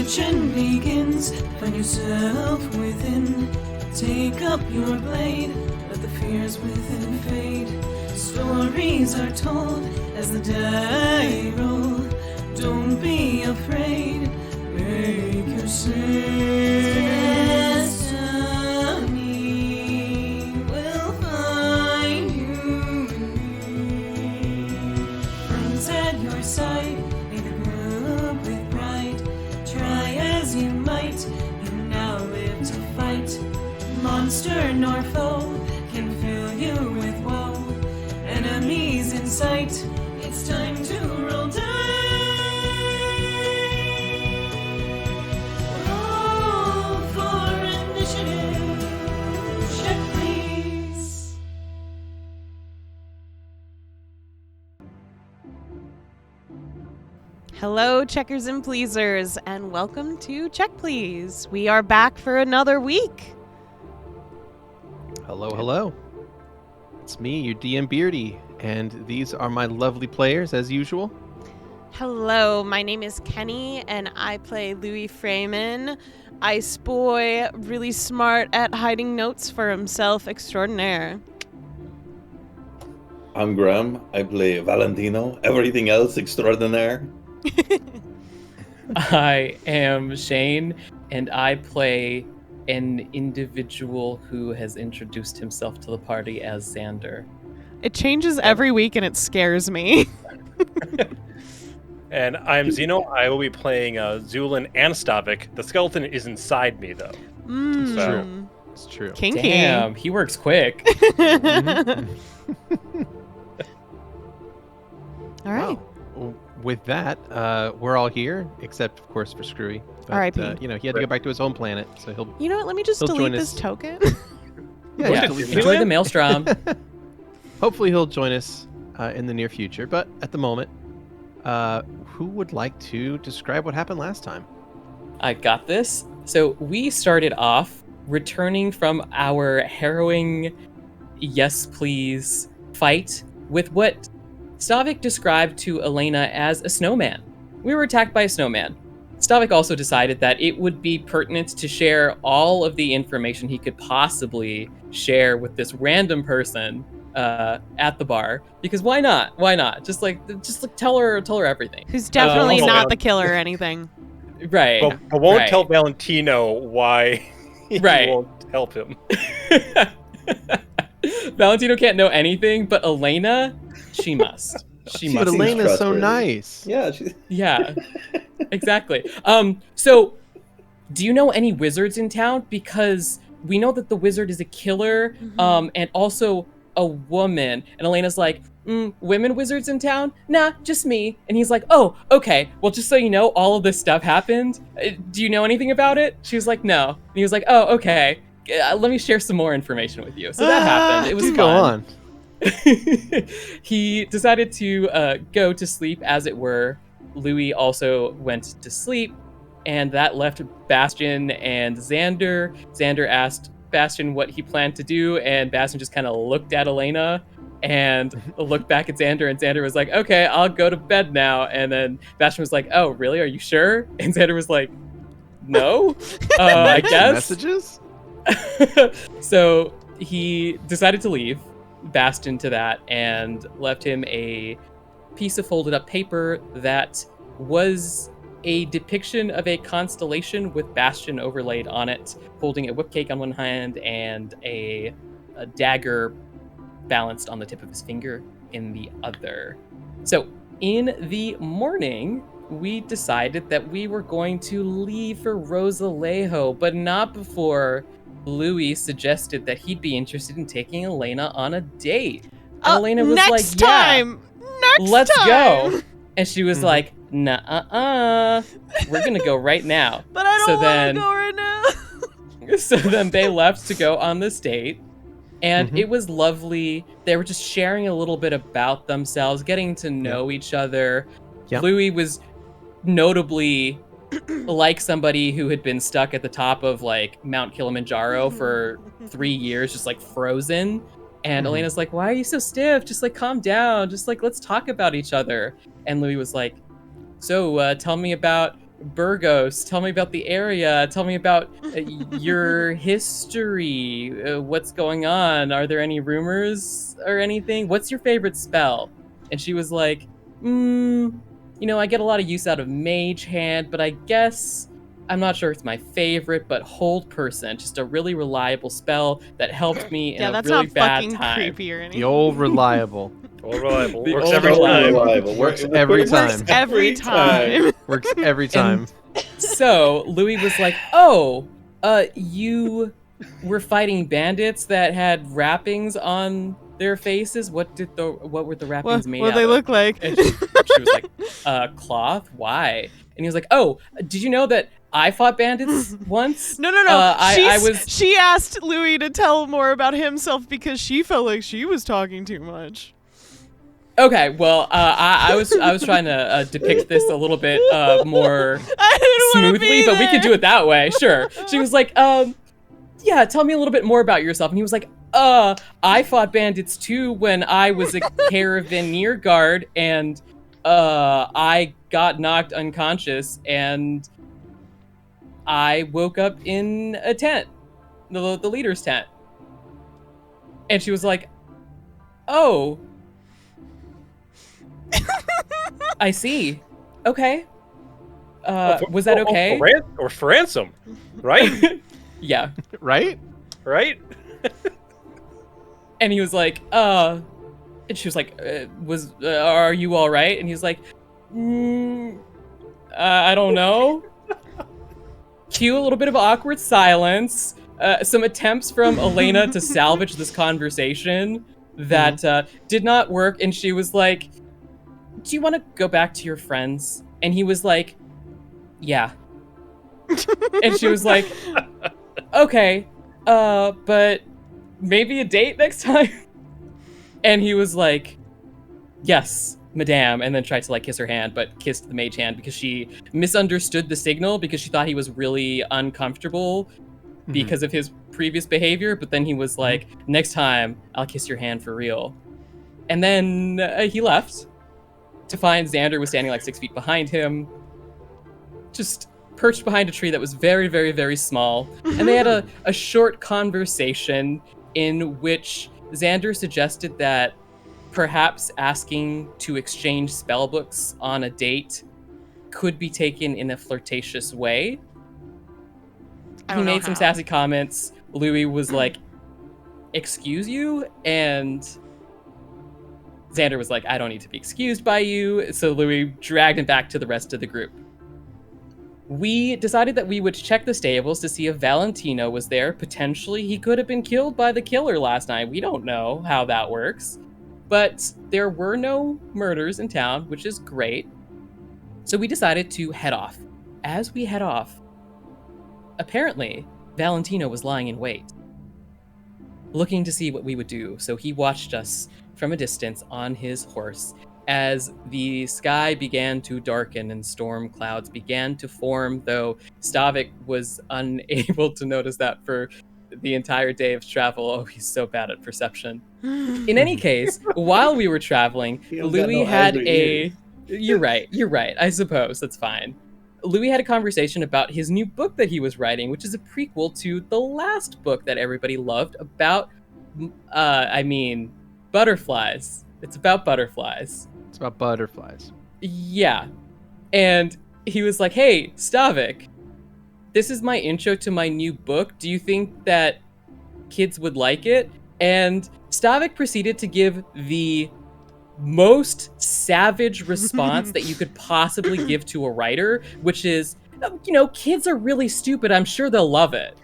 Searching begins, find yourself within. Take up your blade, let the fears within fade. Stories are told as the die roll. Don't be afraid, make your destiny will find you. Friends at your side, make the group with pride. Try as you might, you now live to fight. Monster nor foe can fill you with woe. Enemies in sight, it's time to roll dice. Roll for initiative. Check, please. Hello, checkers and pleasers, and welcome to Check Please. We are back for another week. Hello, hello. It's me, your DM Beardy, and these are my lovely players as usual. Hello, my name is Keni, and I play Louie Freeman, Ice Boy, really smart at hiding notes for himself extraordinaire. I'm Grem. I play Valentino. Everything else extraordinaire. I am Shane, and I play an individual who has introduced himself to the party as Xander. It changes every week, and it scares me. And I'm Xeno. I will be playing Zu'lin and Stavik. The skeleton is inside me, though. So. It's true. Kinky. Damn, he works quick. All right. Well, with that, we're all here, except, of course, for Skrewy. But, R.I.P. he had to go back to his home planet, so he'll... You know what? Let me just He'll delete join this us. token. Yeah, enjoy the maelstrom. Hopefully he'll join us in the near future, but at the moment, who would like to describe what happened last time? I got this. So we started off returning from our harrowing yes please fight with what Stavik described to Elena as a snowman. We were attacked by a snowman. Stavik also decided that it would be pertinent to share all of the information he could possibly share with this random person at the bar, because why not? Why not? Just tell her everything. Who's definitely not the killer or anything. Right. But won't right. tell Valentino why he Right. won't help him. Valentino can't know anything, but Elena, she must. She But must. Elena's so trustworthy. nice. Yeah. Yeah, exactly. So, do you know any wizards in town? Because we know that the wizard is a killer, and also a woman. And Elena's like, women wizards in town? Nah, just me. And he's like, oh, okay. Well, just so you know, all of this stuff happened. Do you know anything about it? She was like, no. And he was like, oh, okay. Let me share some more information with you. So that happened. It was Go fun. on. He decided to go to sleep, as it were. Louie also went to sleep, and that left Bastion and Xander. Xander asked Bastion what he planned to do, and Bastion just kind of looked at Elena and looked back at Xander, and Xander was like, okay, I'll go to bed now. And then Bastion was like, oh, really? Are you sure? And Xander was like, no, I guess. Messages? So he decided to leave Bastion to that and left him a piece of folded up paper that was a depiction of a constellation with Bastion overlaid on it, holding a whipcake on one hand and a dagger balanced on the tip of his finger in the other. So in the morning, we decided that we were going to leave for Rosalejo, but not before Louie suggested that he'd be interested in taking Elena on a date. And Elena was next like, time. yeah, let's go. And she was like, nah, we're gonna go right now. But I don't want to go right now. So then they left to go on this date, and it was lovely. They were just sharing a little bit about themselves, getting to know each other. Yep. Louie was notably like somebody who had been stuck at the top of like Mount Kilimanjaro for 3 years, just like frozen. And Elena's like, why are you so stiff? Just like calm down. Just like, let's talk about each other. And Louie was like, so tell me about Burgos. Tell me about the area. Tell me about your history. What's going on? Are there any rumors or anything? What's your favorite spell? And she was like, I get a lot of use out of Mage Hand, but I guess I'm not sure it's my favorite, but Hold Person, just a really reliable spell that helped me in a that's really not bad fucking time. creepy or anything. The old reliable. All reliable. The Works old every reliable. time. Works every Works time. every time. Works every time. So Louie was like, you were fighting bandits that had wrappings on their faces. What were the wrappings made What out they of? look like? And she was like, cloth? Why? And he was like, oh, did you know that I fought bandits once? No. I She asked Louie to tell more about himself because she felt like she was talking too much. Okay, well, I was trying to depict this a little bit more I didn't wanna smoothly, be but we there. can do it that way. Sure. She was like, yeah, tell me a little bit more about yourself. And he was like, I fought bandits too when I was a caravaneer guard, and I got knocked unconscious, and I woke up in a tent, the leader's tent. And she was like, oh. I see. Okay. Was that okay? Or for ransom, right? Yeah. Right? Right? And he was like, and she was like, are you all right? And he was like, I don't know. Cue a little bit of awkward silence. Some attempts from Elena to salvage this conversation that did not work. And she was like, do you want to go back to your friends? And he was like, yeah. And she was like, okay, but maybe a date next time? And he was like, yes, madame, and then tried to like kiss her hand, but kissed the mage hand because she misunderstood the signal because she thought he was really uncomfortable because of his previous behavior. But then he was like, next time I'll kiss your hand for real. And then he left to find Xander was standing like 6 feet behind him, just perched behind a tree that was very, very, very small. And they had a short conversation in which Xander suggested that perhaps asking to exchange spellbooks on a date could be taken in a flirtatious way. He made some sassy comments. Louie was like, excuse you? And Xander was like, I don't need to be excused by you. So Louie dragged him back to the rest of the group. We decided that we would check the stables to see if Valentino was there. Potentially, he could have been killed by the killer last night. We don't know how that works. But there were no murders in town, which is great. So we decided to head off. As we head off, apparently, Valentino was lying in wait, looking to see what we would do. So he watched us from a distance on his horse as the sky began to darken and storm clouds began to form, though Stavik was unable to notice that for the entire day of travel. Oh, he's so bad at perception. In any case, while we were traveling, Louie had a... You're right. I suppose, that's fine. Louie had a conversation about his new book that he was writing, which is a prequel to the last book that everybody loved about, butterflies. It's about butterflies. It's about butterflies. Yeah. And he was like, hey, Stavik, this is my intro to my new book. Do you think that kids would like it? And Stavik proceeded to give the most savage response that you could possibly give to a writer, which is, kids are really stupid. I'm sure they'll love it.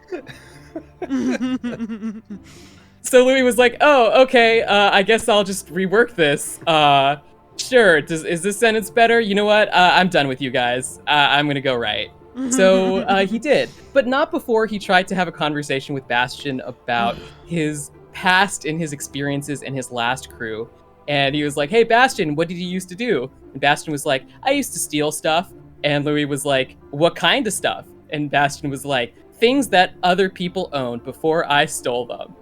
So Louie was like, oh, okay, I guess I'll just rework this. Sure, is this sentence better? You know what? I'm done with you guys. I'm gonna go right. So he did, but not before he tried to have a conversation with Bastion about his past and his experiences in his last crew. And he was like, hey, Bastion, what did you used to do? And Bastion was like, I used to steal stuff. And Louie was like, what kind of stuff? And Bastion was like, things that other people owned before I stole them.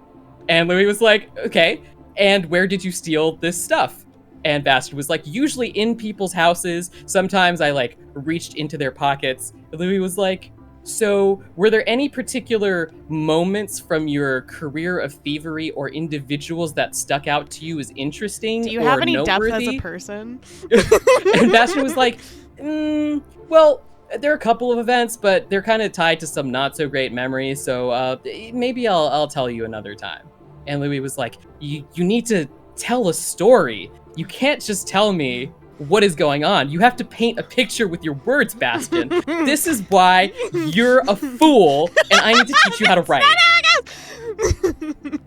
And Louie was like, okay, and where did you steal this stuff? And Bastion was like, usually in people's houses. Sometimes I like reached into their pockets. And Louie was like, so were there any particular moments from your career of thievery or individuals that stuck out to you as interesting? Do you or have any noteworthy? depth as a person? And Bastion was like, well, there are a couple of events, but they're kind of tied to some not so great memories. So maybe I'll tell you another time. And Louie was like, you need to tell a story. You can't just tell me what is going on. You have to paint a picture with your words, Bastion. This is why you're a fool, and I need to teach you how to write.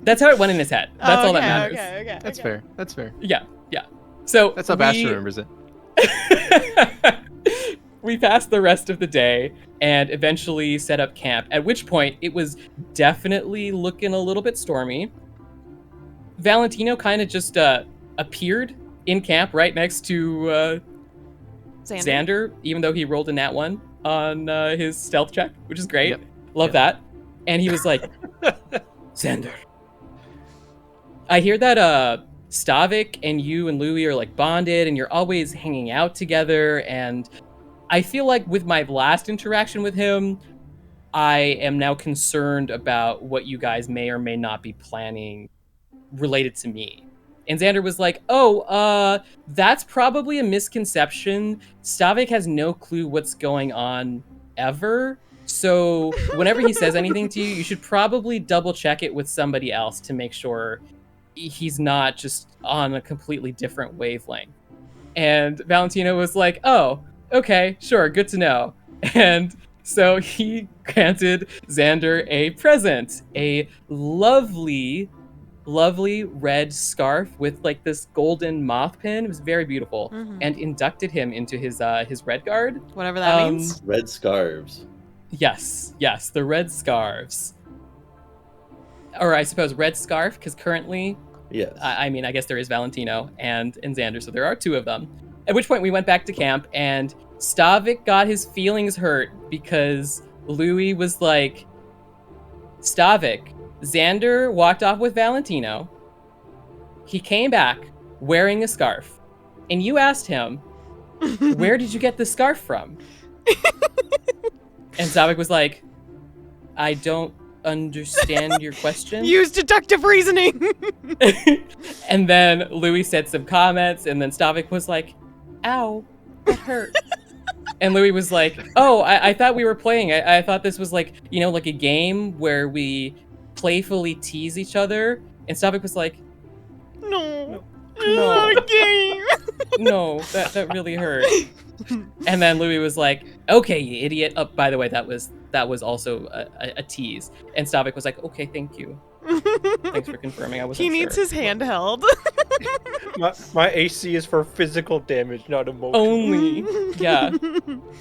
That's how it went in his head. That's all that matters. Okay. That's fair. That's fair. Yeah. So That's how Bastion remembers it. we passed the rest of the day and eventually set up camp, at which point it was definitely looking a little bit stormy. Valentino kind of just appeared in camp right next to Xander, even though he rolled a nat 1 on his stealth check, which is great. Yep. Love that. And he was like, Xander, I hear that Stavik and you and Louie are like bonded and you're always hanging out together, and I feel like with my last interaction with him, I am now concerned about what you guys may or may not be planning related to me. And Xander was like, that's probably a misconception. Stavik has no clue what's going on ever. So whenever he says anything to you, you should probably double check it with somebody else to make sure he's not just on a completely different wavelength. And Valentino was like, oh, okay, sure, good to know. And so he granted Xander a present, a lovely red scarf with like this golden moth pin. It was very beautiful, and inducted him into his red guard. Whatever that means. Red scarves. Yes, the red scarves. Or I suppose red scarf, because currently, Yes. I mean, I guess there is Valentino and Xander, so there are two of them. At which point we went back to camp, and Stavik got his feelings hurt because Louie was like, Stavik, Xander walked off with Valentino. He came back wearing a scarf, and you asked him, where did you get the scarf from? And Stavik was like, I don't understand your question. Use deductive reasoning. And then Louie said some comments, and then Stavik was like, ow, that hurt. And Louie was like, oh, I thought we were playing. I thought this was like, like a game where we playfully tease each other. And Stavik was like, No, it's not a game. No, that really hurt. And then Louie was like, okay, you idiot. Oh, by the way, that was also a tease. And Stavik was like, okay, thank you. Thanks for confirming. I wasn't He needs sure. his handheld. My AC is for physical damage, not emotional. Only. Yeah.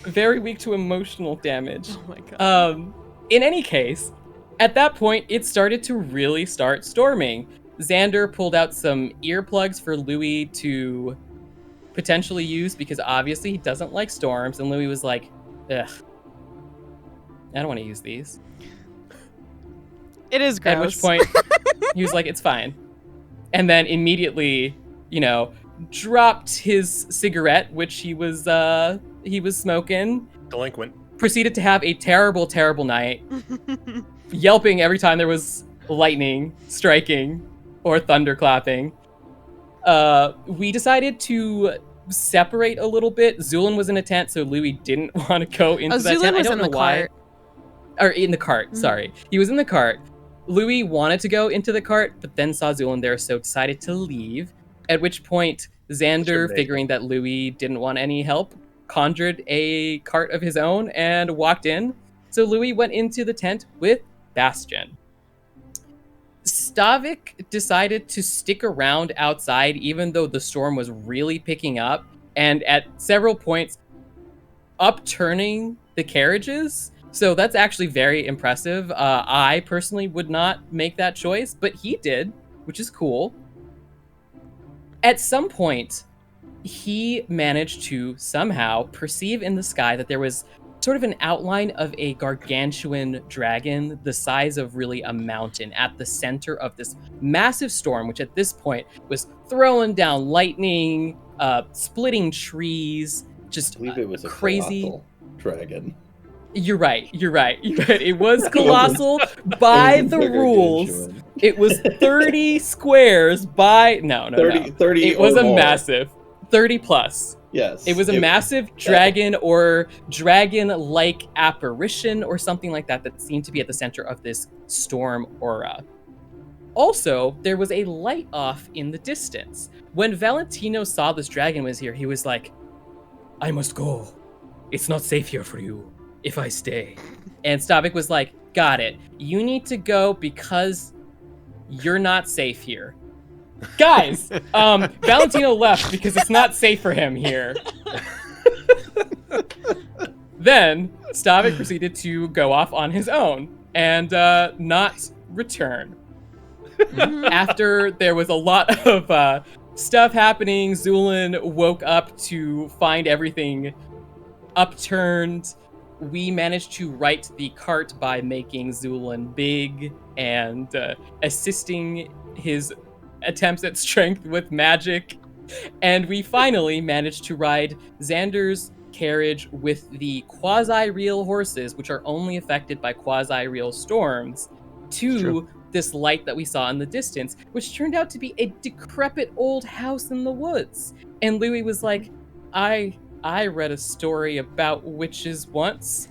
Very weak to emotional damage. Oh my god. In any case, at that point, it started to really start storming. Xander pulled out some earplugs for Louie to potentially use because obviously he doesn't like storms, and Louie was like, ugh, I don't want to use these. It is gross. At which point, he was like, it's fine. And then immediately, dropped his cigarette, which he was smoking. Delinquent. Proceeded to have a terrible, terrible night. Yelping every time there was lightning striking or thunderclapping. We decided to separate a little bit. Zu'lin was in a tent, so Louie didn't want to go into that Zu'lin tent. was I don't in know the why. cart. Or in the cart, sorry. He was in the cart. Louie wanted to go into the cart, but then saw Zu'lin there, so decided to leave. At which point, Xander, figuring that Louie didn't want any help, conjured a cart of his own and walked in. So Louie went into the tent with Bastion. Stavik decided to stick around outside even though the storm was really picking up, and at several points upturning the carriages. So that's actually very impressive. I personally would not make that choice, but he did, which is cool. At some point, he managed to somehow perceive in the sky that there was sort of an outline of a gargantuan dragon the size of really a mountain at the center of this massive storm, which at this point was throwing down lightning, splitting trees, just I believe it was a crazy colossal dragon. You're right. It was colossal by the rules. Gargantuan. It was 30 squares by... No. 30 It was or a more. massive 30 plus. Yes. It was a massive dragon or dragon-like apparition or something like that that seemed to be at the center of this storm aura. Also, there was a light off in the distance. When Valentino saw this dragon was here, he was like, I must go. It's not safe here for you if I stay. And Stavik was like, got it. You need to go because you're not safe here. Guys, Valentino left because it's not safe for him here. Then Stavik proceeded to go off on his own and not return. After there was a lot of stuff happening, Zu'lin woke up to find everything upturned. We managed to right the cart by making Zu'lin big and assisting his attempts at strength with magic. And we finally managed to ride Xander's carriage with the quasi-real horses, which are only affected by quasi-real storms, to this light that we saw in the distance, which turned out to be a decrepit old house in the woods. And Louie was like, I read a story about witches once.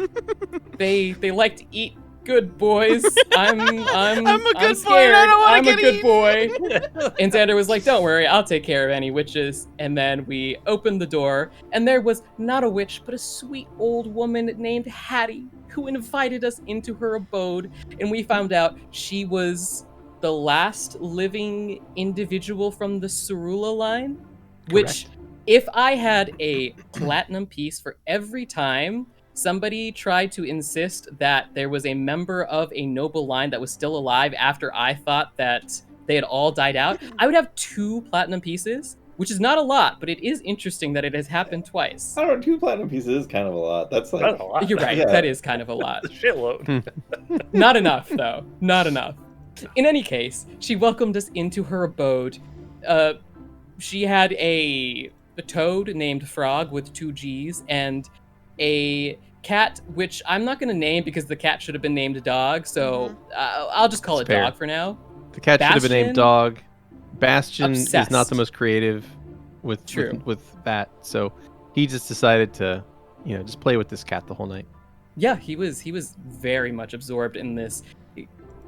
They like to eat good boys. I'm a good scared. boy and I don't wanna I'm a get good eaten." boy. And Xander was like, don't worry, I'll take care of any witches. And then we opened the door, and there was not a witch, but a sweet old woman named Hattie, who invited us into her abode. And we found out she was the last living individual from the Cerula line, which, if I had a platinum piece for every time somebody tried to insist that there was a member of a noble line that was still alive after I thought that they had all died out, I would have 2 platinum pieces, which is not a lot, but it is interesting that it has happened twice. I don't know, 2 platinum pieces is kind of a lot. That's like... That's a lot. You're right, Yeah. that is kind of a lot. Shitload. Not enough, though. Not enough. In any case, she welcomed us into her abode. She had a toad named Frog with 2 G's and a cat, which I'm not going to name because the cat should have been named Dog, so I'll just call That's it fair. Dog for now. The cat should have been named Bastion? Dog. Bastion is not Obsessed. the most creative with that, so he just decided to, just play with this cat the whole night. Yeah, he was very much absorbed in this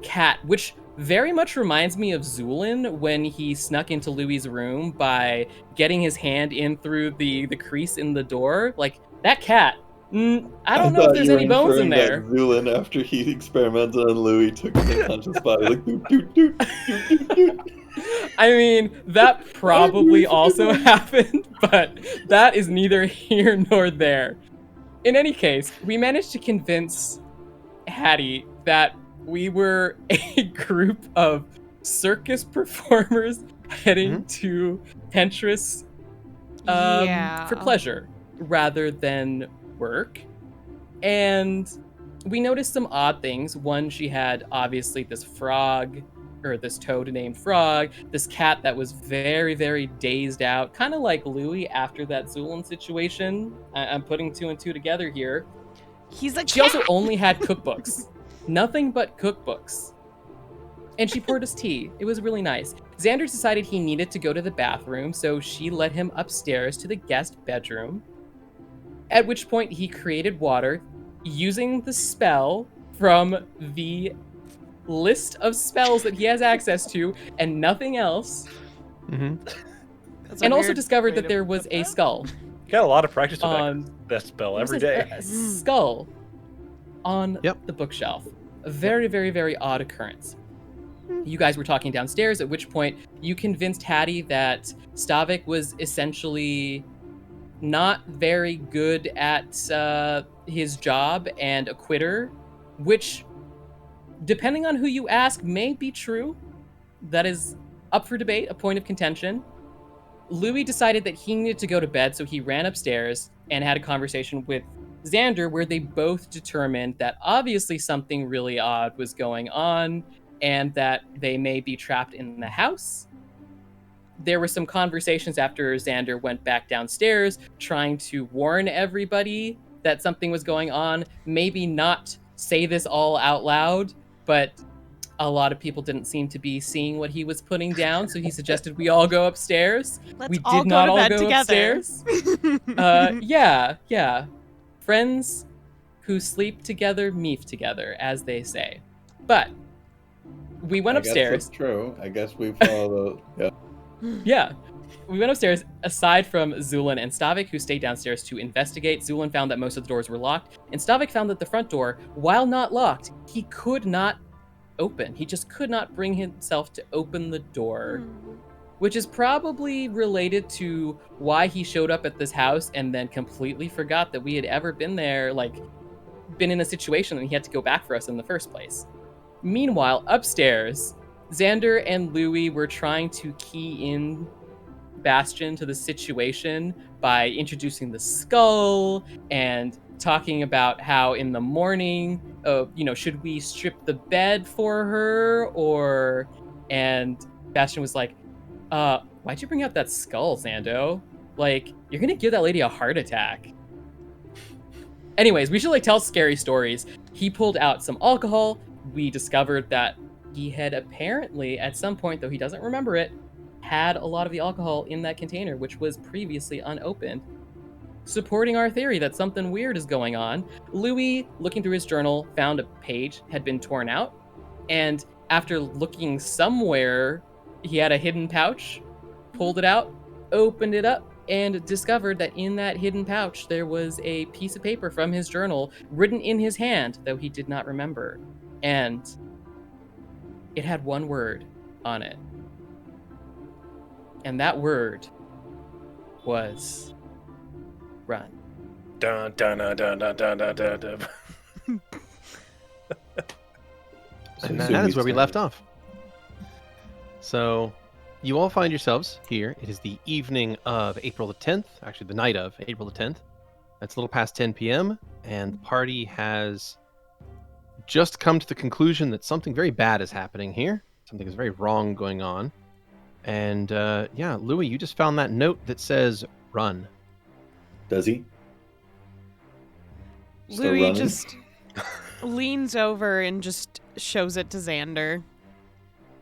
cat, which very much reminds me of Zu'lin when he snuck into Louie's room by getting his hand in through the crease in the door. Like, that cat, I don't know if there's any bones in there. Zu'lin, after he experimented on Louie, took his unconscious body, like, doot, doot, doot, doot, doot, doot. I mean, that probably also happened, but that is neither here nor there. In any case, we managed to convince Hattie that we were a group of circus performers heading to Pentris for pleasure rather than work. And we noticed some odd things. One, she had obviously this toad named Frog, this cat that was very, very dazed out, kind of like Louie after that Zu'lin situation. I'm putting 2 and 2 together here. He's like, She also only had cookbooks. Nothing but cookbooks. And she poured us tea. It was really nice. Xander decided he needed to go to the bathroom, so she led him upstairs to the guest bedroom, at which point he created water using the spell from the list of spells that he has access to and nothing else, and also discovered that there was a skull. You got a lot of practice with on that spell every There's day. a skull on the bookshelf. A very, very, very odd occurrence. You guys were talking downstairs, at which point you convinced Hattie that Stavik was essentially not very good at his job and a quitter, which, depending on who you ask, may be true. That is up for debate, a point of contention. Louie decided that he needed to go to bed, so he ran upstairs and had a conversation with Xander, where they both determined that obviously something really odd was going on and that they may be trapped in the house. There were some conversations after Xander went back downstairs trying to warn everybody that something was going on. Maybe not say this all out loud, but a lot of people didn't seem to be seeing what he was putting down, so he suggested we all go upstairs. Let's We all did go not to all bed go together. upstairs. Yeah. Friends who sleep together, meet together, as they say. But we went I guess upstairs. that's true. I guess we follow the. Yeah. Yeah. We went upstairs, aside from Zu'lin and Stavik, who stayed downstairs to investigate. Zu'lin found that most of the doors were locked, and Stavik found that the front door, while not locked, he could not open. He just could not bring himself to open the door, which is probably related to why he showed up at this house and then completely forgot that we had ever been there, like, been in a situation and he had to go back for us in the first place. Meanwhile, upstairs, Xander and Louie were trying to key in Bastion to the situation by introducing the skull and talking about how in the morning, should we strip the bed for her, and Bastion was like, why'd you bring out that skull, Xando? Like, you're gonna give that lady a heart attack. Anyways, we should tell scary stories. He pulled out some alcohol. We discovered that he had apparently, at some point, though he doesn't remember it, had a lot of the alcohol in that container, which was previously unopened, supporting our theory that something weird is going on. Louie, looking through his journal, found a page had been torn out, and after looking somewhere, he had a hidden pouch, pulled it out, opened it up, and discovered that in that hidden pouch there was a piece of paper from his journal written in his hand, though he did not remember. And it had one word on it. And that word was run. Dun, dun, dun, dun, dun, dun, dun, dun, dun. And that is where we left off. So, you all find yourselves here. It is the evening of April the 10th, actually the night of April the 10th. It's a little past 10 p.m., and the party has just come to the conclusion that something very bad is happening here. Something is very wrong going on. And, Louie, you just found that note that says, run. Does he? Still Louie running? just leans over and just shows it to Xander.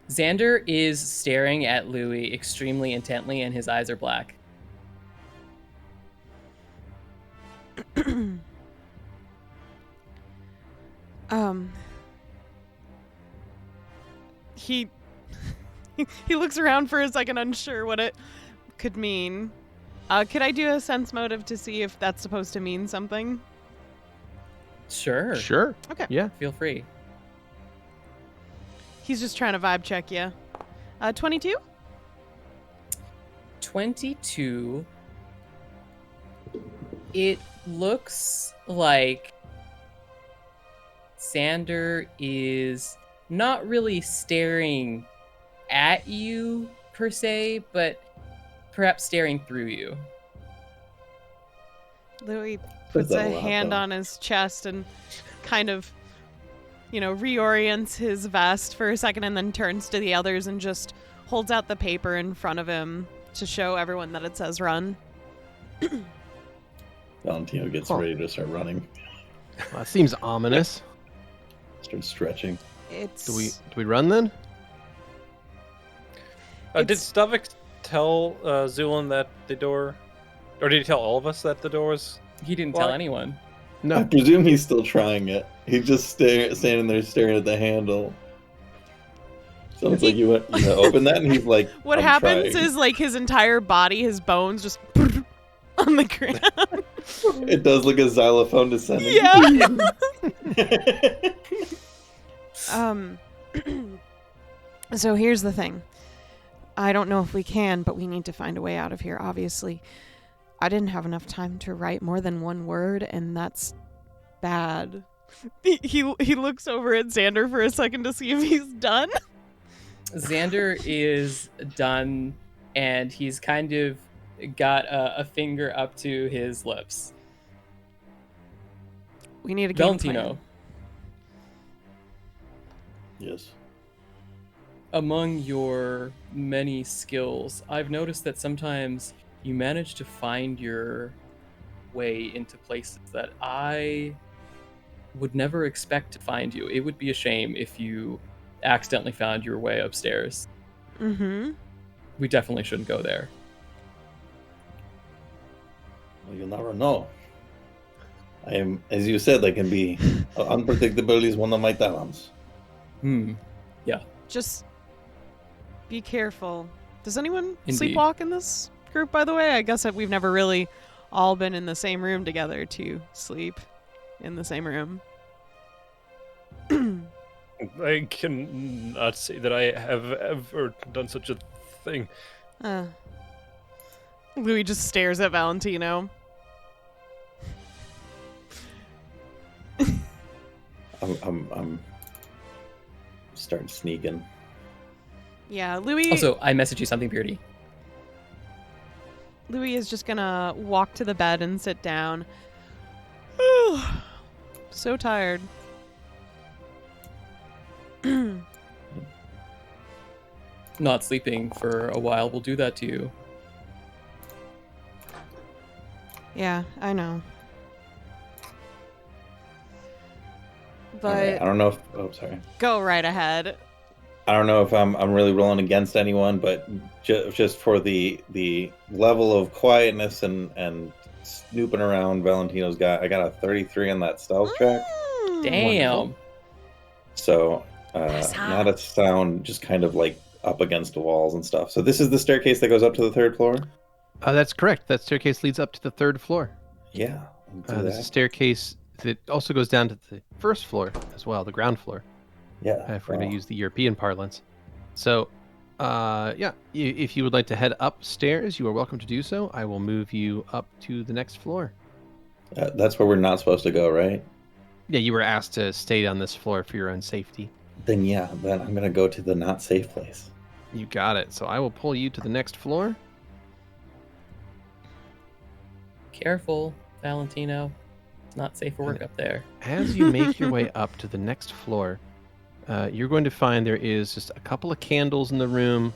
Xander is staring at Louie extremely intently, and his eyes are black. He looks around for a second, unsure what it could mean. Could I do a sense motive to see if that's supposed to mean something? Sure. Sure. Okay. Yeah. Feel free. He's just trying to vibe check you. 22? 22. It looks like Xander is not really staring at you per se, but perhaps staring through you. Louis puts a hand on his chest and kind of, reorients his vest for a second and then turns to the others and just holds out the paper in front of him to show everyone that it says run. Valentino gets ready to start running. Well, that seems ominous. Start stretching. Do we run then? Did Stavik tell Zu'lin that the door, or did he tell all of us that the door was? He didn't tell anyone. I No. presume he's still trying it. He's just standing there staring at the handle. Sounds like you went, open that, and he's like, What I'm happens trying. is his entire body, his bones just on the ground. It does look a xylophone descending. Yeah. So here's the thing. I don't know if we can, but we need to find a way out of here, obviously. I didn't have enough time to write more than one word, and that's bad. He looks over at Xander for a second to see if he's done. Xander is done, and he's kind of got a finger up to his lips. We need a game Valentino, plan. Yes. among your many skills, I've noticed that sometimes you manage to find your way into places that I would never expect to find you. It would be a shame if you accidentally found your way upstairs. Mm-hmm. We definitely shouldn't go there. Well, you'll never know. I am, as you said, I can be. Unpredictability is one of my talents. Just be careful. Does anyone Indeed. sleepwalk in this group, by the way? I guess that we've never really all been in the same room together to sleep in the same room. I cannot say that I have ever done such a thing. Louie just stares at Valentino. I'm starting sneaking. Yeah, Louie. Also, I messaged you something, Beardy. Louie is just gonna walk to the bed and sit down. So tired. Not sleeping for a while will do that to you. Yeah, I know. But Alright, I don't know if. Oh, sorry. go right ahead. I don't know if I'm really rolling against anyone, but just for the level of quietness and snooping around Valentino's got, I got a 33 on that stealth check. Damn. Wonderful. So That's not a sound, just kind of like up against the walls and stuff. So this is the staircase that goes up to the third floor? That's correct. That staircase leads up to the third floor. Yeah. I'll do There's a that. staircase that also goes down to the first floor as well, the ground floor, Yeah. if we're going wow. to use the European parlance. So, if you would like to head upstairs, you are welcome to do so. I will move you up to the next floor. That's where we're not supposed to go, right? Yeah, you were asked to stay on this floor for your own safety. Then yeah, then I'm gonna go to the not safe place. You got it. So I will pull you to the next floor. Careful, Valentino. It's not safe for work up there. As you make your way up to the next floor, you're going to find there is just a couple of candles in the room.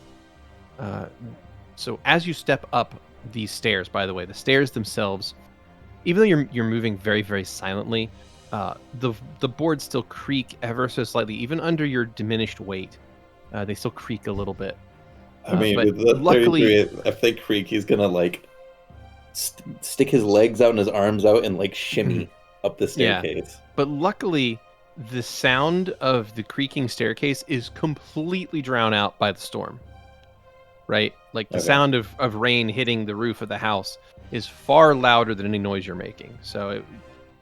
So as you step up these stairs, by the way, the stairs themselves, even though you're moving very, very silently, the boards still creak ever so slightly, even under your diminished weight. They still creak a little bit. I mean, but with the luckily- 33, if they creak, he's gonna like stick his legs out and his arms out and like shimmy up the Yeah. staircase. But luckily, the sound of the creaking staircase is completely drowned out by the storm. Right? Like the Okay. sound of rain hitting the roof of the house is far louder than any noise you're making. So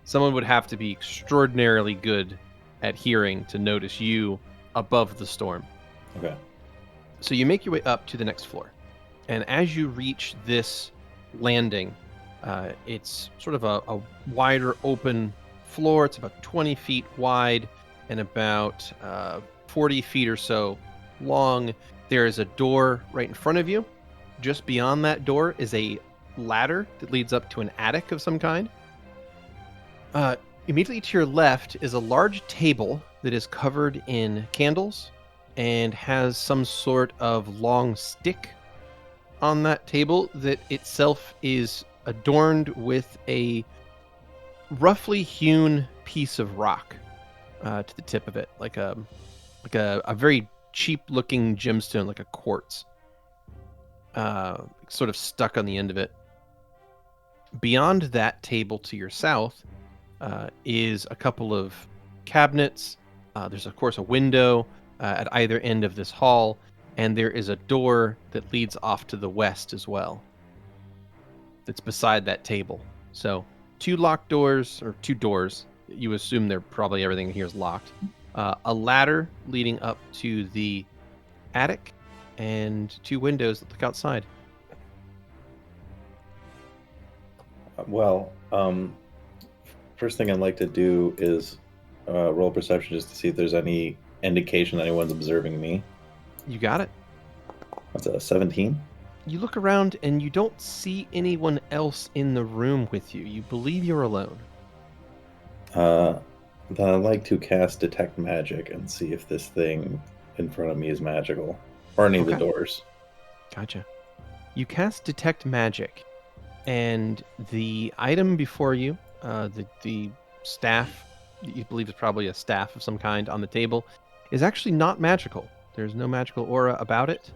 someone would have to be extraordinarily good at hearing to notice you above the storm. Okay. So you make your way up to the next floor. And as you reach this landing, it's sort of a wider open floor. It's about 20 feet wide and about 40 feet or so long. There is a door right in front of you. Just beyond that door is a ladder that leads up to an attic of some kind. Immediately to your left is a large table that is covered in candles and has some sort of long stick on that table that itself is adorned with a roughly hewn piece of rock to the tip of it, like a very cheap looking gemstone, like a quartz, sort of stuck on the end of it. Beyond that table to your south is a couple of cabinets. There's of course a window at either end of this hall, and there is a door that leads off to the west as well. That's beside that table. So two locked doors, or two doors. You assume they're probably everything here is locked. A ladder leading up to the attic, and two windows that look outside. Well, first thing I'd like to do is roll perception just to see if there's any indication that anyone's observing me. You got it. That's a 17. You look around and you don't see anyone else in the room with you. You believe you're alone. Then I'd like to cast Detect Magic and see if this thing in front of me is magical. Or any of the Okay. doors. Gotcha. You cast Detect Magic, and the item before you, the staff, you believe is probably a staff of some kind on the table, is actually not magical. There's no magical aura about it.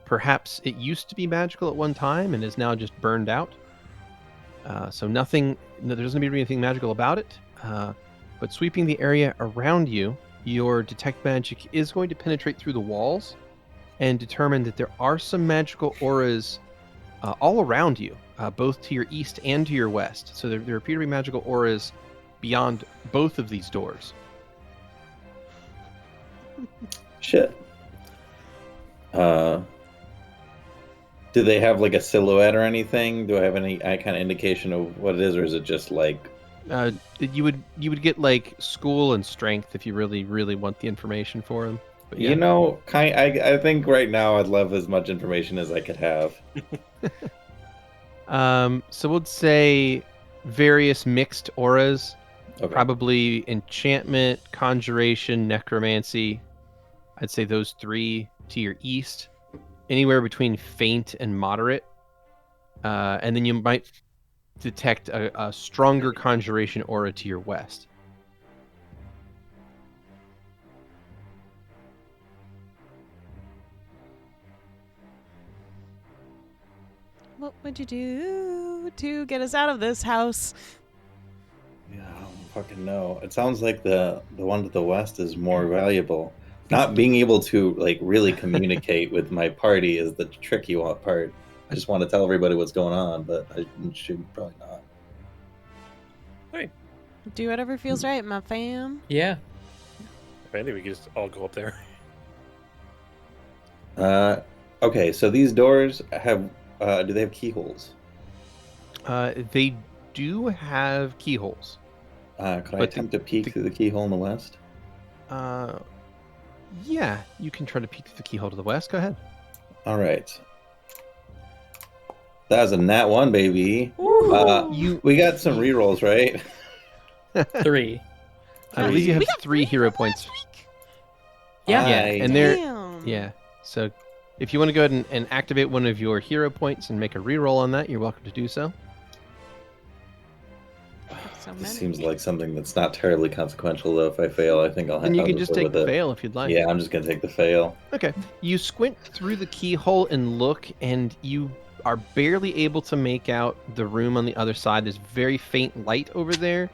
Perhaps it used to be magical at one time and is now just burned out. So nothing, no, there doesn't appear to be anything magical about it. But sweeping the area around you, your Detect Magic is going to penetrate through the walls and determine that there are some magical auras all around you, both to your east and to your west. So there appear to be magical auras beyond both of these doors. Shit. Do they have like a silhouette or anything? Do I have any kind of indication of what it is, or is it just like? You would get like school and strength if you really want the information for them. But yeah. You know, I think right now I'd love as much information as I could have. So we'll say various mixed auras. Okay. Probably enchantment, conjuration, necromancy. I'd say those three to your east. Anywhere between faint and moderate. And then you might detect a stronger conjuration aura to your west. What would you do to get us out of this house? Yeah, I don't fucking know. It sounds like the one to the west is more valuable. Not being able to like really communicate with my party is the tricky part. I just want to tell everybody what's going on, but I should probably not. Do whatever feels right, my fam. Yeah. If anything, we could just all go up there. Okay, so these doors have do they have keyholes? They do have keyholes. Could I But attempt to peek through the keyhole in the west? Yeah, you can try to peek through the keyhole to the west. Go ahead. All right. That was a nat 1, baby. We got some rerolls, right? 3. I believe you have We got 3 hero points. Yeah. Yeah, and they're Damn. yeah. So if you want to go ahead and activate one of your hero points and make a reroll on that, you're welcome to do so. So This many. seems like something that's not terribly consequential, though. If I fail, I think I'll have And you I'll can just live take with the it. fail if you'd like. Yeah, I'm just gonna take the fail. Okay. You squint through the keyhole and look, and you are barely able to make out the room on the other side. There's very faint light over there.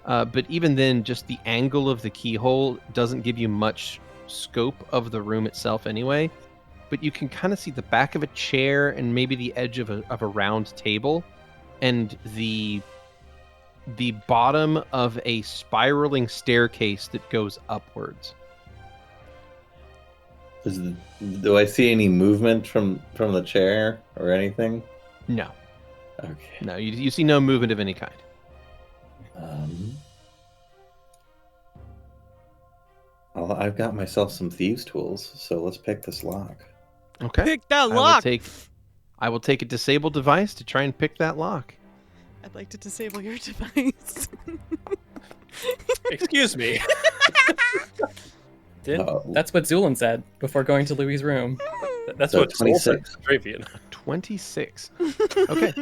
But even then, just the angle of the keyhole doesn't give you much scope of the room itself anyway. But you can kind of see the back of a chair and maybe the edge of a round table and the bottom of a spiraling staircase that goes upwards. Do I see any movement from the chair or anything? No. Okay. No, you see no movement of any kind. I've got myself some thieves' tools, so let's pick this lock. Okay. Pick that I will lock. take a disabled device to try and pick that lock. I'd like to disable your device. Excuse me. That's what Zu'lin said before going to Louie's room. That's So what Soul said 26. to Dravian. 26. Okay.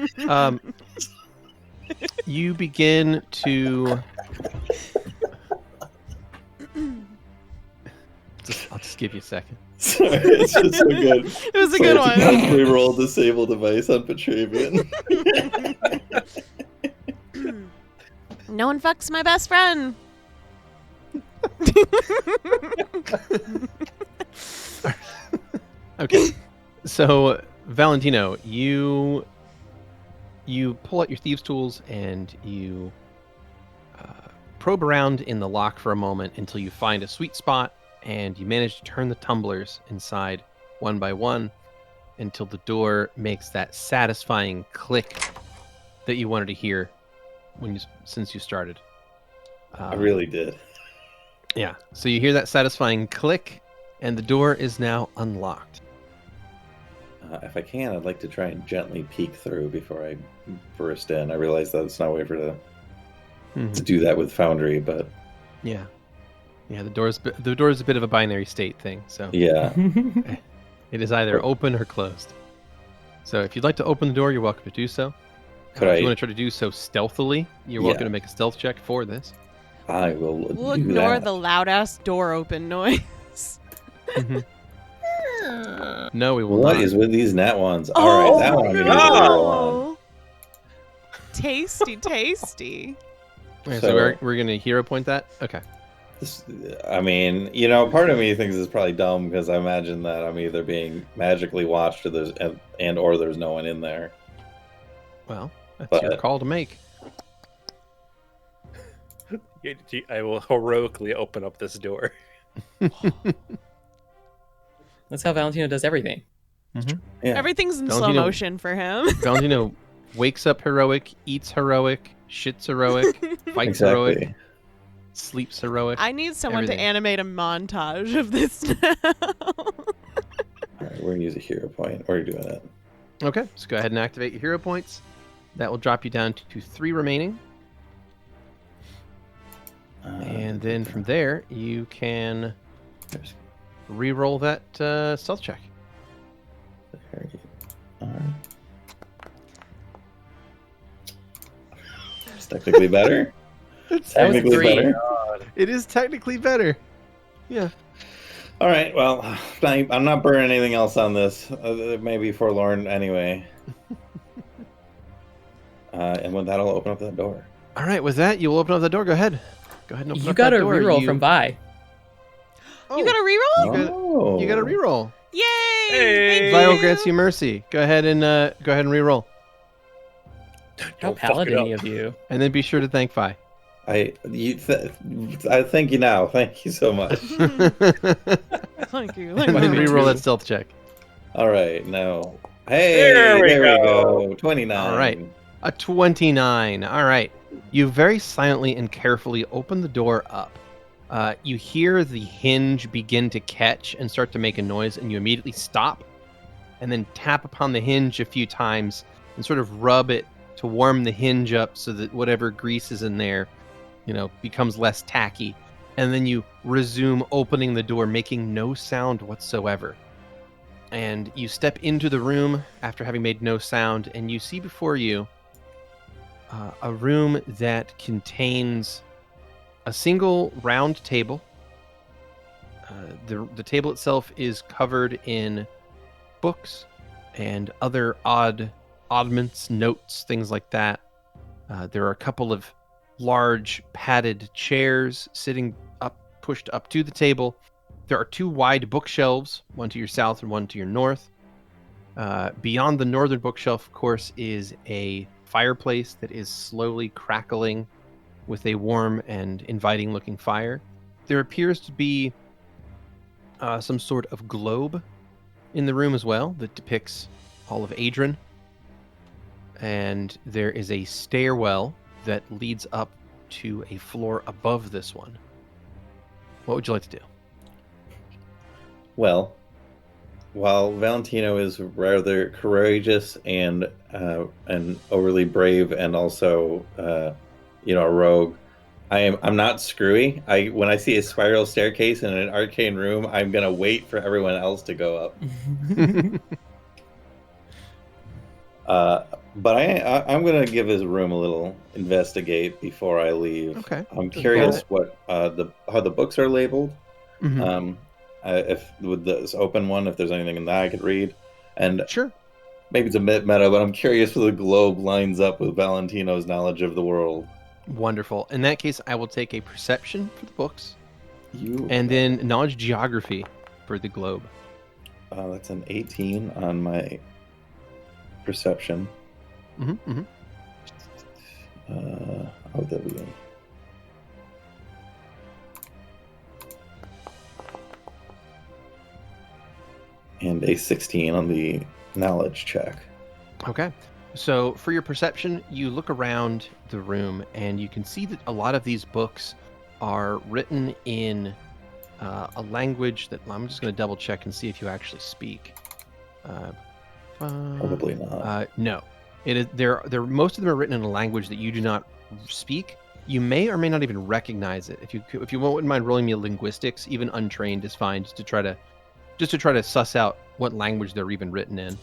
You begin to. I'll just give you a second. Sorry, it's just so good. It was a good one. Reroll disable device on Petravian. No one fucks my best friend. Okay. So, Valentino, you pull out your thieves' tools and you probe around in the lock for a moment until you find a sweet spot, and you manage to turn the tumblers inside one by one until the door makes that satisfying click that you wanted to hear since you started. I really did. Yeah. So you hear that satisfying click, and the door is now unlocked. If I can, I'd like to try and gently peek through before I burst in. I realize that it's not a way for the to do that with Foundry, but Yeah. Yeah, the door is a bit of a binary state thing, so yeah. it is either open or closed. So if you'd like to open the door, you're welcome to do so. Could If you I? want to try to do so stealthily, you're welcome to make a stealth check for this. I will We'll do ignore that. the loud ass door open noise. No, we will What not. is with these nat ones? Oh, All right, that one I'm gonna use a real one. no. Tasty, tasty. Okay, So- we're going to hero point that? Okay. This, I mean, part of me thinks it's probably dumb because I imagine that I'm either being magically watched or there's no one in there. Well, that's your But- call to make. I will heroically open up this door. That's how Valentino does everything. Yeah. Everything's in slow Valentino- motion for him. Valentino wakes up heroic, eats heroic, shits heroic, fights heroic, Exactly. sleeps heroic. I need someone Everything. to animate a montage of this now. All right, we're gonna use a hero point. We're doing it. Okay, so go ahead and activate your hero points. That will drop you down to 3 remaining. And then from there, you can re-roll that stealth check. All right. It's technically better. That was Technically 3. better. It is technically better. Yeah. All right. Well, I'm not burning anything else on this. Maybe forlorn anyway. And with that, I'll open up that door. All right, with that, you will open up the door. Go ahead. Go ahead and open You up got that a door. reroll from Vi. You got a reroll? You got- Oh. You got a reroll. Yay! Hey! Thank Viral you. grants you mercy. Go ahead and reroll. How Don't fuck it paladin up. of you. And then be sure to thank Vi. I thank you now. Thank you so much. And Thank you. then reroll that stealth check. All right. Now, hey, There we there we go. go. 29. All right. A 29. All right. You very silently and carefully open the door up. You hear the hinge begin to catch and start to make a noise, and you immediately stop and then tap upon the hinge a few times and sort of rub it to warm the hinge up so that whatever grease is in there, becomes less tacky. And then you resume opening the door, making no sound whatsoever. And you step into the room after having made no sound, and you see before you a room that contains a single round table. The table itself is covered in books and other oddments, notes, things like that. There are a couple of large padded chairs sitting up, pushed up to the table. There are 2 wide bookshelves, one to your south and one to your north. Beyond the northern bookshelf, of course, is a fireplace that is slowly crackling with a warm and inviting looking fire. There appears to be some sort of globe in the room as well that depicts all of Adrian. And there is a stairwell that leads up to a floor above this one. What would you like to do? Well, while Valentino is rather courageous and overly brave, and also a rogue, I'm not Skrewy. When I see a spiral staircase in an arcane room, I'm gonna wait for everyone else to go up. But I'm gonna give his room a little investigate before I leave. Okay. I'm curious what how the books are labeled. Mhm. If with this open one, if there's anything in that I could read, and Sure. maybe it's a bit meta, but I'm curious if the globe lines up with Valentino's knowledge of the world. Wonderful. In that case, I will take a perception for the books You and then knowledge geography for the globe. that's an 18 on my perception. Mm-hmm. How would that be? And a 16 on the knowledge check. Okay. So for your perception, you look around the room and you can see that a lot of these books are written in a language that I'm just going to double check and see if you actually speak. Probably not. No. It is they're most of them are written in a language that you do not speak, You may or may not even recognize it. If you wouldn't mind rolling me a linguistics, even untrained is fine, just to try to suss out what language they're even written in.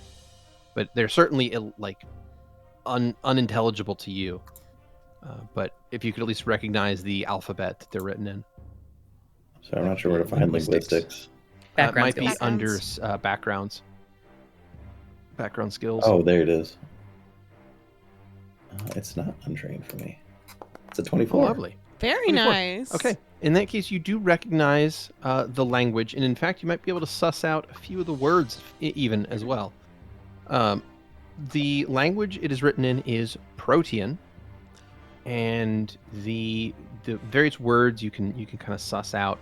But they're certainly like unintelligible to you. But if you could at least recognize the alphabet that they're written in. So I'm not sure where to find linguistics. Background might be skills. under backgrounds. Background skills. Oh, there it is. It's not untrained for me. It's a 24. Oh, lovely. Very 24. nice. Okay. In that case, you do recognize the language, and in fact, you might be able to suss out a few of the words even as well. The language it is written in is Protean, and the various words you can kind of suss out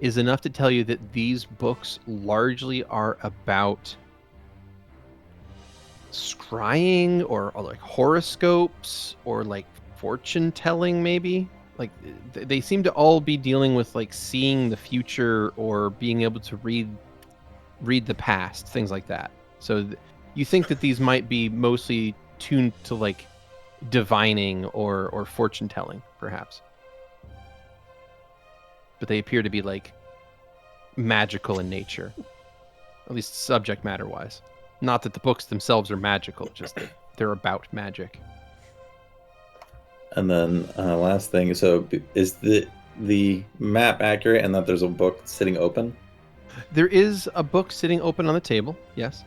is enough to tell you that these books largely are about scrying or like horoscopes or like fortune telling, maybe. Like they seem to all be dealing with like seeing the future or being able to read the past, things like that. So you think that these might be mostly tuned to like divining or fortune telling, perhaps. But they appear to be like magical in nature, at least subject matter wise. Not that the books themselves are magical, just that they're about magic. And then last thing, so is the map accurate and that there's a book sitting open? There is a book sitting open on the table, yes.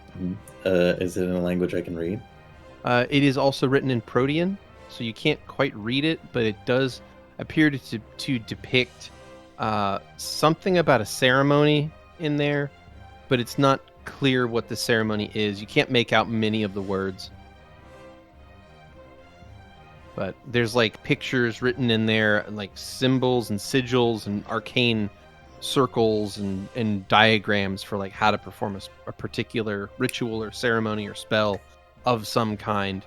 Is it in a language I can read? It is also written in Protean, so you can't quite read it, but it does appear to depict something about a ceremony in there, but it's not clear what the ceremony is. You can't make out many of the words. But there's like pictures written in there, and like symbols and sigils and arcane circles and diagrams for like how to perform a particular ritual or ceremony or spell of some kind.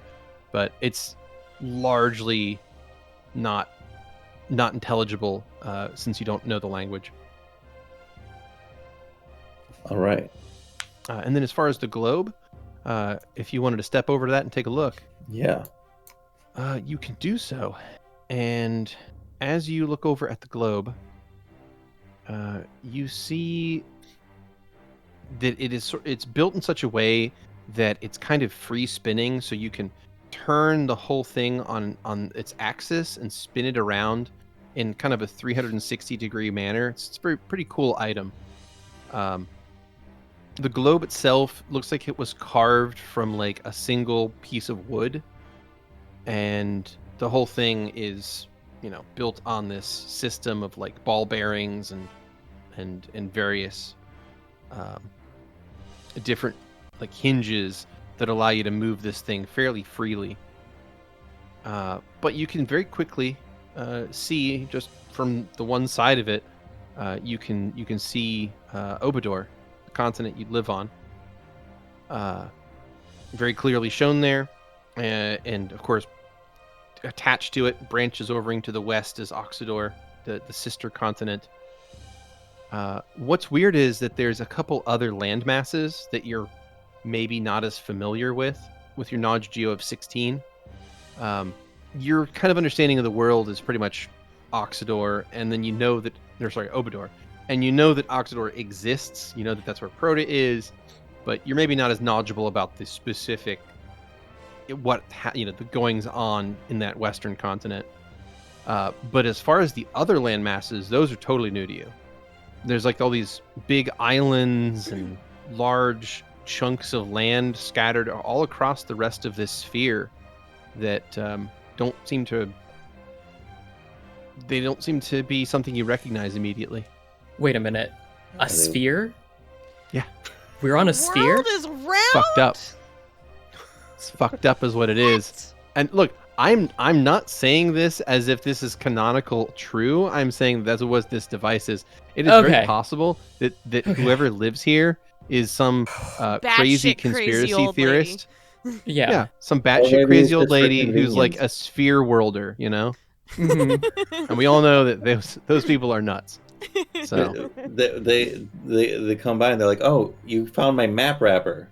But it's largely not intelligible since you don't know the language. All right. And then as far as the globe, if you wanted to step over to that and take a look, Yeah. you can do so. And as you look over at the globe, you see that it's built in such a way that it's kind of free spinning, so you can turn the whole thing on its axis and spin it around in kind of a 360 degree manner. It's a pretty cool item. The globe itself looks like it was carved from like a single piece of wood, and the whole thing is, built on this system of like ball bearings and various different like hinges that allow you to move this thing fairly freely. But you can very quickly see, just from the one side of it, you can see Obador, the continent you live on, very clearly shown there, and of course attached to it, branches over into the west, is Oxidor, the sister continent. What's weird is that there's a couple other land masses that you're maybe not as familiar with your knowledge geo of 16. Your kind of understanding of the world is pretty much Oxidor, and then Obador, and you know that Oxidor exists, you know that that's where Proto is, but you're maybe not as knowledgeable about the specific the goings on in that western continent. But as far as the other land masses, those are totally new to you. There's like all these big islands and large chunks of land scattered all across the rest of this sphere that don't seem to be something you recognize immediately. Wait a minute. A sphere? Yeah. We're on a sphere? World is round. Fucked up. It's fucked up is what it is. And look, I'm not saying this as if this is canonical true. I'm saying that's what this device is. It is very possible that whoever lives here is some crazy conspiracy theorist. Yeah, some batshit crazy old lady who's like a sphere worlder, Mm-hmm. And we all know that those people are nuts. So they come by and they're like, "Oh, you found my map wrapper.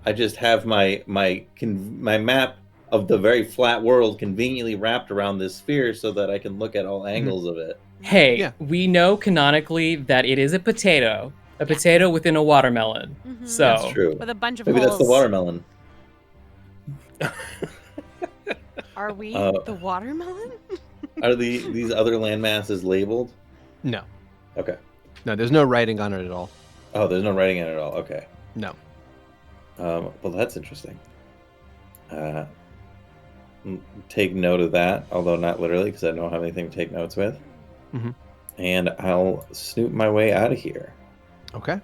I just have my map of the very flat world conveniently wrapped around this sphere so that I can look at all angles of it. Hey, Yeah. we know canonically that it is a potato within a watermelon. Mhm. So That's true. With a bunch of Maybe holes. that's the watermelon. Are we Uh, the watermelon? Are these other landmasses labeled? No. Okay. No, there's no writing on it at all. Oh, there's no writing in it at all. Okay. No. Well, that's interesting. Take note of that, although not literally, because I don't have anything to take notes with. Mhm. And I'll snoop my way out of here. Okay.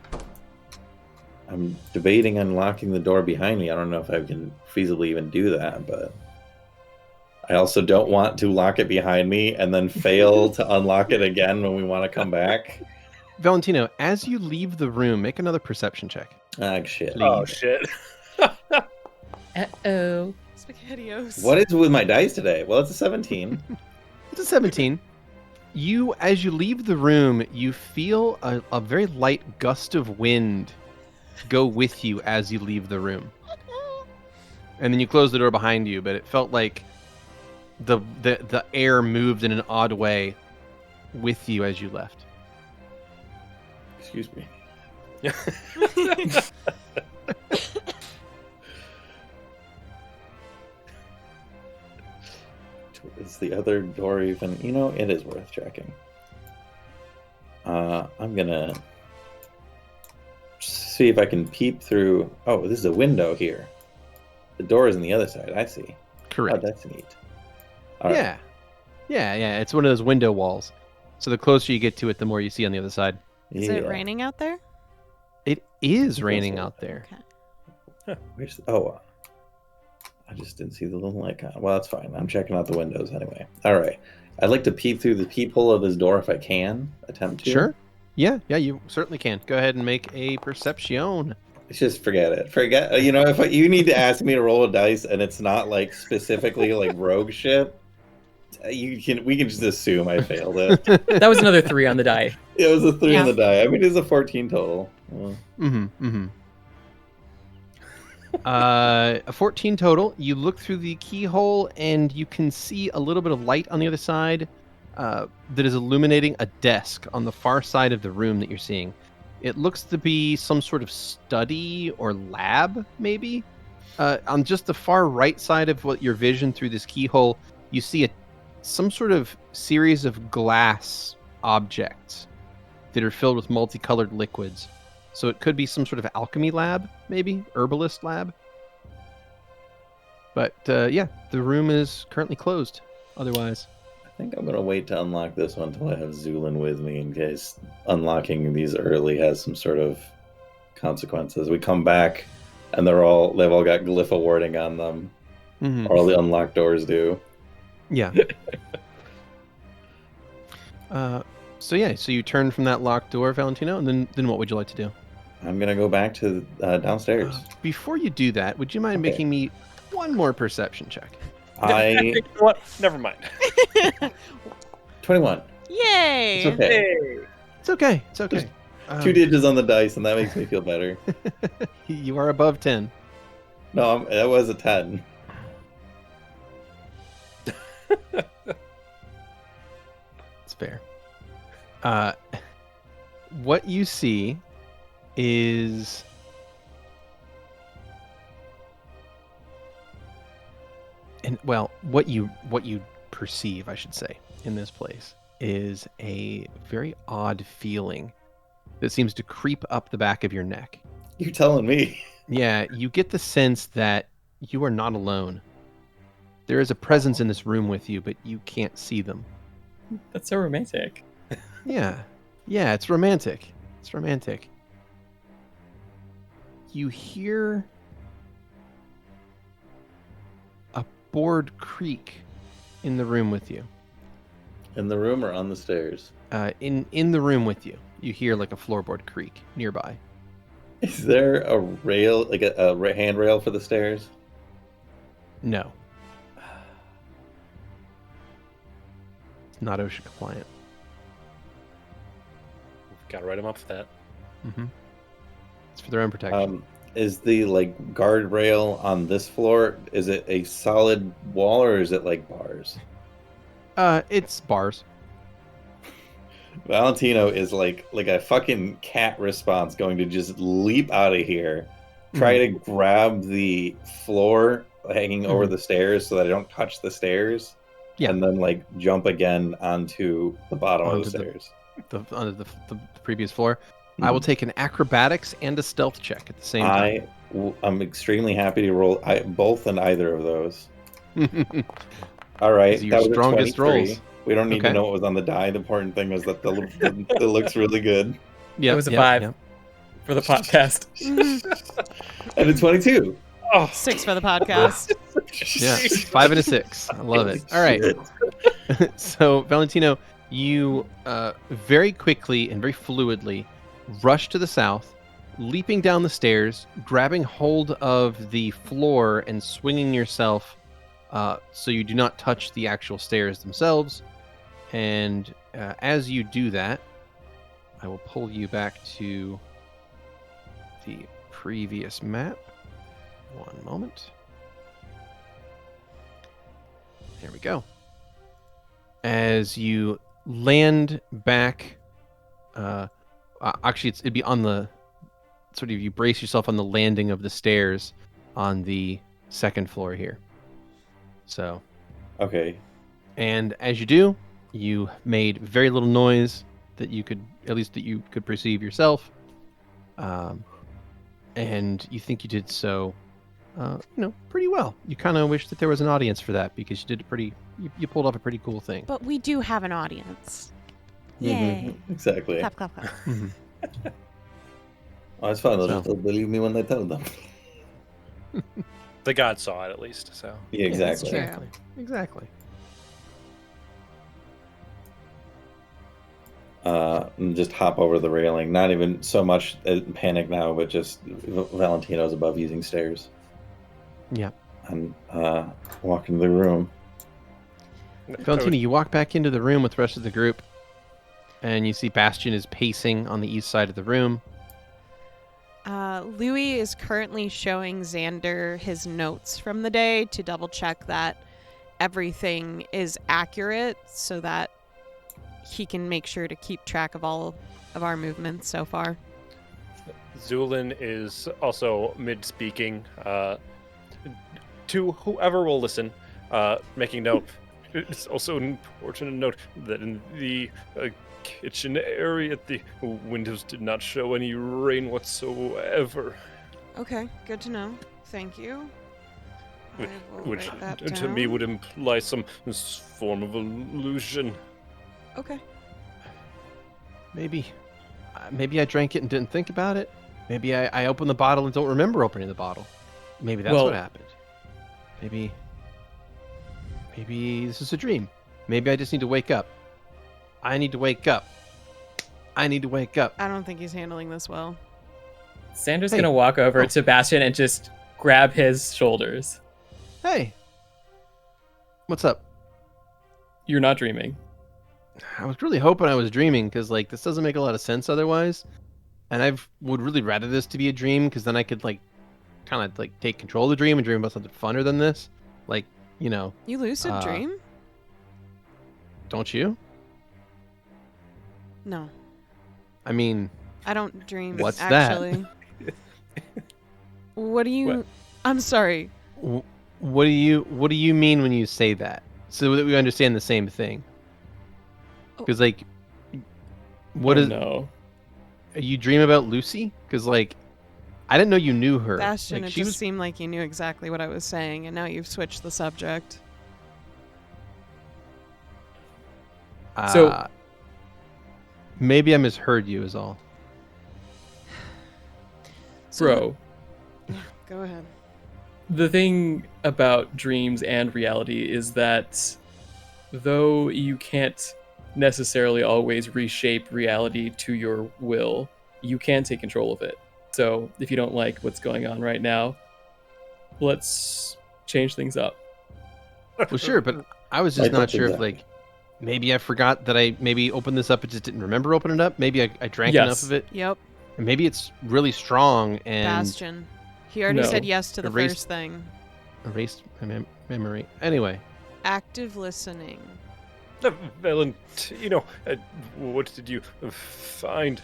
I'm debating unlocking the door behind me. I don't know if I can feasibly even do that, but I also don't want to lock it behind me and then fail to unlock it again when we want to come back. Valentino, as you leave the room, make another perception check. Ah, shit. Oh shit. uh-oh. SpaghettiOs. What is with my dice today? Well, it's a 17. It's a 17. As you leave the room, you feel a very light gust of wind go with you as you leave the room. And then you close the door behind you, but it felt like the air moved in an odd way with you as you left. Excuse me. Is the other door even? You know, it is worth checking. I'm gonna see if I can peep through. Oh, this is a window here. The door is on the other side. I see. Correct. Oh, that's neat. All right. Yeah. Yeah. It's one of those window walls. So the closer you get to it, the more you see on the other side. Is it raining out there? It is raining out there. Okay. I just didn't see the little icon. Well, that's fine. I'm checking out the windows anyway. All right. I'd like to peep through the peephole of this door if I can. Attempt to. Sure. Yeah, you certainly can. Go ahead and make a perception. Just forget it. You know, if you need to ask me to roll a dice and it's not like specifically like rogue shit, we can just assume I failed it. That was another 3 on the die. It was a 3 Yeah. on the die. I mean, it's a 14 total. Well, A 14 total. You look through the keyhole and you can see a little bit of light on the other side that is illuminating a desk on the far side of the room that you're seeing. It looks to be some sort of study or lab, maybe. On just the far right side of what your vision through this keyhole, you see some sort of series of glass objects that are filled with multicolored liquids. So it could be some sort of alchemy lab, maybe? Herbalist lab? But yeah, the room is currently closed. Otherwise, I think I'm gonna wait to unlock this one until I have Zu'lin with me in case unlocking these early has some sort of consequences. We come back and they've all got glypha warding on them, or all the unlocked doors do. yeah. So you turn from that locked door, Valentino, and then what would you like to do? I'm gonna go back to downstairs. Before you do that, would you mind making me one more perception check? I What? Never mind. 21. Yay! It's okay. Hey. It's okay. It's okay. Two digits on the dice, and that makes me feel better. You are above 10. No, that was a 10. It's fair. What you see is what you perceive, I should say, in this place is a very odd feeling that seems to creep up the back of your neck. You're telling me. Yeah, you get the sense that you are not alone. There is a presence in this room with you, but you can't see them. That's so romantic. Yeah, it's romantic. It's romantic. You hear a board creak in the room with you. In the room or on the stairs? In the room with you, you hear like a floorboard creak nearby. Is there a rail, like a handrail for the stairs? No. It's not OSHA compliant. Gotta write him up for that. Mm-hmm. It's for their own protection. the like guardrail on this floor? Is it a solid wall or is it like bars? It's bars. Valentino is like a fucking cat response, going to just leap out of here, try to grab the floor hanging over the stairs so that I don't touch the stairs, and then like jump again onto the bottom of the stairs. Onto the previous floor. I will take an acrobatics and a stealth check at the same time. I'm extremely happy to roll both and either of those. All right, Your strongest rolls. We don't need to know what was on the die. The important thing was that it looks really good. Yeah, it was a 5 for the podcast. And a 22. Oh. 6 for the podcast. Yeah, 5 and a 6. I love it. All right. So, Valentino, you very quickly and very fluidly rush to the south, leaping down the stairs, grabbing hold of the floor and swinging yourself so you do not touch the actual stairs themselves. And as you do that, I will pull you back to the previous map. One moment. There we go. As you land back, actually, it'd be on the sort of, you brace yourself on the landing of the stairs on the second floor here. So, okay. And as you do, you made very little noise that you could, at least that you could perceive yourself. And you think you did so, pretty well. You kind of wish that there was an audience for that because you did you pulled off a pretty cool thing. But we do have an audience. Yay. Exactly. Clap, clap, clap. Oh, it's fine. They'll believe me when they tell them. The god saw it at least, so. Yeah, exactly. Exactly. And just hop over the railing. Not even so much panic now, but just Valentino's above using stairs. Yeah. And walk into the room. Valentino, you walk back into the room with the rest of the group, and you see Bastion is pacing on the east side of the room. Louie is currently showing Xander his notes from the day to double check that everything is accurate so that he can make sure to keep track of all of our movements so far. Zu'lin is also mid-speaking to whoever will listen, making note. It's also important to note that in the kitchen area, the windows did not show any rain whatsoever. Okay, good to know. Thank you. Which to me would imply some form of illusion. Okay. Maybe I drank it and didn't think about it. Maybe I opened the bottle and don't remember opening the bottle. Maybe that's what happened. Maybe this is a dream. Maybe I just need to wake up. I need to wake up. I don't think he's handling this well. Xander's gonna walk over to Bastion and just grab his shoulders. Hey. What's up? You're not dreaming. I was really hoping I was dreaming because, this doesn't make a lot of sense otherwise. And I would really rather this to be a dream because then I could, kind of, take control of the dream and dream about something funner than this. You lucid dream? Don't you? No. I mean... I don't dream, what's actually. That? What do you... What? I'm sorry. What do you mean when you say that? So that we understand the same thing. Because, No. You dream about Lucy? Because, I didn't know you knew her. Bastion, it just seemed like you knew exactly what I was saying, and now you've switched the subject. So... maybe I misheard you is all. Bro. Yeah, go ahead. The thing about dreams and reality is that though you can't necessarily always reshape reality to your will, you can take control of it. So if you don't like what's going on right now, let's change things up. Well, sure, but I was just not sure if, maybe I forgot that I maybe opened this up and just didn't remember opening it up. Maybe I drank enough of it. Yep. And maybe it's really strong and... Bastion. He already No. said yes to the Erased- first thing. Erased my memory. Anyway, Active listening. Valentino, what did you find?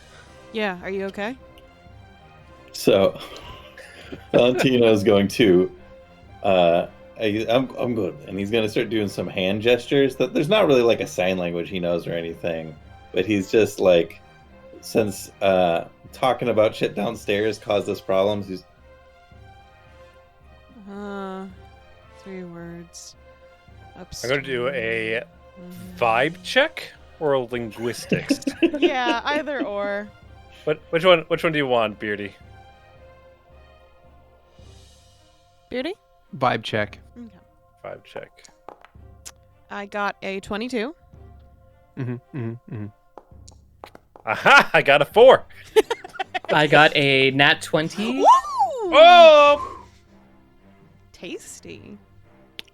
Yeah, are you okay? So, Valentino is going to, I'm good, and he's going to start doing some hand gestures. That there's not really like a sign language he knows or anything, but he's just like, since talking about shit downstairs caused us problems. He's 3 words. I'm Upstairs. going to do a vibe check or a linguistics. Yeah, either or. Which one do you want, Beardy? Beardy? vibe check. Okay. Vibe check. I got a 22. Aha! I got a 4. I got a nat 20. Woo! Oh! Tasty.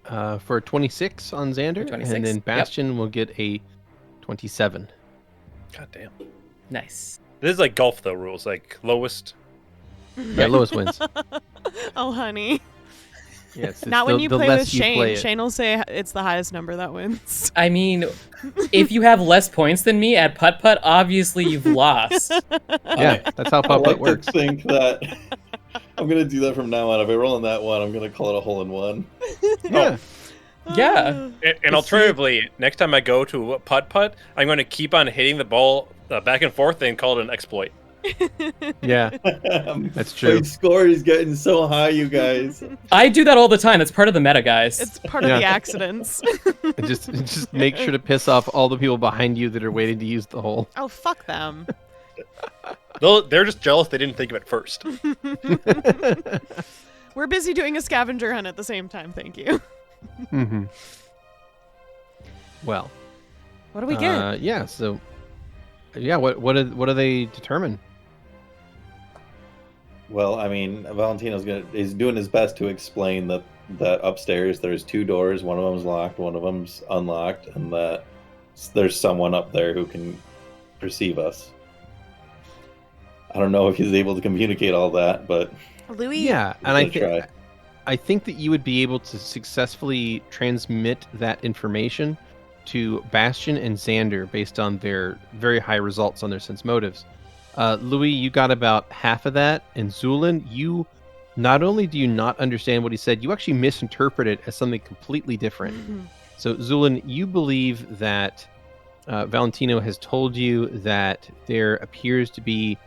For 26 on Xander, 26, and then yep. Bastion will get a 27. God damn. Nice. This is like golf though rules, like lowest. Yeah, lowest wins. Oh, honey. Yeah, it's Not the, when you the play less with you Shane. play it. Shane will say it's the highest number that wins. I mean, if you have less points than me at putt-putt, obviously you've lost. Yeah, that's how I putt-putt like works. to think that I'm gonna do that from now on. If I roll on that one, I'm gonna call it a hole in one. Yeah. Yeah. And alternatively, next time I go to putt putt, I'm going to keep on hitting the ball back and forth and call it an exploit. Yeah, that's true. My score is getting so high, you guys. I do that all the time. It's part of the meta, guys. It's part of Yeah. the accidents. And just make sure to piss off all the people behind you that are waiting to use the hole. Oh, fuck them. They're just jealous they didn't think of it first. We're busy doing a scavenger hunt at the same time, thank you. Mm-hmm. Well, What do we get? yeah. So, yeah. What do they determine? Well, I mean, Valentino's is doing his best to explain that upstairs there's 2 doors, one of them's locked, one of them's unlocked, and that there's someone up there who can perceive us. I don't know if he's able to communicate all that, but Louie? Yeah, and I Give it a think I think that you would be able to successfully transmit that information to Bastion and Xander based on their very high results on their sense motives. Louie, you got about half of that, and Zu'lin, you not only do you not understand what he said, you actually misinterpret it as something completely different. So, Zu'lin, you believe that Valentino has told you that there appears to be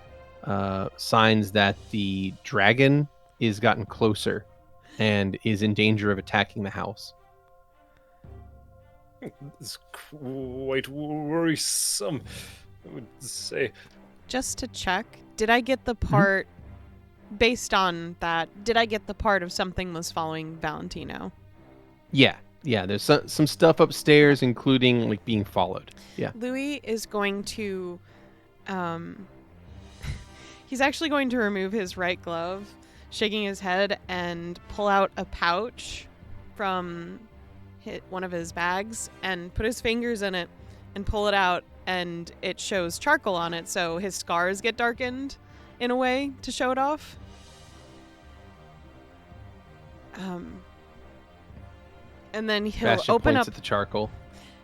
signs that the dragon is gotten closer and is in danger of attacking the house. It's quite worrisome, I would say. Just to check, did I get the part, based on that, did I get the part of something was following Valentino? Yeah, there's some stuff upstairs, including like being followed. Yeah. Louie is going to, he's actually going to remove his right glove, shaking his head, and pull out a pouch from one of his bags and put his fingers in it and pull it out, and it shows charcoal on it, so his scars get darkened in a way to show it off. And then he'll Bastion open points up at the charcoal.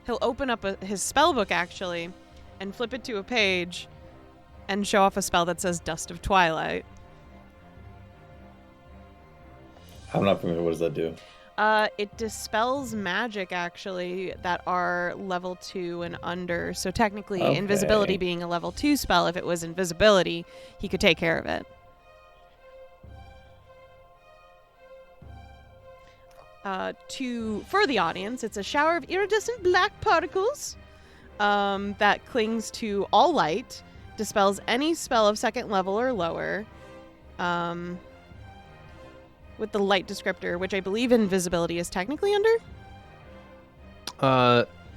He'll open up his spell book, actually, and flip it to a page and show off a spell that says Dust of Twilight. I'm not familiar. What does that do? It dispels magic, actually, that are level 2 and under. So technically, Okay. invisibility being a level 2 spell, if it was invisibility, he could take care of it. For the audience, it's a shower of iridescent black particles that clings to all light, dispels any spell of 2nd level or lower, with the light descriptor, which I believe invisibility is technically under.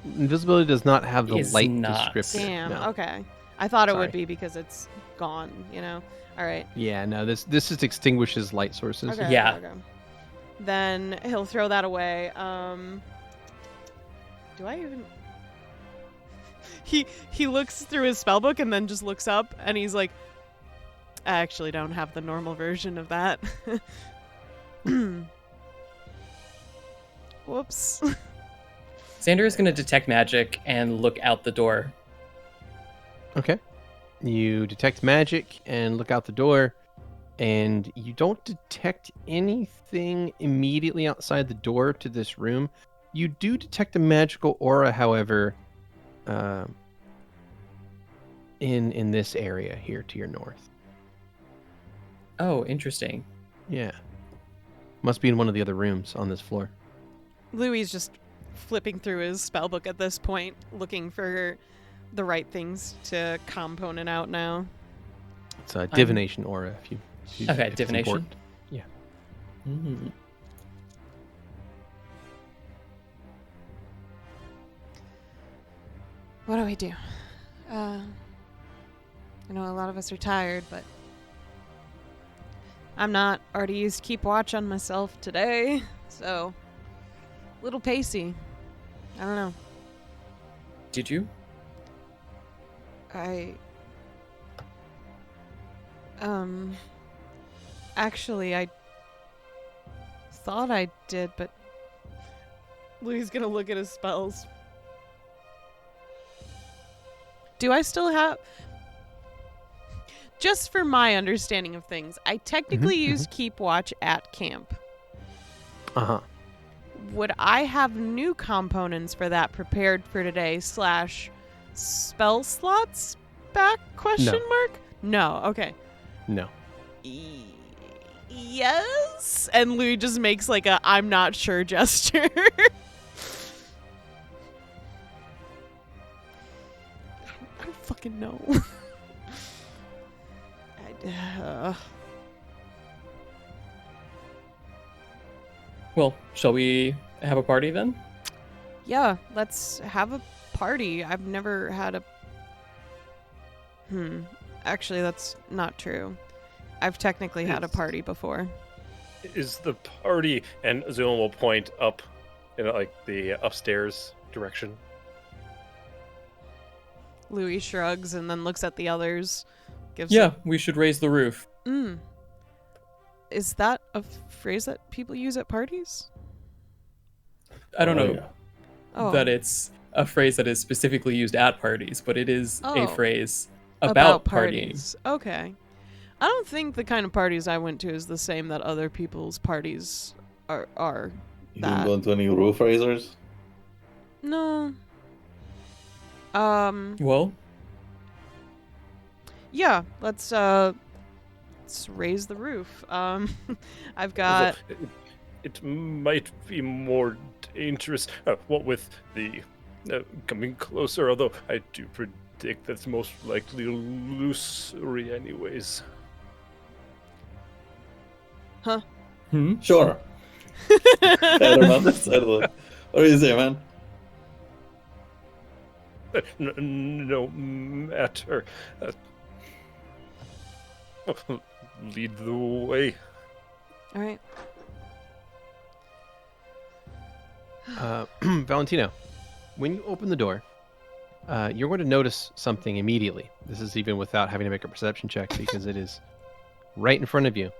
Invisibility does not have the Is light not. descriptor. Damn. No. Okay. I thought it Sorry. would be because it's gone. You know. All right. Yeah, no. This just extinguishes light sources. Okay. Yeah. Okay. Then he'll throw that away. Do I even? He looks through his spellbook and then just looks up and he's like, I actually don't have the normal version of that. Whoops. Xander is going to detect magic and look out the door. Okay. You detect magic and look out the door, and you don't detect anything immediately outside the door to this room. You do detect a magical aura, however, in this area here to your north. Oh, interesting. Yeah. Must be in one of the other rooms on this floor. Louie's just flipping through his spellbook at this point, looking for the right things to component out now. It's a divination aura. If Okay, it's divination. important. Yeah. Mm. What do we do? I know a lot of us are tired, but I'm not. Already used keep watch on myself today, so a little pacey. I don't know. Did you? Actually, I thought I did, but Louie's gonna look at his spells. Do I still have... Just for my understanding of things, I technically used Keep Watch at camp. Uh-huh. Would I have new components for that prepared for today / spell slots back ? No, okay. No. Yes? And Louie just makes like a I'm not sure gesture. I don't fucking know. Well, shall we have a party then? Yeah, let's have a party. I've never had a... Actually, that's not true. I've technically had a party before. Is the party, and Zu'lin will point up in like the upstairs direction. Louie shrugs and then looks at the others. Yeah, we should raise the roof. Is that a phrase that people use at parties? I don't know Oh. that it's a phrase that is specifically used at parties, but it is a Oh. phrase about partying. parties. Okay. I don't think the kind of parties I went to is the same that other people's parties are. You didn't go into any roof raisers? No. Well, Yeah, let's raise the roof. I've got... It might be more dangerous, what with the coming closer, although I do predict that's most likely illusory anyways. Huh? Sure. Pat him on the side of the... What do you say, man? No matter. Lead the way. All right. Valentino, when you open the door, you're going to notice something immediately. This is even without having to make a perception check because it is right in front of you.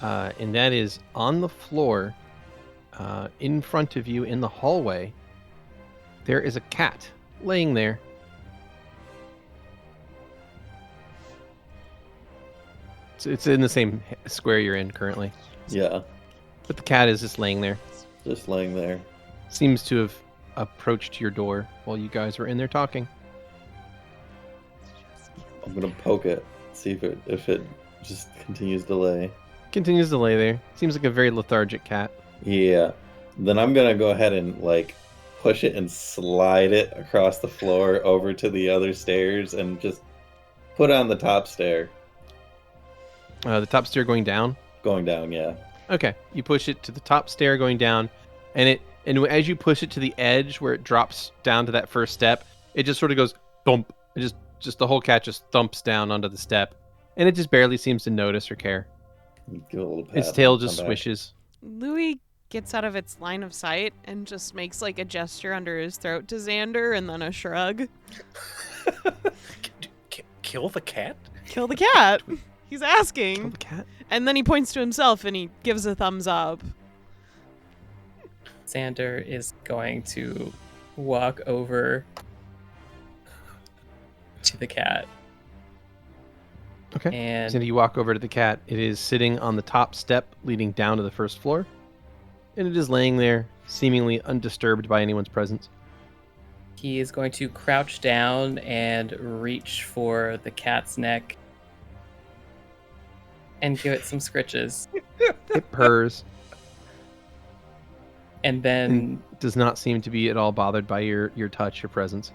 And that is on the floor, in front of you in the hallway, there is a cat laying there. It's in the same square you're in currently. Yeah, But the cat is just laying there. just laying there. Seems to have approached your door while you guys were in there talking. I'm gonna poke it, see if it just continues to lay. Continues to lay there. Seems like a very lethargic cat. Yeah. Then I'm gonna go ahead and like push it and slide it across the floor over to the other stairs and just put it on the top stair. The top stair going down. Going down, yeah. Okay, you push it to the top stair going down, and as you push it to the edge where it drops down to that first step, it just sort of goes thump. It just the whole cat just thumps down onto the step, and it just barely seems to notice or care. Give it a little pat. Its tail and just come back. swishes. Louie gets out of its line of sight and just makes like a gesture under his throat to Xander and then a shrug. Kill the cat? Kill the cat. He's It's called asking. the cat. And then he points to himself and he gives a thumbs up. Xander is going to walk over to the cat. Okay. And So you walk over to the cat. It is sitting on the top step leading down to the first floor. And it is laying there, seemingly undisturbed by anyone's presence. he is going to crouch down and reach for the cat's neck and give it some scritches. It purrs And then, and does not seem to be at all bothered by your touch or presence.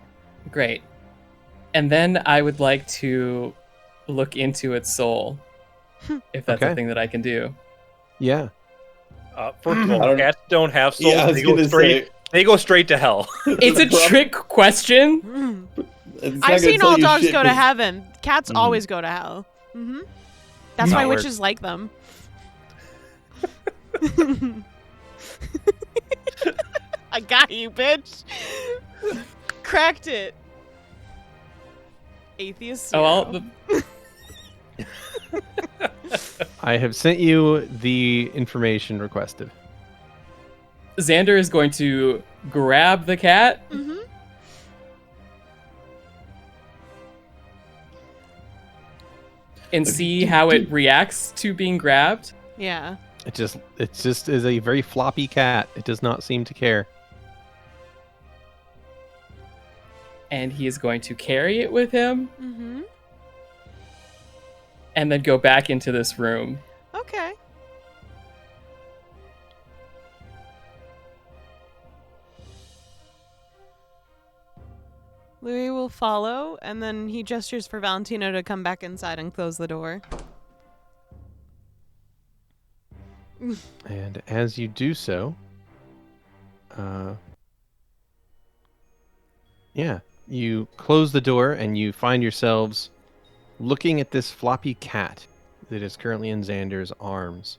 great. And then I would like to look into its soul, if that's a Okay. thing that I can do. Yeah. First of all, I don't- cats don't have souls. Yeah, I was they go gonna straight. say. They go straight to hell. It's a trick question. It's not I've gonna seen tell all you dogs shit go to 'cause- heaven. Cats Mhm. always go to hell. Hmm. That's Not why weird. witches like them. I got you, bitch. Cracked it. Atheist. Oh, zero. well, I have sent you the information requested. Xander is going to grab the cat Mhm. and see how it reacts to being grabbed. Yeah. It just is a very floppy cat. It does not seem to care. And he is going to carry it with him Mm-hmm. and then go back into this room. Okay. Louie will follow, and then he gestures for Valentino to come back inside and close the door. And as you do so, you close the door and you find yourselves looking at this floppy cat that is currently in Xander's arms.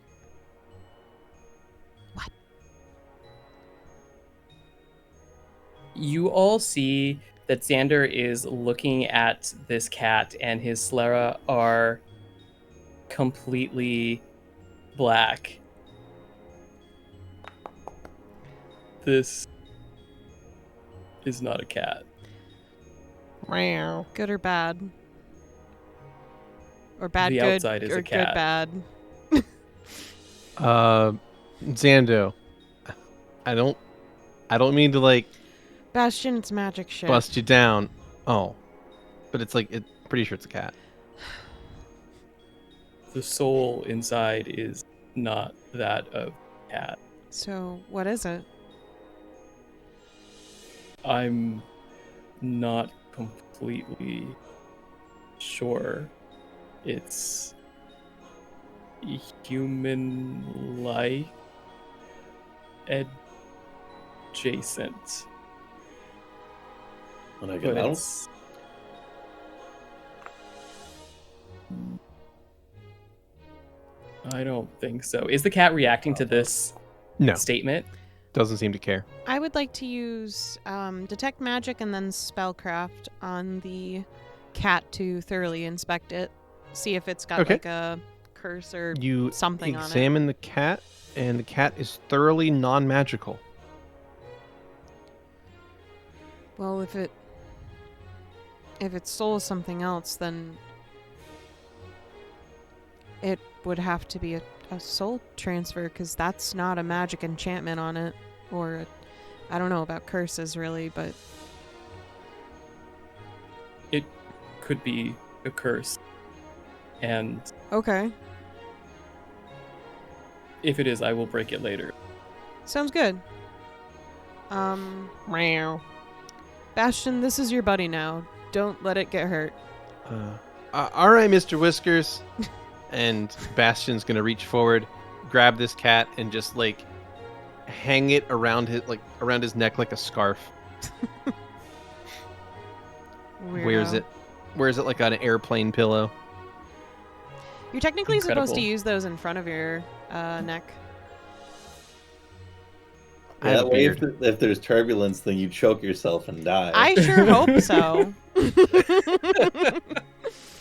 You all see that Xander is looking at this cat, and his sclera are completely black. This is not a cat. Meow. Good or bad? Or bad The good outside is or a cat. good bad? Xando, I don't mean to like Bastion, it's magic shit. bust you down. Oh, but it's like pretty sure it's a cat. The soul inside is not that of a cat. So, what is it? I'm not completely sure. It's human-like adjacent. When I But get out, it's... I don't think so. Is the cat reacting to this No, statement? doesn't seem to care. I would like to use detect magic and then spellcraft on the cat to thoroughly inspect it, see if it's got Okay. like a curse or You something on it. examine the cat, and the cat is thoroughly non-magical. Well, if it stole something else, then it would have to be a soul transfer, because that's not a magic enchantment on it, or I don't know about curses really, but It could be a curse. And okay, if it is, I will break it later. sounds good. Meow. Bastion, this is your buddy now. Don't let it get hurt. All right, Mr. Whiskers. And Bastion's gonna reach forward, grab this cat, and just like hang it around his neck like a scarf. Wears Weirdo. it like on an airplane pillow. You're technically supposed to Incredible. use those in front of your neck. I have that a way, beard. if there's turbulence, then you choke yourself and die. I sure hope so.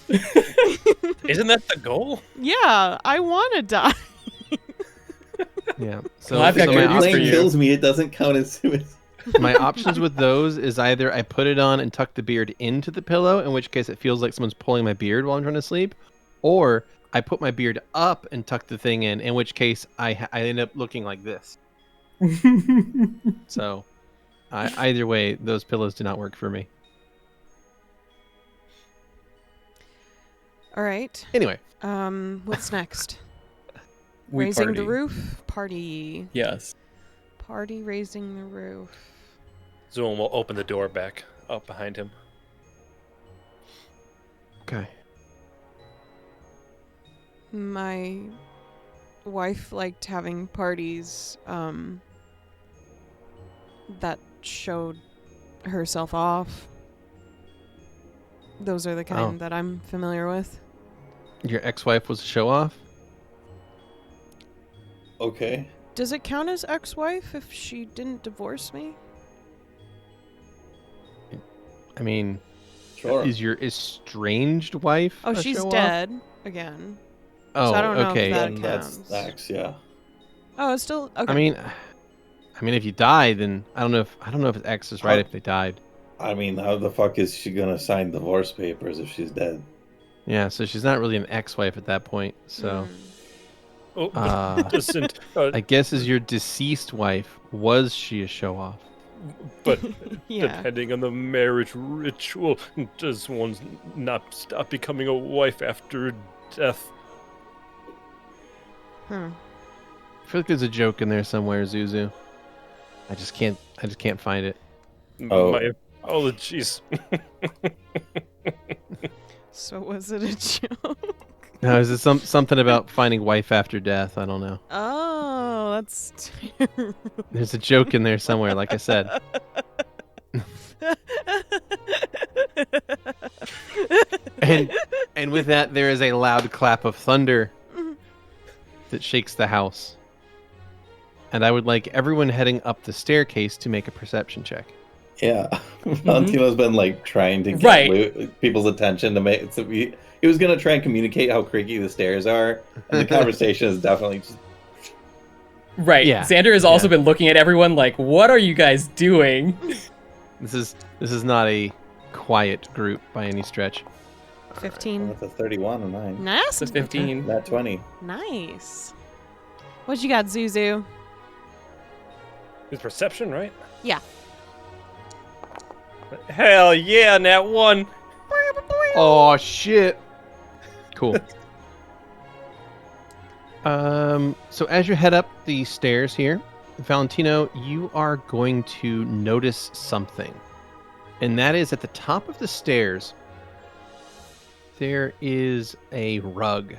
Isn't that the goal? Yeah, I want to die. Yeah. So, Well, I've got so If good your news for plane you. kills me, it doesn't count as suicide. my options with those is either I put it on and tuck the beard into the pillow, in which case it feels like someone's pulling my beard while I'm trying to sleep, or I put my beard up and tuck the thing in which case I end up looking like this. So, either way, those pillows do not work for me. All right. Anyway, What's next? We Raising party. the roof? Party. Yes. Party raising the roof. Zu'lin will open the door back up behind him. okay. My wife liked having parties that showed herself off. Those are the kind that I'm familiar with. Your ex-wife was a show-off? Okay. Does it count as ex-wife if she didn't divorce me? I mean, Sure. is your estranged wife Oh, a she's show-off? dead again. Oh, So I don't know if okay. that Then counts. that's X, yeah. Oh, it's still okay. I mean, if you died, then I don't know if his ex is right if they died. I mean, how the fuck is she gonna sign divorce papers if she's dead? Yeah, so she's not really an ex-wife at that point. So Oh, Uh, doesn't, I guess as your deceased wife, was she a show-off? but Yeah. depending on the marriage ritual, does one not stop becoming a wife after death? Hmm. I feel like there's a joke in there somewhere, Zuzu. I just can't find it. Oh. My apologies. So was it a joke? No, is it something about finding wife after death? I don't know. Oh, that's terrible. There's a joke in there somewhere, like I said. And with that, there is a loud clap of thunder that shakes the house. And I would like everyone heading up the staircase to make a perception check. Yeah. Valentino's been like trying to get Right. people's attention to make. So he was gonna try and communicate how creaky the stairs are, and the conversation is definitely just. Right. Yeah. Xander has also been looking at everyone like, what are you guys doing? This is not a quiet group by any stretch. 15. That's a 31 on mine. Nice. It's a 15. Not 20. Nice. What you got, Zuzu? It's perception, right? Yeah. Hell yeah, nat 1. Oh shit. Cool. So as you head up the stairs here, Valentino, you are going to notice something. And that is at the top of the stairs, there is a rug.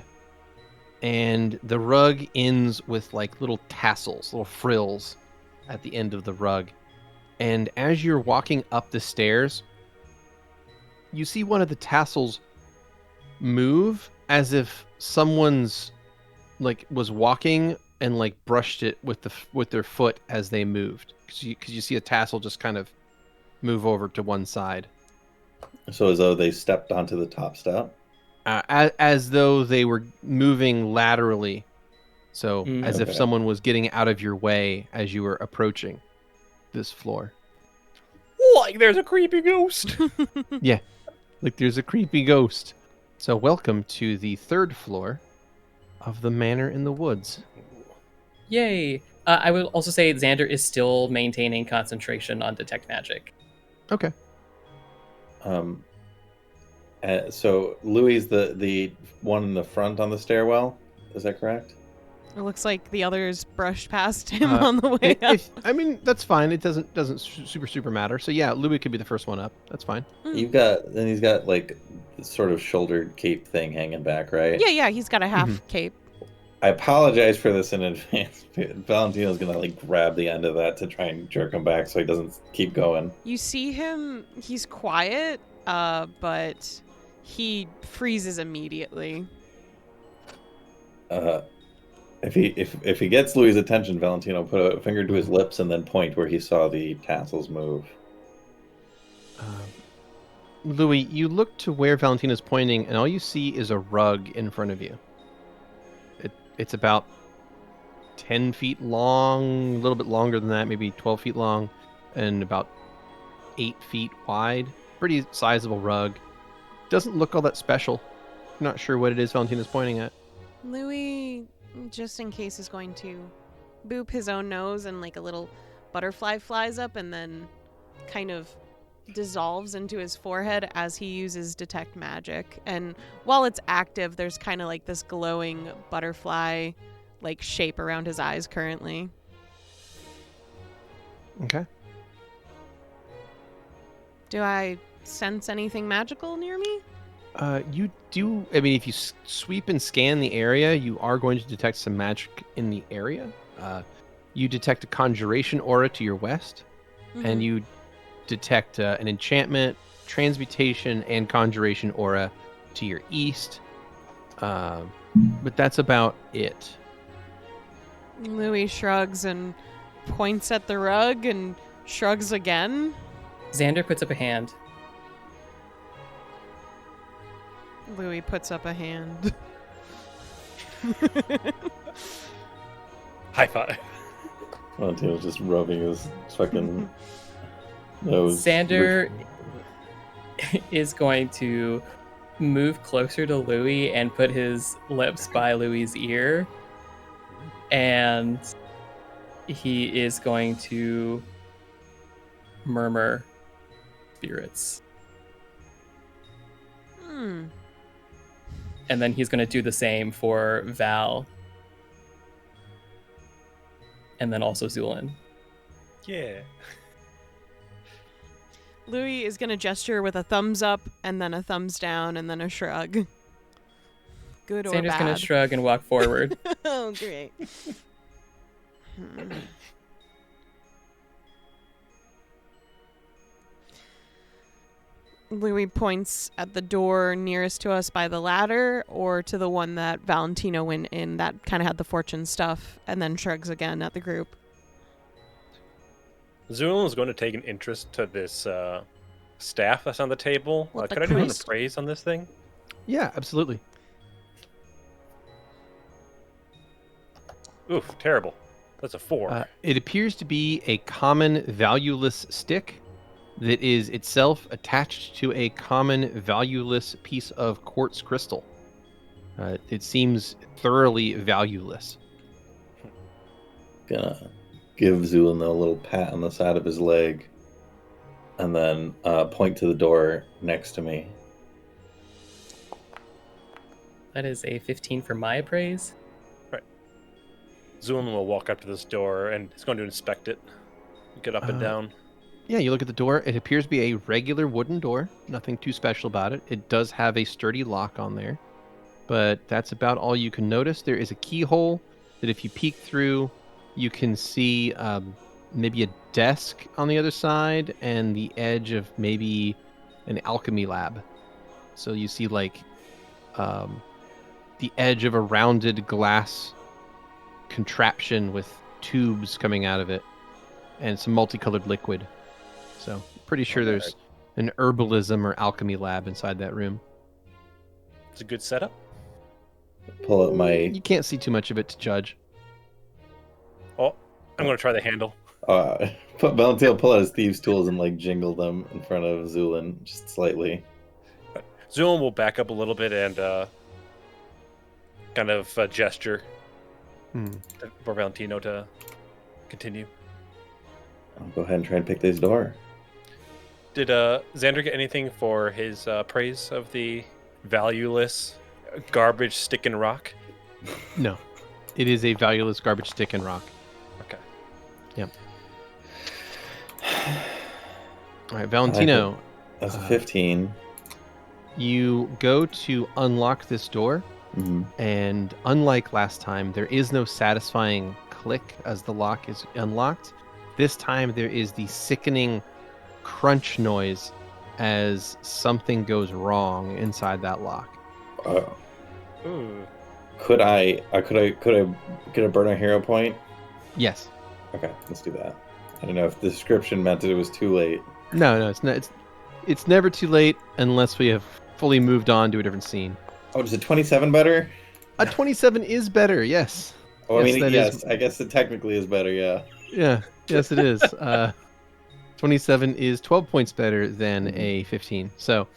And the rug ends with like little tassels, little frills at the end of the rug. And as you're walking up the stairs, you see one of the tassels move as if someone's like was walking and like brushed it with their foot as they moved. Because you see a tassel just kind of move over to one side. So as though they stepped onto the top step. As though they were moving laterally. So as if Okay. someone was getting out of your way as you were approaching this floor. Like there's a creepy ghost. Yeah, like there's a creepy ghost. So welcome to the third floor of the Manor in the Woods. Yay. I will also say Xander is still maintaining concentration on Detect Magic. Okay. So Louie is the one in the front on the stairwell. Is that correct? It looks like the others brushed past him on the way up. I mean, that's fine. It doesn't super matter. So yeah, Louie could be the first one up. That's fine. He's got like this sort of shouldered cape thing hanging back, right? Yeah, he's got a half cape. I apologize for this in advance. Valentino's gonna like grab the end of that to try and jerk him back so he doesn't keep going. You see him, he's quiet, but he freezes immediately. If he gets Louie's attention, Valentino put a finger to his lips and then point where he saw the tassels move. Louie, you look to where Valentina's pointing, and all you see is a rug in front of you. It's about 10 feet long, a little bit longer than that, maybe 12 feet long, and about 8 feet wide. Pretty sizable rug. Doesn't look all that special. Not sure what it is Valentina's pointing at. Louie, just in case, is going to boop his own nose, and like a little butterfly flies up and then kind of dissolves into his forehead as he uses detect magic. And while it's active, there's kind of like this glowing butterfly like shape around his eyes currently. Okay. Do I sense anything magical near me? You do. I mean, if you sweep and scan the area, you are going to detect some magic in the area. You detect a conjuration aura to your west, and you detect an enchantment, transmutation, and conjuration aura to your east. But that's about it. Louie shrugs and points at the rug and shrugs again. Xander puts up a hand. Louie puts up a hand. High five. Valentino's just rubbing his fucking nose. Xander is going to move closer to Louie and put his lips by Louie's ear. And he is going to murmur spirits. And then he's going to do the same for Val. And then also Zu'lin. Yeah. Louie is going to gesture with a thumbs up and then a thumbs down and then a shrug. Good or Xander's bad? going to shrug and walk forward. Oh, great. Louie points at the door nearest to us by the ladder or to the one that Valentino went in that kind of had the fortune stuff, and then shrugs again at the group. Zu'lin is going to take an interest to this staff that's on the table. What, the Could I do an Christ? appraise on this thing? Yeah, absolutely. Oof, terrible. That's a 4. It appears to be a common valueless stick that is itself attached to a common valueless piece of quartz crystal. It seems thoroughly valueless. Gonna give Zu'lin a little pat on the side of his leg, and then point to the door next to me. That is a 15 for my appraise. Zu'lin will walk up to this door and he's going to inspect it. Get up and down. Yeah, you look at the door. It appears to be a regular wooden door. Nothing too special about it. It does have a sturdy lock on there. But that's about all you can notice. There is a keyhole that if you peek through, you can see maybe a desk on the other side and the edge of maybe an alchemy lab. So you see like the edge of a rounded glass contraption with tubes coming out of it and some multicolored liquid. So pretty sure there's an herbalism or alchemy lab inside that room. It's a good setup. Pull up my. You can't see too much of it to judge. Oh, I'm going to try the handle. Valentino pull out his thieves' tools and like jingle them in front of Zu'lin just slightly. Zu'lin will back up a little bit and kind of gesture for Valentino to continue. I'll go ahead and try and pick this door. Did Xander get anything for his praise of the valueless garbage stick and rock? No. It is a valueless garbage stick and rock. Okay. Yep. All right, Valentino. That's a 15. You go to unlock this door, Mm-hmm. and unlike last time, there is no satisfying click as the lock is unlocked. This time there is the sickening crunch noise as something goes wrong inside that lock. Ooh. Could I get a burn a hero point? Yes. Okay, let's do that. I don't know if the description meant that it was too late. No, it's not. It's never too late unless we have fully moved on to a different scene. Oh, is it 27 better? A 27 is better, yes. Oh, Yes, I mean, that yes. is- I guess it technically is better. Yeah. Yeah, yes, it is. 27 is 12 points better than Mhm. a 15. So,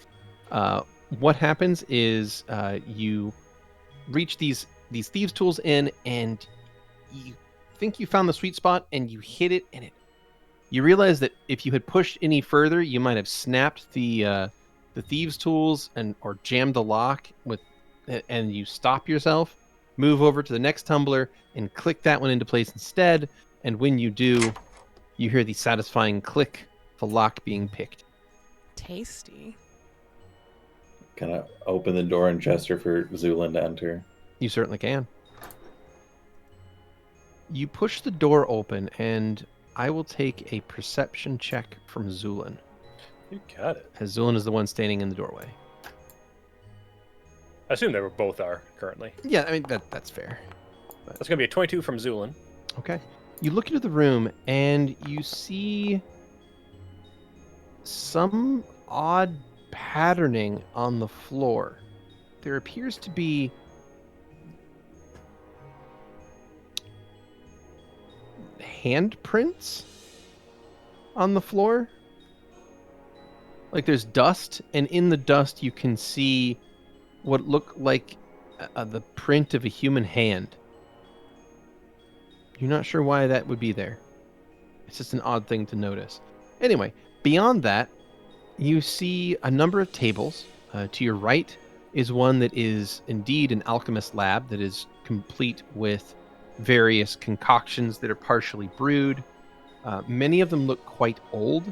what happens is you reach these thieves' tools in, and you think you found the sweet spot, and you hit it, and you realize that if you had pushed any further, you might have snapped the thieves' tools or jammed the lock and you stop yourself, move over to the next tumbler, and click that one into place instead. And when you do, you hear the satisfying click of a lock being picked. Tasty. Kind of open the door and gesture for Zu'lin to enter. You certainly can. You push the door open, and I will take a perception check from Zu'lin, You got it. as Zu'lin is the one standing in the doorway. I assume they were both are currently. Yeah, I mean, that's fair. That's going to be a 22 from Zu'lin. Okay. You look into the room, and you see some odd patterning on the floor. There appears to be handprints on the floor. Like there's dust, and in the dust you can see what look like the print of a human hand. You're not sure why that would be there. It's just an odd thing to notice. Anyway, beyond that, you see a number of tables. To your right is one that is indeed an alchemist lab that is complete with various concoctions that are partially brewed. Many of them look quite old,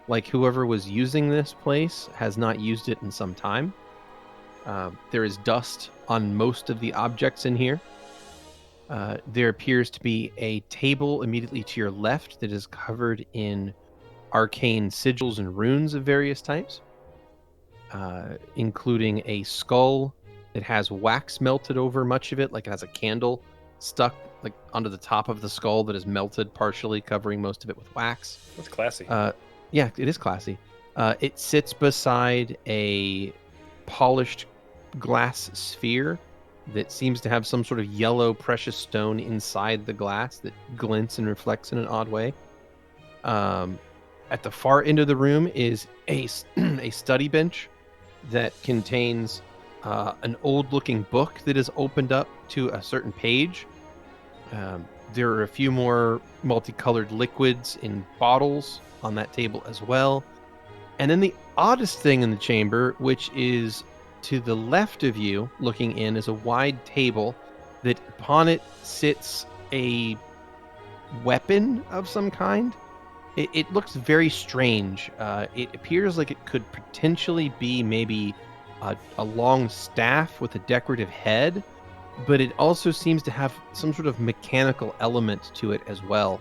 like whoever was using this place has not used it in some time. There is dust on most of the objects in here. There appears to be a table immediately to your left that is covered in arcane sigils and runes of various types, including a skull that has wax melted over much of it, like it has a candle stuck like onto the top of the skull that is melted partially, covering most of it with wax. That's classy. Yeah, it is classy. It sits beside a polished glass sphere that seems to have some sort of yellow precious stone inside the glass that glints and reflects in an odd way. At the far end of the room is a study bench that contains an old-looking book that is opened up to a certain page. There are a few more multicolored liquids in bottles on that table as well. And then the oddest thing in the chamber, which is to the left of you, looking in, is a wide table that upon it sits a weapon of some kind. It looks very strange. It appears like it could potentially be maybe a long staff with a decorative head, but it also seems to have some sort of mechanical element to it as well.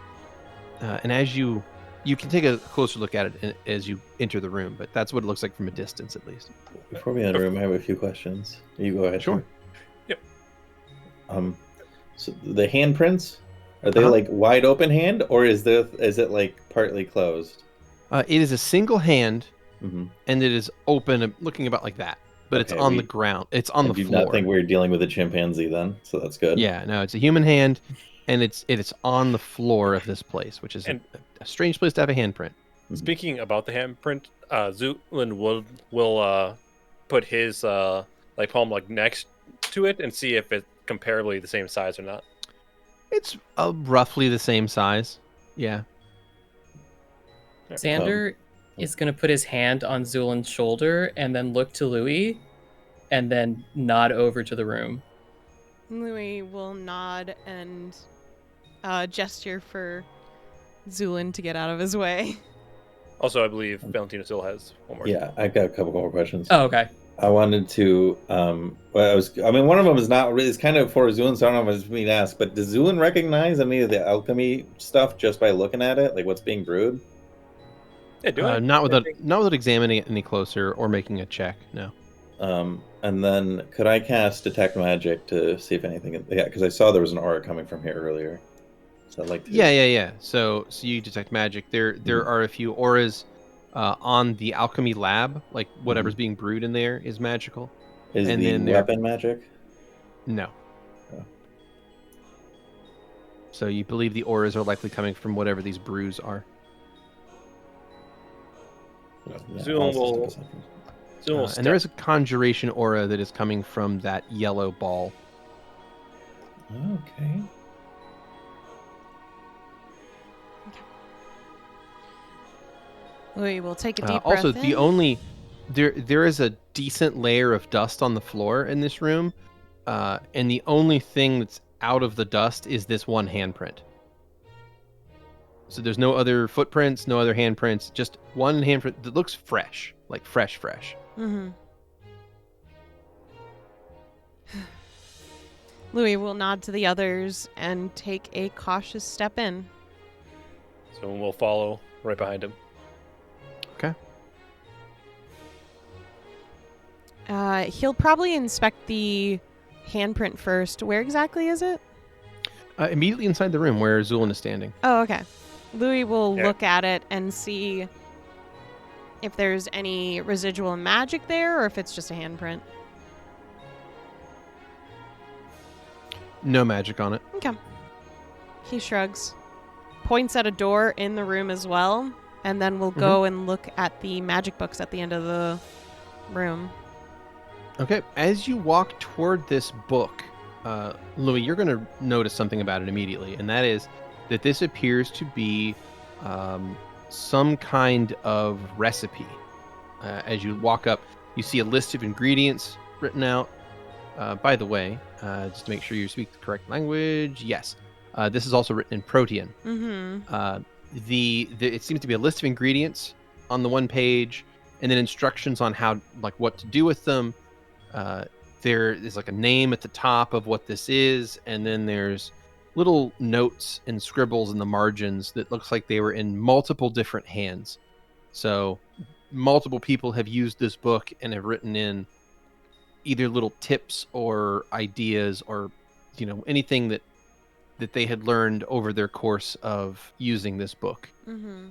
And as you can take a closer look at it as you enter the room, but that's what it looks like from a distance, at least. Before we enter the room, I have a few questions. You go ahead. Sure. Yep. So the handprints, are they Uh-huh. like wide open hand, or is it like partly closed? It is a single hand, Mm-hmm. and it is open, looking about like that. But it's Okay, on the ground. It's on I the do floor. not think we're dealing with a chimpanzee then, so that's good. Yeah, no, it's a human hand, and it's on the floor of this place, which is And- a strange place to have a handprint. Speaking about the handprint, Zu'lin will put his palm next to it and see if it's comparably the same size or not. It's roughly the same size. Yeah. Xander is going to put his hand on Zu'lin's shoulder and then look to Louie and then nod over to the room. Louie will nod and gesture for Zu'lin to get out of his way. Also, I believe Valentino still has one more. Yeah, I've got a couple more questions. Oh, okay. I wanted to. One of them is not really. It's kind of for Zu'lin, so I don't know if it's being asked. But does Zu'lin recognize any of the alchemy stuff just by looking at it, like what's being brewed? Yeah, do it. Not without examining it any closer or making a check. No. And then could I cast detect magic to see if anything? Yeah, because I saw there was an aura coming from here earlier. So I'd like to. Yeah. So you detect magic. There are a few auras on the alchemy lab, like whatever's being brewed in there is magical. Is And the then weapon magic? No. Oh. So you believe the auras are likely coming from whatever these brews are. Yeah, Zu'lin I'll will. stick with something. Zu'lin will And there is step. a conjuration aura that is coming from that yellow ball. Okay. Louie will take a deep Also, breath the in. only there is a decent layer of dust on the floor in this room, and the only thing that's out of the dust is this one handprint. So there's no other footprints, no other handprints, just one handprint that looks fresh, like fresh. Mm-hmm. Louie will nod to the others and take a cautious step in. Zu'lin will follow right behind him. Okay. He'll probably inspect the handprint first. Where exactly is it? Immediately inside the room where Zu'lin is standing. Oh, okay. Louie will Yeah. look at it and see if there's any residual magic there or if it's just a handprint. No magic on it. Okay. He shrugs, points at a door in the room as well, and then we'll go and look at the magic books at the end of the room. Okay, as you walk toward this book, Louie, you're going to notice something about it immediately, and that is that this appears to be some kind of recipe. As you walk up, you see a list of ingredients written out. By the way, just to make sure you speak the correct language, yes. This is also written in Protean. Mm-hmm. It seems to be a list of ingredients on the one page, and then instructions on how, like, what to do with them. There is like a name at the top of what this is, and then there's little notes and scribbles in the margins that looks like they were in multiple different hands. So multiple people have used this book and have written in either little tips or ideas or, you know, anything that they had learned over their course of using this book. Mm-hmm.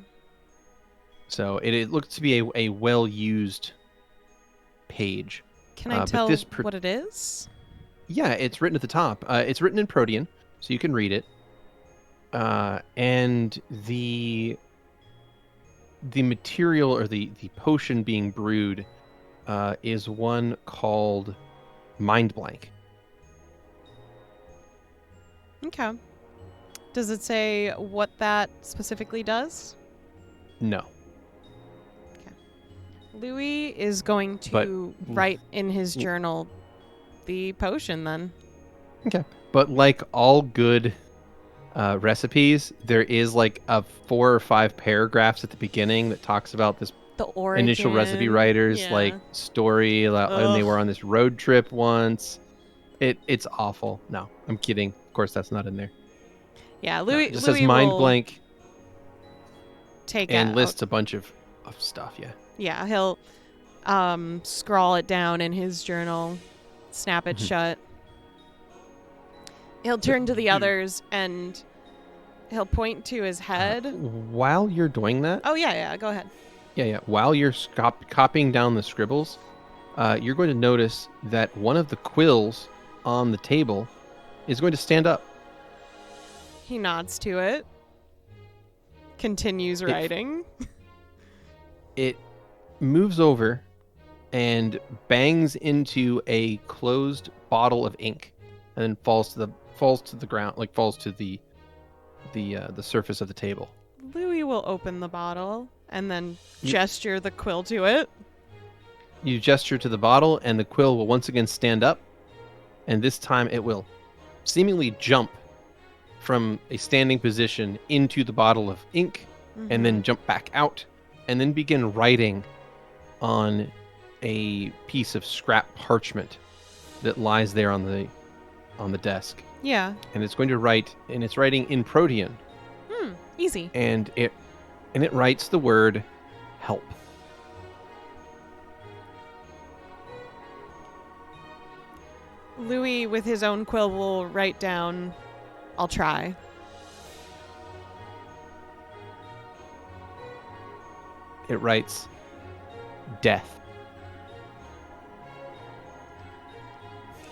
So it looks to be a well-used page. Can I but tell this what it is? Yeah, it's written at the top. It's written in Protean, so you can read it. And the material or the potion being brewed is one called Mind Blank. Okay. Does it say what that specifically does? No. Louie is going to write in his journal the potion then. Okay. But like all good recipes, there is like a 4 or 5 paragraphs at the beginning that talks about this The origin. initial recipe writers yeah. like story about when they were on this road trip once. It's awful. No, I'm kidding. Of course, that's not in there. Yeah, No, Louie. it just Louie says Mind will Blank take and out- lists a bunch of stuff. Yeah. Yeah, he'll scrawl it down in his journal, snap it shut. He'll turn to the others and he'll point to his head. While you're doing that, Oh yeah, go ahead. yeah. While you're copying down the scribbles, you're going to notice that one of the quills on the table is going to stand up. He nods to it. Continues writing. It moves over and bangs into a closed bottle of ink, and then falls to the ground, like falls to the surface of the table. Louie will open the bottle and then gesture the quill to it. You gesture to the bottle, and the quill will once again stand up, and this time it will seemingly jump from a standing position into the bottle of ink, and then jump back out, and then begin writing on a piece of scrap parchment that lies there on the desk. Yeah. And it's going to write, and it's writing in Protean, Easy. and it writes the word help. Louie, with his own quill, will write down, I'll try. it writes death.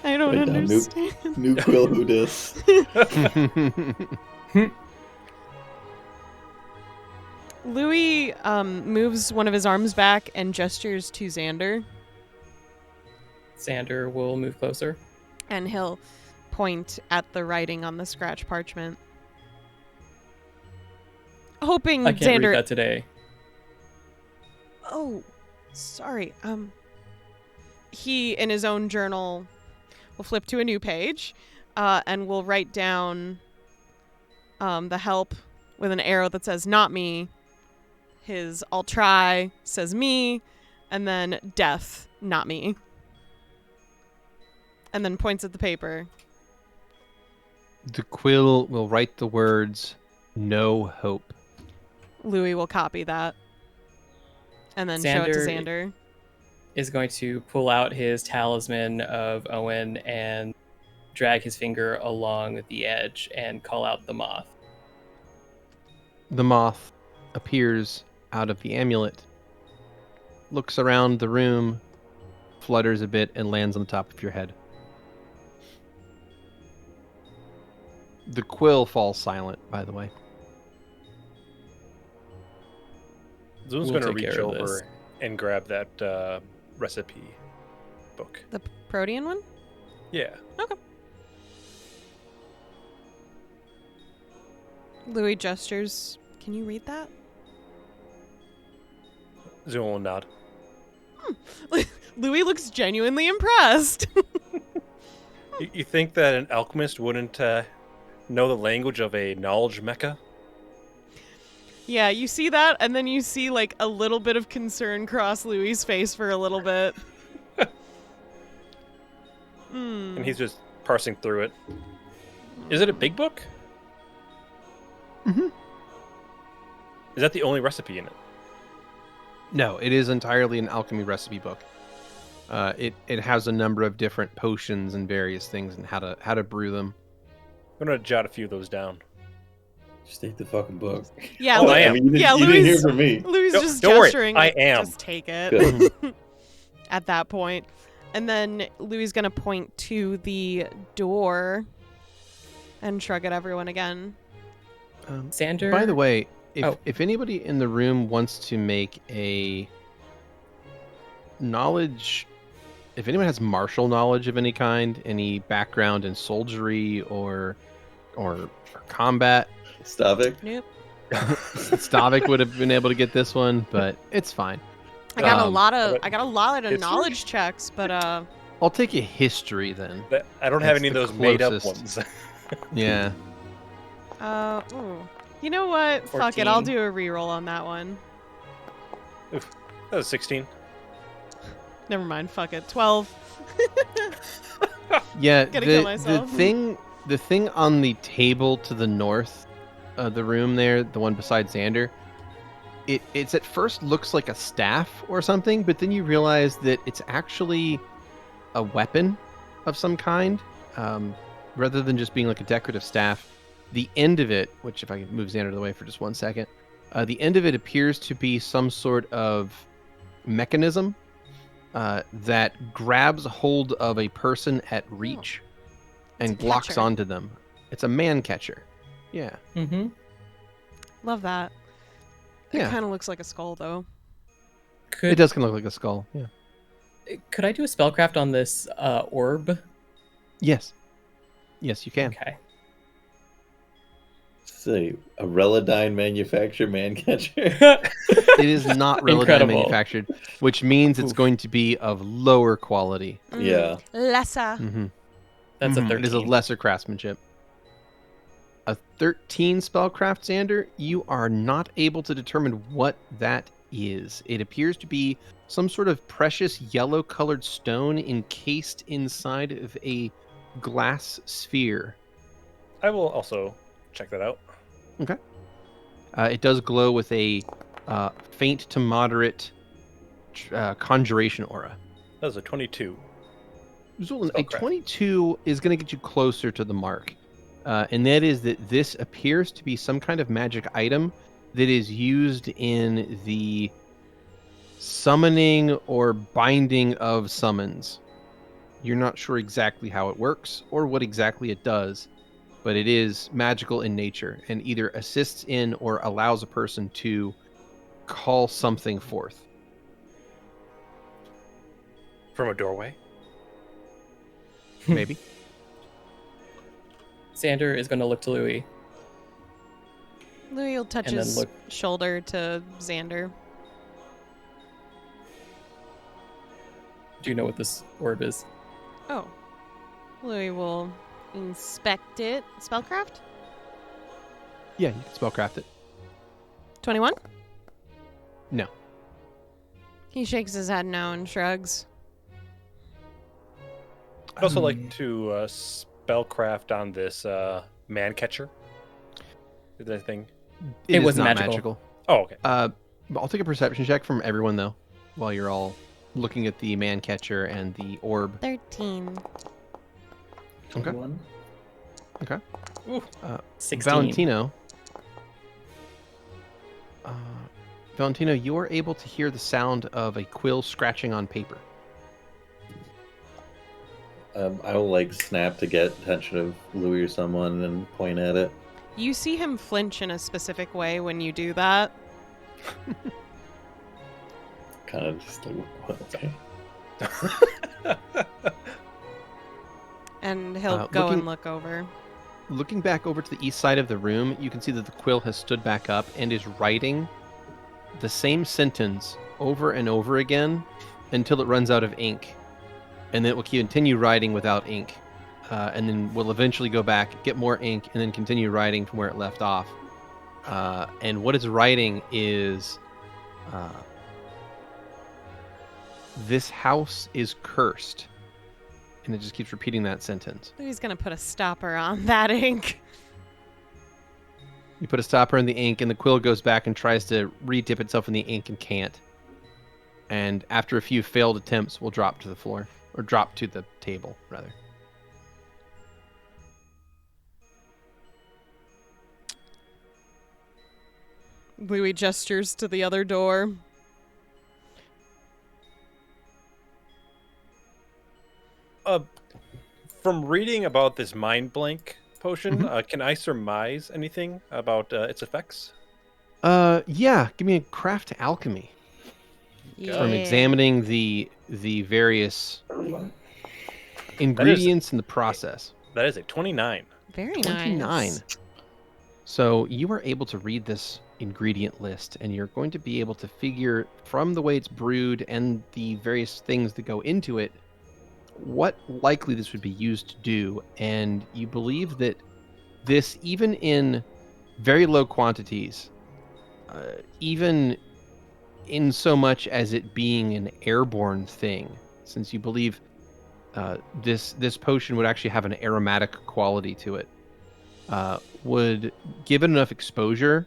I don't Write down understand. New quill who dis. Louie moves one of his arms back and gestures to Xander, Xander will move closer. and he'll point at the writing on the scratch parchment. Hoping I can't Xander. read that today. Oh, sorry. He, in his own journal, will flip to a new page, and will write down the help with an arrow that says "not me." His "I'll try" says "me," and then "death," "not me." And then points at the paper. The quill will write the words "no hope." Louie will copy that, and then show it to Xander. Is going to pull out his talisman of Owen and drag his finger along the edge and call out the moth. The moth appears out of the amulet, looks around the room, flutters a bit, and lands on the top of your head. The quill falls silent, by the way. Zu'lin's We'll going to take reach care of over this. and grab that recipe book. The Protean one? Yeah. Louie gestures. Can you read that? Zu'lin will nod. Louie looks genuinely impressed. You think that an alchemist wouldn't know the language of a knowledge mecca? Yeah, you see that, and then you see like a little bit of concern cross Louie's face for a little bit. And he's just parsing through it. Is it a big book? Mm-hmm. Is that the only recipe in it? No, it is entirely an alchemy recipe book. It has a number of different potions and various things and how to brew them. I'm going to jot a few of those down. Just take the fucking book. Yeah, Oh, I am. you Yeah, you didn't hear Louis- from me. Louie's No, just don't worry, gesturing. I Like, am. Just take it. Good. At that point. And then Louie's gonna point to the door and shrug at everyone again. Xander. By the way, Oh. if anybody in the room wants to make a knowledge, if anyone has martial knowledge of any kind, any background in soldiery or combat, Stavik. Nope. Stavik would have been able to get this one, but it's fine. I got a Um, lot of history? knowledge checks, but I'll take a history then. But I don't have That's any of the those made up closest. ones. Yeah. ooh. You know what? Fuck it. 14. I'll do a reroll on that one. That was 16. Never mind. Fuck it. 12. Yeah, Gotta kill myself. the thing on the table to the north of the room there, the one beside Xander, it's at first looks like a staff or something, but then you realize that it's actually a weapon of some kind, rather than just being like a decorative staff. The end of it, which if I can move Xander out of the way for just 1 second, the end of it appears to be some sort of mechanism that grabs hold of a person at reach and a locks catcher. onto them. It's a man catcher. Yeah. Mm-hmm. Love that. It Yeah. kind of looks like a skull, though. It does kind of look like a skull. Yeah. Could I do a spellcraft on this orb? Yes. Yes, you can. Okay. Say a Reladine manufactured man catcher. It is not Reladine Incredible. manufactured, which means it's Oof. going to be of lower quality. Yeah. Lesser. Mm-hmm. That's a 13. It is a lesser craftsmanship. A 13 spellcraft, Xander, you are not able to determine what that is. It appears to be some sort of precious yellow-colored stone encased inside of a glass sphere. I will also check that out. It does glow with a faint to moderate conjuration aura. That was a 22. Zu'lin, a Spellcraft. 22 is going to get you closer to the mark. And that is that this appears to be some kind of magic item that is used in the summoning or binding of summons. You're not sure exactly how it works or what exactly it does, but it is magical in nature and either assists in or allows a person to call something forth. From a doorway? Maybe. Xander is going to look to Louie. Louie will touch And then his look- shoulder to Xander. Do you know what this orb is? Oh. Louie will inspect it. Spellcraft? Yeah, you can spellcraft it. 21? No. He shakes his head no and shrugs. I'd also like to spellcraft on this man catcher. Is that a thing? It is wasn't not magical. Oh, okay. I'll take a perception check from everyone, though, while you're all looking at the man catcher and the orb. 13. Okay. 1. Okay. Ooh, Uh, 16. Valentino, you are able to hear the sound of a quill scratching on paper. I will like snap to get attention of Louie or someone and point at it. You see him flinch in a specific way when you do that. Kind of just like, okay. And he'll go looking- and look over. Looking back over to the east side of the room, you can see that the quill has stood back up and is writing the same sentence over and over again until it runs out of ink. And then it will continue writing without ink. And then we'll eventually go back, get more ink, and then continue writing from where it left off. And what it's writing is... this house is cursed. And it just keeps repeating that sentence. Louie's gonna put a stopper on that ink. You put a stopper in the ink, and the quill goes back and tries to re-dip itself in the ink and can't. And after a few failed attempts, will drop to the floor. Or drop to the table, rather. Louie gestures to the other door. From reading about this mind blank potion, can I surmise anything about its effects? Yeah. Give me a craft alchemy. From examining the various ingredients in the process. That is a 29. Very 29. nice. So you are able to read this ingredient list, and you're going to be able to figure from the way it's brewed and the various things that go into it, what likely this would be used to do. And you believe that this, even in very low quantities, even in so much as it being an airborne thing, since you believe this potion would actually have an aromatic quality to it, would, given enough exposure,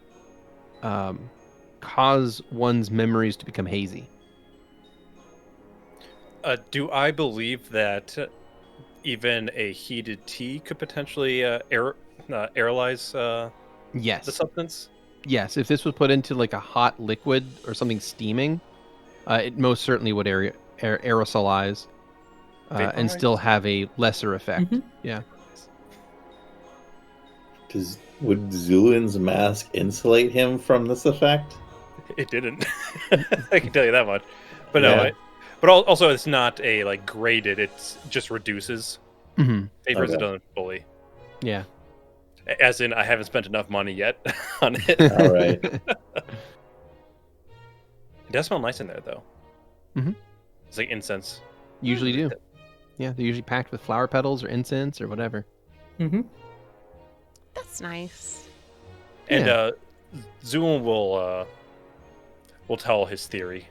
cause one's memories to become hazy. Do I believe that even a heated tea could potentially aerolize Yes. the substance? Yes, if this was put into like a hot liquid or something steaming, it most certainly would aerosolize and Vaporize? still have a lesser effect. Mhm. Yeah. Would Zu'lin's mask insulate him from this effect? It didn't. I can tell you that much. But no, Yeah. but also it's not a like graded. It just reduces. Mm-hmm. Favors it Okay. doesn't fully. Yeah. As in, I haven't spent enough money yet on it. All right. It does smell nice in there, though. Mhm. It's like incense. Usually do. Yeah, they're usually packed with flower petals or incense or whatever. Mm-hmm. That's nice. And Yeah. Zu'lin will tell his theory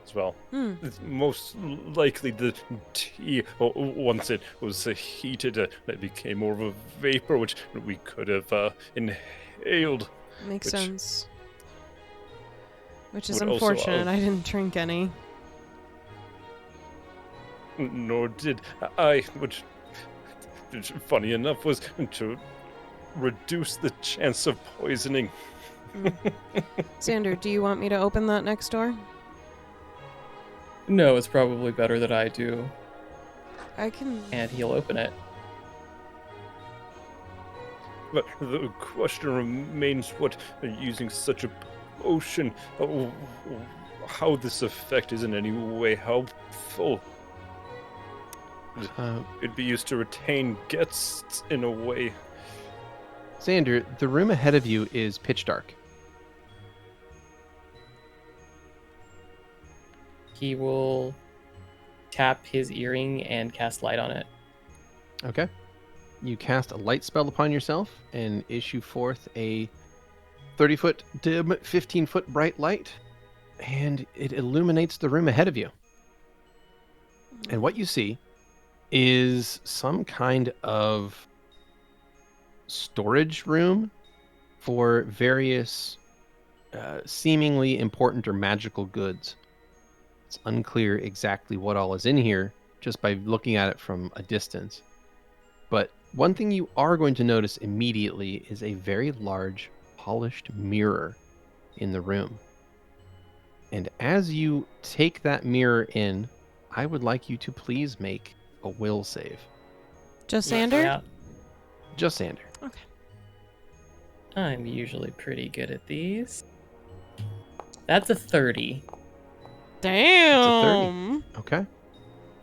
as well. It's most likely the tea, once it was heated, it became more of a vapor, which we could have inhaled. Makes Which sense. Which is would also, unfortunate. I didn't drink any. Nor did I, which, funny enough, was to reduce the chance of poisoning. Xander, do you want me to open that next door? No, it's probably better that I do. I can. And he'll open it. But the question remains, what, using such a potion, how this effect is in any way helpful? It'd be used to retain guests in a way. Xander, the room ahead of you is pitch dark. He will tap his earring and cast light on it. Okay. You cast a light spell upon yourself and issue forth a 30-foot dim, 15-foot bright light, and it illuminates the room ahead of you. And what you see is some kind of storage room for various seemingly important or magical goods. It's unclear exactly what all is in here just by looking at it from a distance. But one thing you are going to notice immediately is a very large polished mirror in the room. And as you take that mirror in, I would like you to please make a will save. Just Xander? Yeah, Just Xander. Okay. I'm usually pretty good at these. That's a 30. Damn. Okay.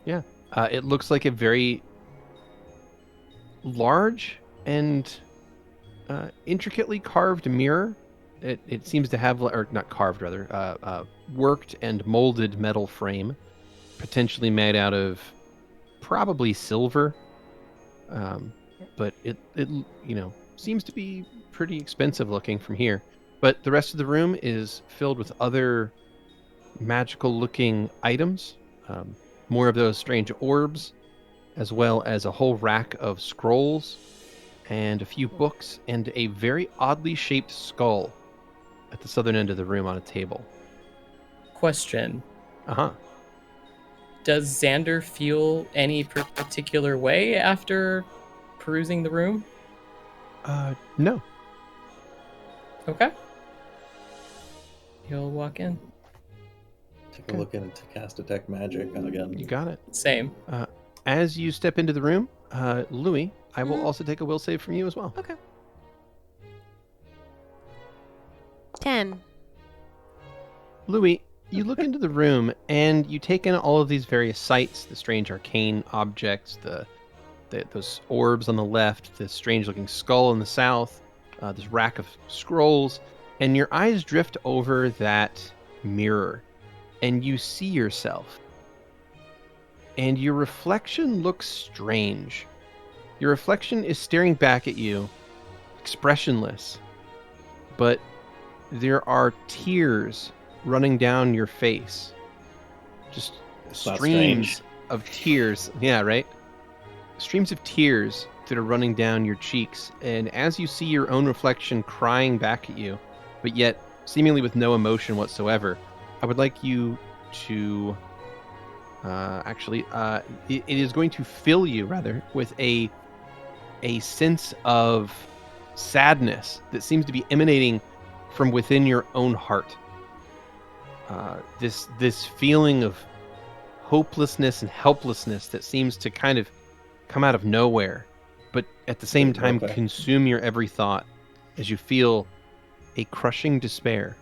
Yeah. It looks like a very large and intricately carved mirror. It seems to have, or not carved rather, worked and molded metal frame, potentially made out of probably silver. But it seems to be pretty expensive looking from here. But the rest of the room is filled with other magical looking items, more of those strange orbs, as well as a whole rack of scrolls and a few books and a very oddly shaped skull at the southern end of the room on a table. Question. Uh-huh. Does Xander feel any particular way after perusing the room? No. Okay. He'll walk in. Take a look in to cast detect magic again. You got it. Same. As you step into the room, Louie, I will also take a will save from you as well. Okay. 10. Louie, you look into the room and you take in all of these various sights, the strange arcane objects, those orbs on the left, the strange-looking skull in the south, this rack of scrolls, and your eyes drift over that mirror, and you see yourself. And your reflection looks strange. Your reflection is staring back at you, expressionless, but there are tears running down your face. Just It's not streams strange. of tears. Yeah, right? Streams of tears that are running down your cheeks. And as you see your own reflection crying back at you, but yet seemingly with no emotion whatsoever, I would like you to it is going to fill you rather with a sense of sadness that seems to be emanating from within your own heart. This feeling of hopelessness and helplessness that seems to kind of come out of nowhere, but at the same time Okay. consume your every thought as you feel a crushing despair.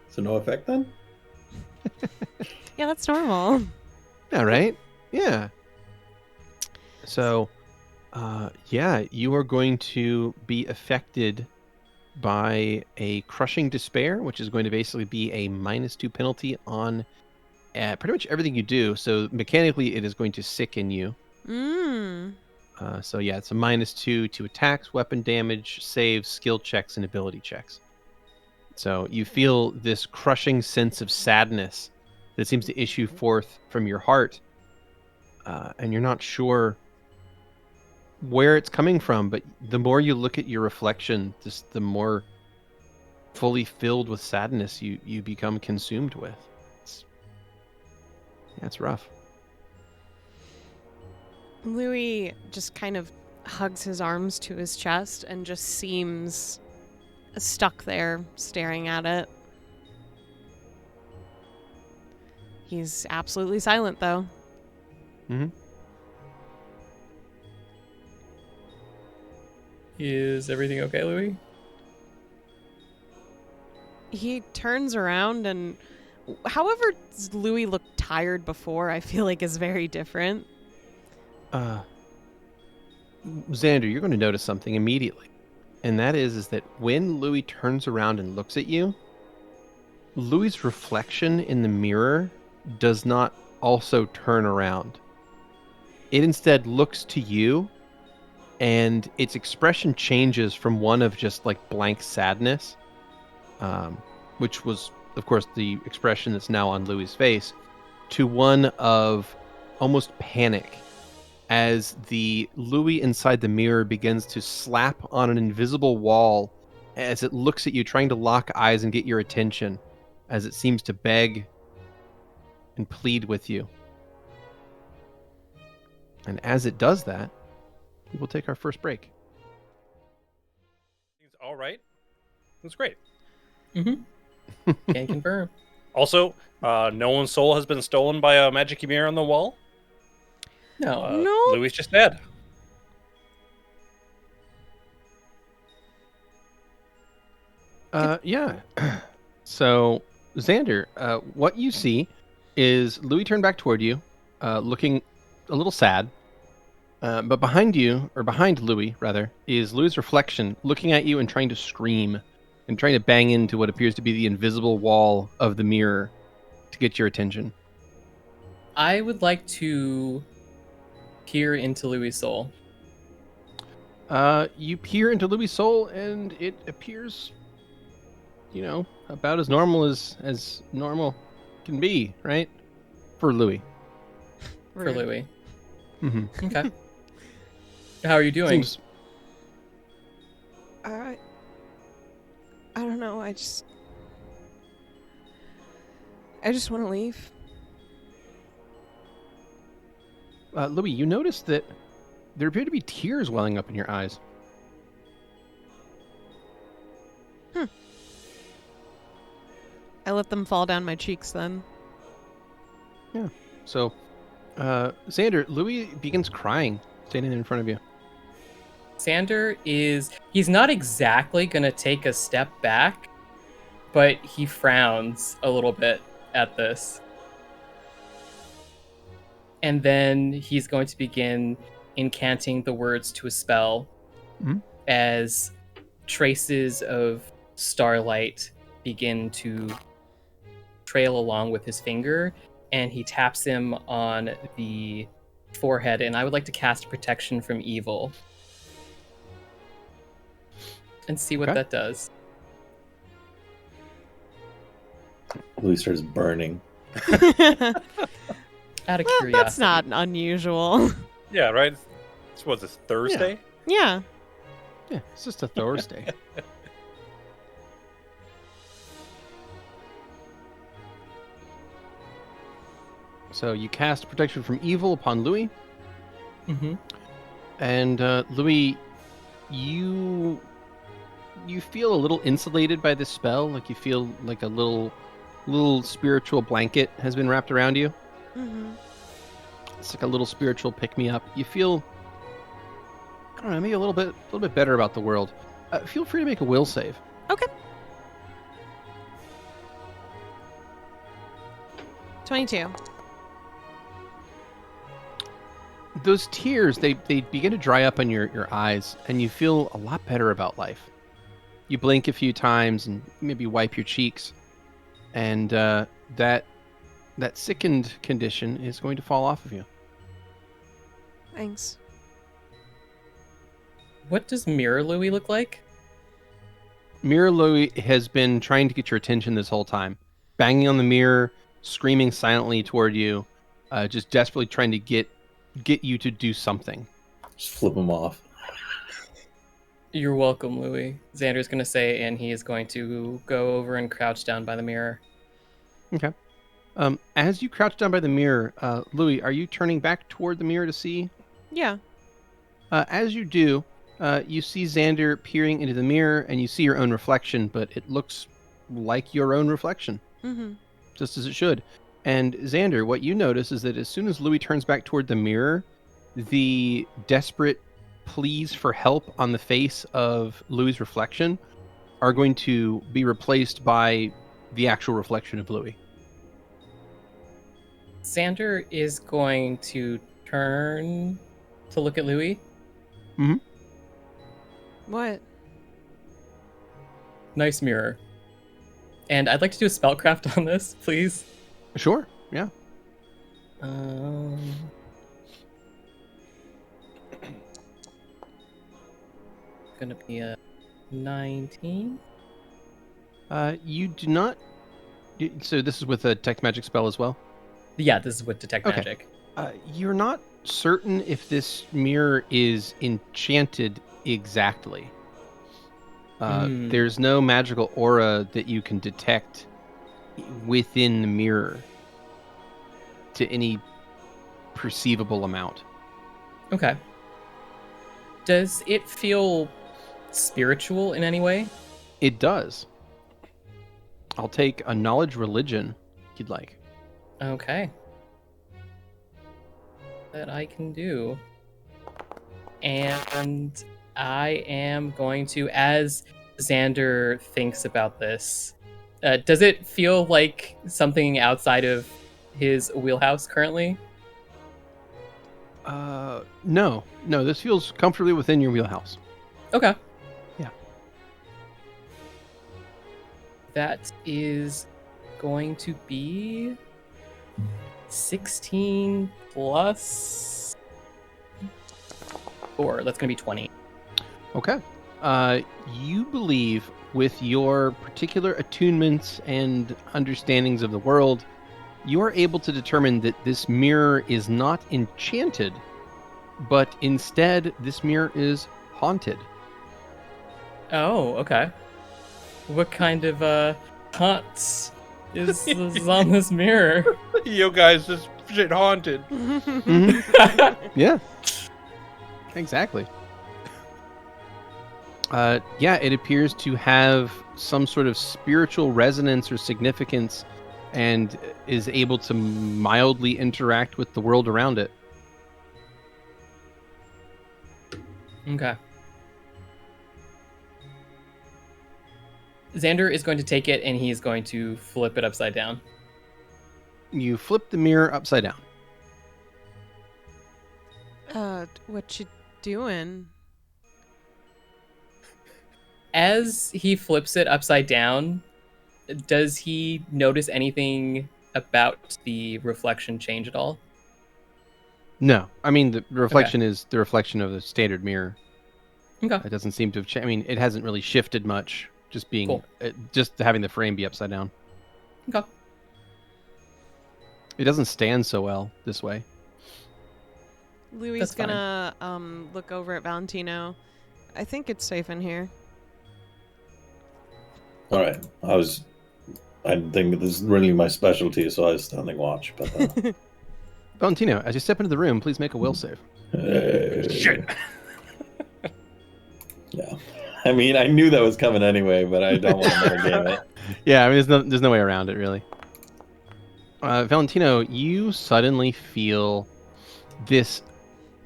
So no effect then? Yeah, that's normal. Yeah, right? Yeah. So, you are going to be affected by a crushing despair, which is going to basically be a -2 penalty on pretty much everything you do. So mechanically, it is going to sicken you. Mm. It's a -2 to attacks, weapon damage, saves, skill checks, and ability checks. So you feel this crushing sense of sadness that seems to issue forth from your heart, and you're not sure where it's coming from, but the more you look at your reflection, just the more fully filled with sadness you become consumed with. It's rough. Louie just kind of hugs his arms to his chest and just seems stuck there staring at it. He's absolutely silent, though. Mm-hmm. Is everything okay, Louie? He turns around and, however Louie looked tired before, I feel like is very different. Xander, you're going to notice something immediately. And that is that when Louie turns around and looks at you, Louie's reflection in the mirror does not also turn around. It instead looks to you, and its expression changes from one of just like blank sadness, which was, of course, the expression that's now on Louie's face, to one of almost panic as the Louie inside the mirror begins to slap on an invisible wall as it looks at you, trying to lock eyes and get your attention, as it seems to beg and plead with you. And as it does that, we will take our first break. All right. That's great. Mm-hmm. Can confirm. Also, no one's soul has been stolen by a magic mirror on the wall. No. No. Louis just dead. Yeah. So, Xander, what you see is Louis turned back toward you, looking a little sad. But behind you, or behind Louis, rather, is Louis' reflection, looking at you and trying to scream, and trying to bang into what appears to be the invisible wall of the mirror to get your attention. I would like to peer into Louis' soul. You peer into Louis' soul, and it appears, about as normal as normal can be, right? For Louis. For Louis. Mm-hmm. Okay. How are you doing? Seems... I don't know. I just want to leave. Louis, you notice that there appear to be tears welling up in your eyes. I let them fall down my cheeks then. Yeah. So, Xander, Louis begins crying, standing in front of you. Xander he's not exactly going to take a step back, but he frowns a little bit at this. And then he's going to begin incanting the words to a spell as traces of starlight begin to trail along with his finger, and he taps him on the forehead, and I would like to cast protection from evil and see what that does. Louis starts burning. Out of curiosity. That's not unusual. Yeah, right? This was this Thursday? Yeah. Yeah, it's just a Thursday. So you cast protection from evil upon Louis. Mm-hmm. And Louis, you feel a little insulated by this spell. Like you feel like a little spiritual blanket has been wrapped around you. Mm-hmm. It's like a little spiritual pick-me-up. You feel, I don't know, maybe a little bit better about the world. Feel free to make a will save. Okay. 22. Those tears, they begin to dry up in your eyes, and you feel a lot better about life. You blink a few times and maybe wipe your cheeks, and that sickened condition is going to fall off of you. Thanks. What does Mirror Louie look like? Mirror Louie has been trying to get your attention this whole time, banging on the mirror, screaming silently toward you, just desperately trying to get you to do something. Just flip him off. You're welcome, Louie. Xander's going to say, and he is going to go over and crouch down by the mirror. Okay. As you crouch down by the mirror, Louie, are you turning back toward the mirror to see? Yeah. As you do, you see Xander peering into the mirror, and you see your own reflection, but it looks like your own reflection. Mm-hmm. Just as it should. And Xander, what you notice is that as soon as Louie turns back toward the mirror, the desperate pleas for help on the face of Louie's reflection are going to be replaced by the actual reflection of Louie. Xander is going to turn to look at Louie. What? Nice mirror. And I'd like to do a spellcraft on this, please. Sure, yeah. Gonna be a 19. You do not... So this is with a detect magic spell as well? Yeah, this is with detect Okay. magic. You're not certain if this mirror is enchanted exactly. There's no magical aura that you can detect within the mirror to any perceivable amount. Okay. Does it feel spiritual in any way? It does. I'll take a knowledge religion if you'd like. Okay. That I can do. And I am going to, as Xander thinks about this, does it feel like something outside of his wheelhouse currently? No, this feels comfortably within your wheelhouse. Okay. Yeah. That is going to be 16 plus 4. That's going to be 20. Okay. You believe with your particular attunements and understandings of the world, you are able to determine that this mirror is not enchanted, but instead this mirror is haunted. Oh, okay. What kind of haunt is on this mirror? Yo, guys, this shit haunted. Yeah. Exactly. Yeah, it appears to have some sort of spiritual resonance or significance and is able to mildly interact with the world around it. Okay. Xander is going to take it and he's going to flip it upside down. You flip the mirror upside down. What you doing? As he flips it upside down, does he notice anything about the reflection change at all? No, I mean the reflection is the reflection of the standard mirror. Okay. It doesn't seem to have changed. I mean, it hasn't really shifted much. Just being, Cool. Just having the frame be upside down. Okay. It doesn't stand so well this way. Louie's That's fine. gonna look over at Valentino. I think it's safe in here. All right. I think this is really my specialty, so I was standing watch. But Valentino, as you step into the room, please make a will save. Shit. Yeah. I mean, I knew that was coming anyway, but I don't want to metagame it. Yeah, I mean, there's no way around it, really. Valentino, you suddenly feel this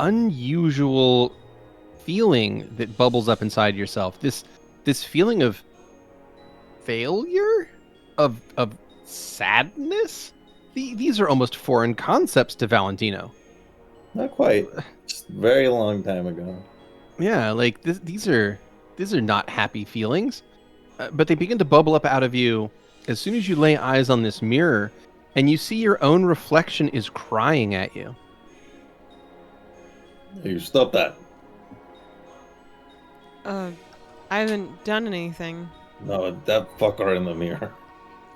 unusual feeling that bubbles up inside yourself. This feeling of failure, of sadness. These are almost foreign concepts to Valentino. Not quite. Just a very long time ago. Yeah, like these are not happy feelings, but they begin to bubble up out of you as soon as you lay eyes on this mirror, and you see your own reflection is crying at you. You stop that. I haven't done anything. No, that fucker in the mirror.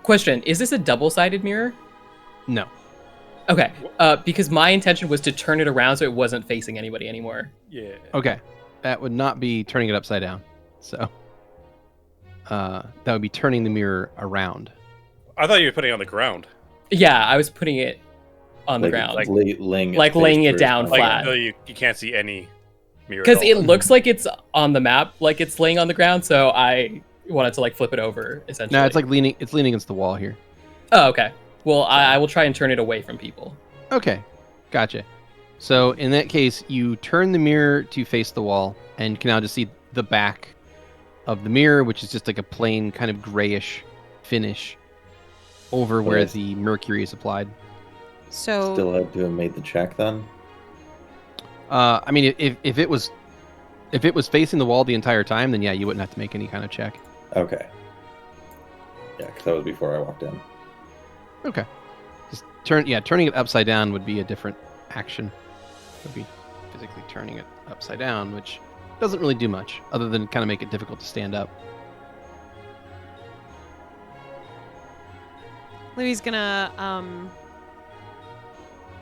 Question, is this a double-sided mirror? No. Okay, because my intention was to turn it around so it wasn't facing anybody anymore. Yeah. Okay, that would not be turning it upside down. So that would be turning the mirror around. I thought you were putting it on the ground. Yeah, I was putting it on the ground. laying laying it face down first. flat. So you can't see any mirror. Because at it all. looks like it's on the map, like it's laying on the ground, so I wanted to like flip it over, essentially. No, it's leaning against the wall here. Oh, okay. Well, I will try and turn it away from people. Okay, gotcha. So in that case, you turn the mirror to face the wall, and you can now just see the back of the mirror, which is just like a plain kind of grayish finish over where Yes. the mercury is applied. So Still had to have made the check then. I mean, if it was facing the wall the entire time, then yeah, you wouldn't have to make any kind of check. Okay. Yeah, because that was before I walked in. Okay. Just turning it upside down would be a different action. It would be physically turning it upside down, which doesn't really do much other than kind of make it difficult to stand up. Louie's gonna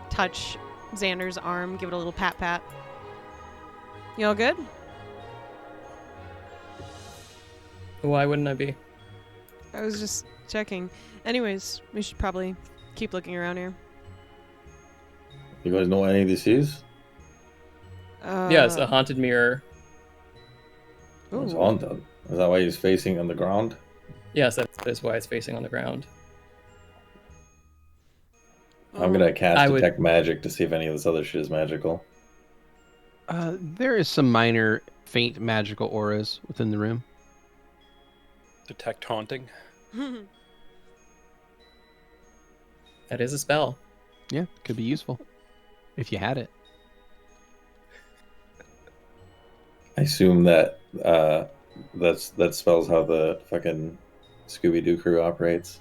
touch Xander's arm, give it a little pat. You all good? Why wouldn't I be? I was just checking. Anyways, we should probably keep looking around here. You guys know what any of this is? Yes, a haunted mirror. It's Ooh. haunted. Is that why he's facing on the ground? Yes, that is why it's facing on the ground. I'm gonna cast I would- detect magic to see if any of this other shit is magical. There is some minor, faint magical auras within the room. Detect haunting. That is a spell. Yeah, could be useful if you had it. I assume that that spells how the fucking Scooby-Doo crew operates.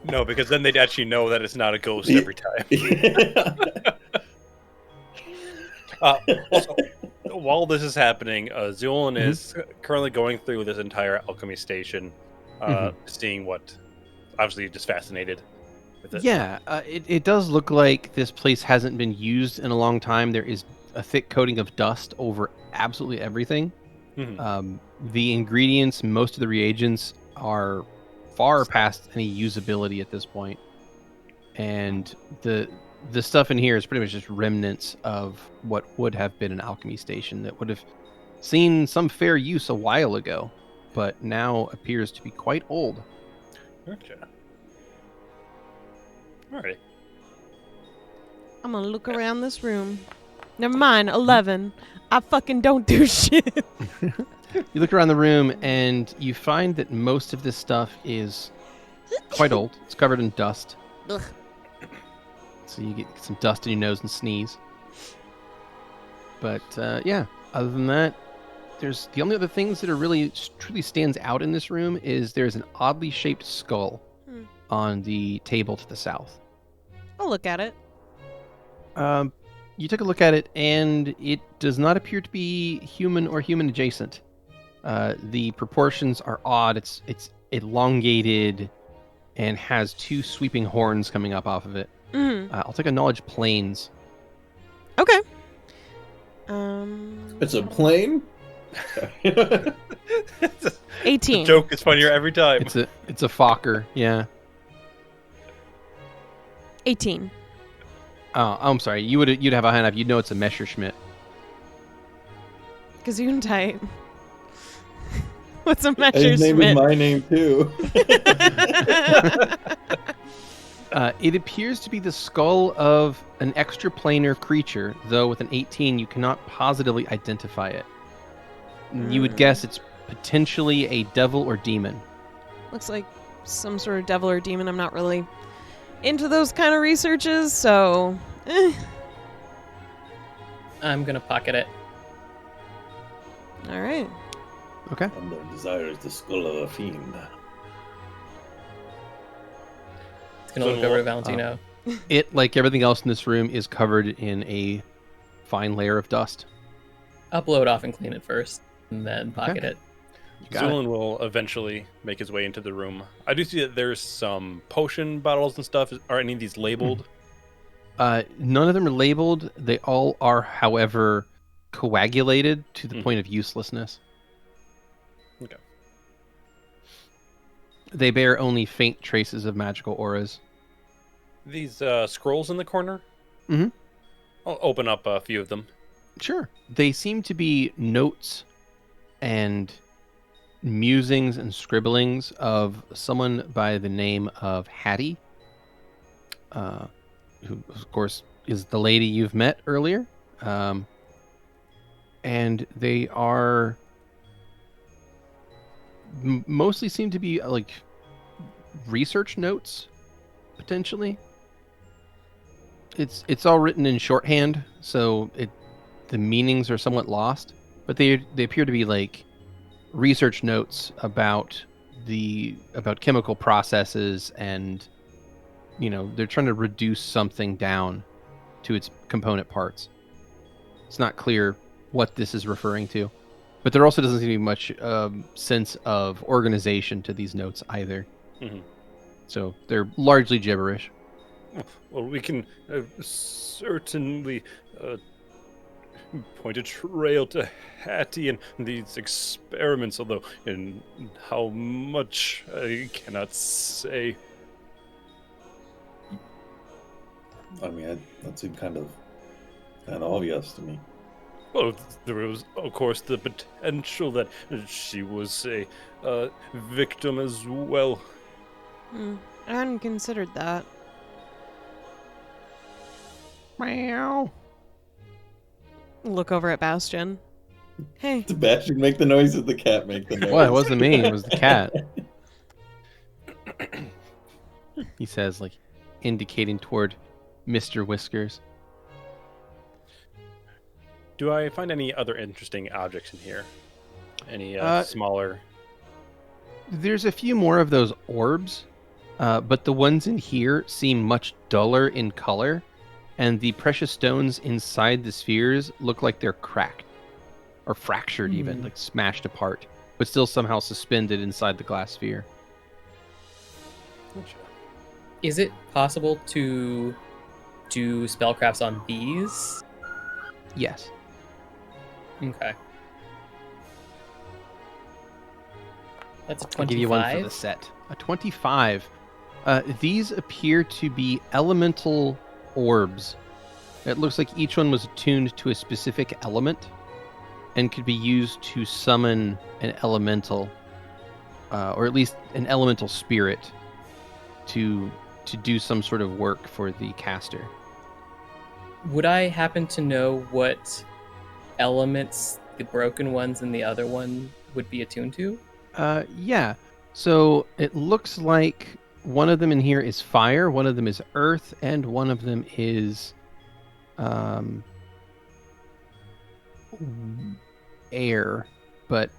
No, because then they'd actually know that it's not a ghost every time. Also, while this is happening, Zu'lin is currently going through this entire alchemy station, seeing what, obviously just fascinated with it. Yeah, it does look like this place hasn't been used in a long time. There is a thick coating of dust over absolutely everything. The ingredients, most of the reagents are far past any usability at this point. And the stuff in here is pretty much just remnants of what would have been an alchemy station that would have seen some fair use a while ago, but now appears to be quite old. Gotcha. Alrighty. I'm gonna look around this room. Never mind, 11. I fucking don't do shit. You look around the room and you find that most of this stuff is quite old. It's covered in dust. Ugh. So you get some dust in your nose and sneeze. But yeah, other than that, there's the only other things that are really truly stands out in this room is there's an oddly shaped skull on the table to the south. I'll look at it. You took a look at it and it does not appear to be human or human adjacent. The proportions are odd. It's elongated and has two sweeping horns coming up off of it. I'll take a knowledge planes. Okay. It's a plane? 18. The joke is funnier every time. It's a Fokker, yeah. 18. Oh, I'm sorry. You'd have a hand up. You'd know it's a Messerschmitt. Gesundheit. What's a His name is Messerschmitt? my name too. It appears to be the skull of an extraplanar creature, though with an 18 you cannot positively identify it. You would guess it's potentially a devil or demon. Looks like some sort of devil or demon. I'm not really into those kind of researches, so I'm gonna pocket it. all right. Okay. And their desire is the skull of a fiend. It's gonna look over to Valentino. It, like everything else in this room, is covered in a fine layer of dust. I'll blow it off and clean it first, and then pocket it. Got it. Zu'lin will eventually make his way into the room. I do see that there's some potion bottles and stuff. Are any of these labeled? None of them are labeled. They all are, however, coagulated to the point of uselessness. Okay. They bear only faint traces of magical auras. These scrolls in the corner? Mhm. I'll open up a few of them. Sure. They seem to be notes and musings and scribblings of someone by the name of Hattie, who, of course, is the lady you've met earlier. And they are mostly seem to be like research notes, potentially. It's all written in shorthand, so the meanings are somewhat lost, but they appear to be like research notes about chemical processes, and they're trying to reduce something down to its component parts. It's not clear what this is referring to, but there also doesn't seem to be much sense of organization to these notes either. Mm-hmm. So they're largely gibberish. Well, we can certainly point a trail to Hattie and these experiments, although in how much I cannot say. I mean, that seemed kind of obvious to me. Well, there was, of course, the potential that she was a victim as well. I hadn't considered that. Meow. Look over at Bastion. Hey. Sebastian, make the noise that the cat make the noise. Well, it wasn't me, it was the cat. He says, like, indicating toward Mr. Whiskers. Do I find any other interesting objects in here? Any smaller? There's a few more of those orbs, but the ones in here seem much duller in color, and the precious stones inside the spheres look like they're cracked, or fractured even, like smashed apart, but still somehow suspended inside the glass sphere. Is it possible to do spellcrafts on these? Yes. Okay. That's a 25. I'll give you one for the set. A 25. These appear to be elemental orbs. It looks like each one was attuned to a specific element and could be used to summon an elemental, or at least an elemental spirit, to do some sort of work for the caster. Would I happen to know what elements the broken ones and the other one would be attuned to? Yeah. So it looks like one of them in here is fire, one of them is earth, and one of them is air. But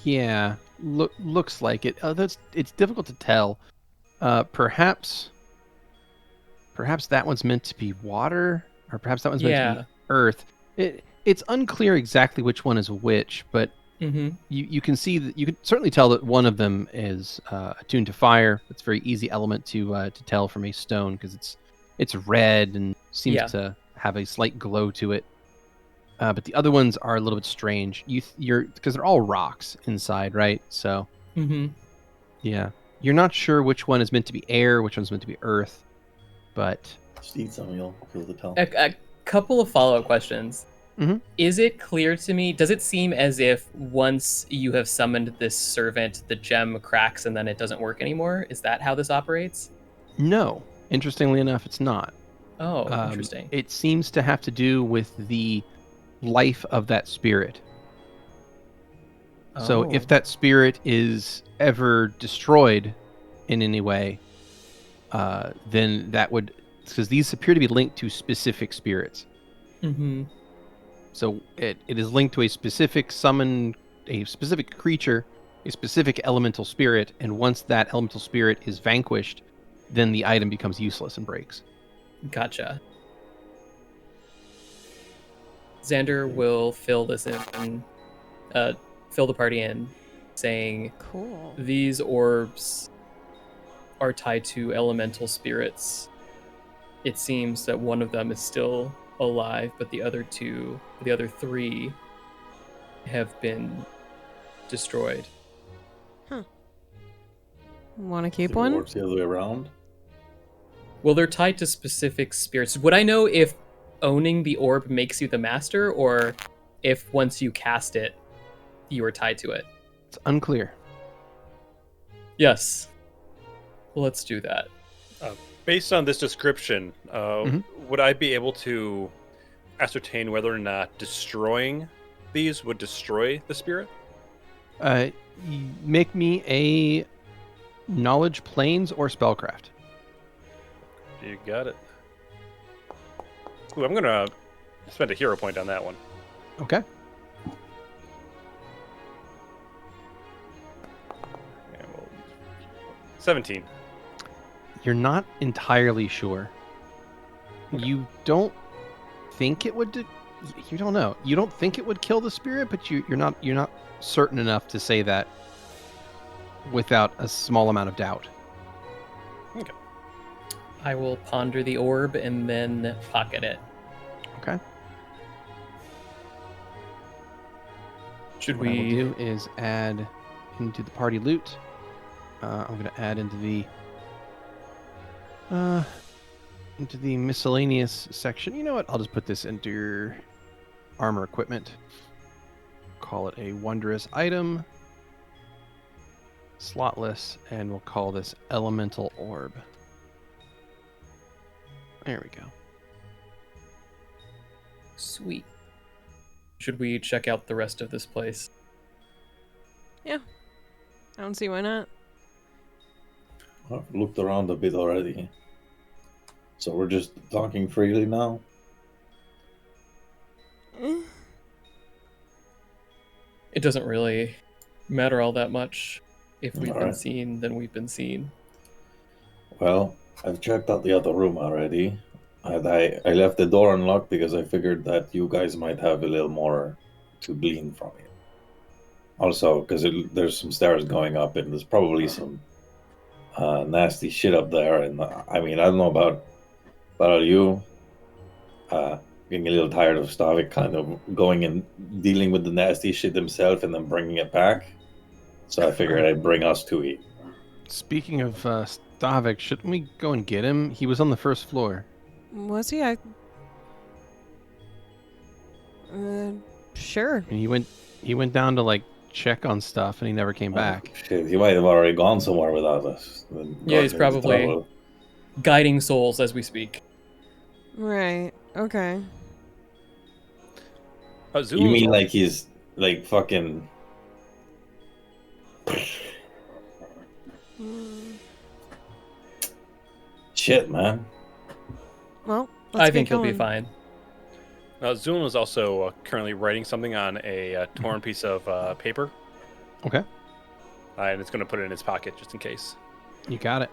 yeah, looks like it. It's difficult to tell. Perhaps that one's meant to be water, or perhaps that one's meant to be earth. It's unclear exactly which one is which, but you can see that you can certainly tell that one of them is attuned to fire. It's a very easy element to tell from a stone because it's red and seems to have a slight glow to it. But the other ones are a little bit strange. You're because they're all rocks inside, right? So yeah, you're not sure which one is meant to be air, which one's meant to be earth, but Just eat some, you'll be able to tell. A couple of follow-up questions. Is it clear to me, does it seem as if once you have summoned this servant, the gem cracks and then it doesn't work anymore? Is that how this operates? no. Interestingly enough, it's not. Oh, interesting. It seems to have to do with the life of that spirit. So if that spirit is ever destroyed in any way, then that would, because these appear to be linked to specific spirits. So it is linked to a specific summon, a specific creature, a specific elemental spirit, and once that elemental spirit is vanquished, then the item becomes useless and breaks. Gotcha. Xander will fill this in, fill the party in, saying, Cool. these orbs are tied to elemental spirits. It seems that one of them is still alive, but the other three have been destroyed. Want to keep The one? orbs the other way around. Well, they're tied to specific spirits. Would I know if owning the orb makes you the master, or if once you cast it, you are tied to it. It's unclear. Yes. Let's do that. Based on this description, would I be able to ascertain whether or not destroying these would destroy the spirit? Make me a knowledge planes or spellcraft. You got it. Ooh, I'm gonna spend a hero point on that one. Okay. And we'll use 17. You're not entirely sure. Okay. You don't think it would. You don't know. You don't think it would kill the spirit, but you're not certain enough to say that without a small amount of doubt. Okay. I will ponder the orb and then pocket it. Okay. Should What I will we do is add into the party loot. I'm going to add into the miscellaneous section. You know what? I'll just put this into your armor equipment. Call it a wondrous item. Slotless, and we'll call this elemental orb. There we go. Sweet. Should we check out the rest of this place? I don't see why not. I've looked around a bit already. So we're just talking freely now? It doesn't really matter all that much. If we've been Alright. seen, then we've been seen. Well, I've checked out the other room already. And I left the door unlocked because I figured that you guys might have a little more to glean from it. Also, because there's some stairs going up, and there's probably some nasty shit up there. And I mean, I don't know about you. Getting a little tired of Stavik kind of going and dealing with the nasty shit himself and then bringing it back. So I figured I'd bring us to it. Speaking of Stavik, shouldn't we go and get him? He was on the first floor. Was he? Sure. And he went down to like check on stuff, and he never came back. Shit, he might have already gone somewhere without us. Then Yeah, he's got into probably- trouble. Guiding souls as we speak. Right. Okay. You mean like he's like fucking? Mm, Shit, man. Well, let's I think get he'll be going. fine. Zu'lin is also currently writing something on a torn piece of paper, Okay, and it's going to put it in his pocket just in case. you got it.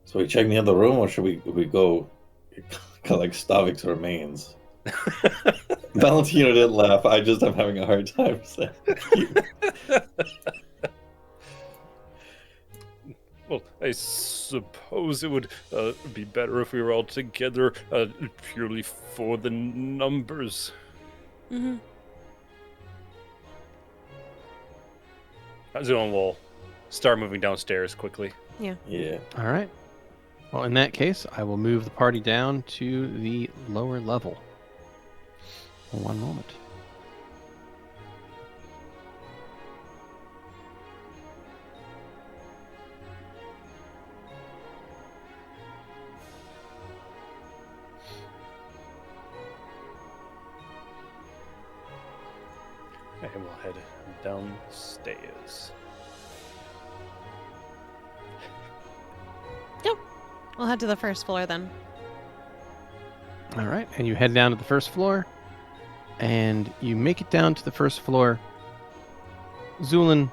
So we check the other room, or should we go collect Stavik's remains? Valentino didn't laugh. I just am having a hard time saying. Well, I suppose it would be better if we were all together, purely for the numbers. Mm-hmm. Zu'lin will start moving downstairs quickly. Yeah. All right. Well, in that case, I will move the party down to the lower level. One moment. And we'll head downstairs. We'll head to the first floor then. All right, and you head down to the first floor, and you make it down to the first floor. Zu'lin,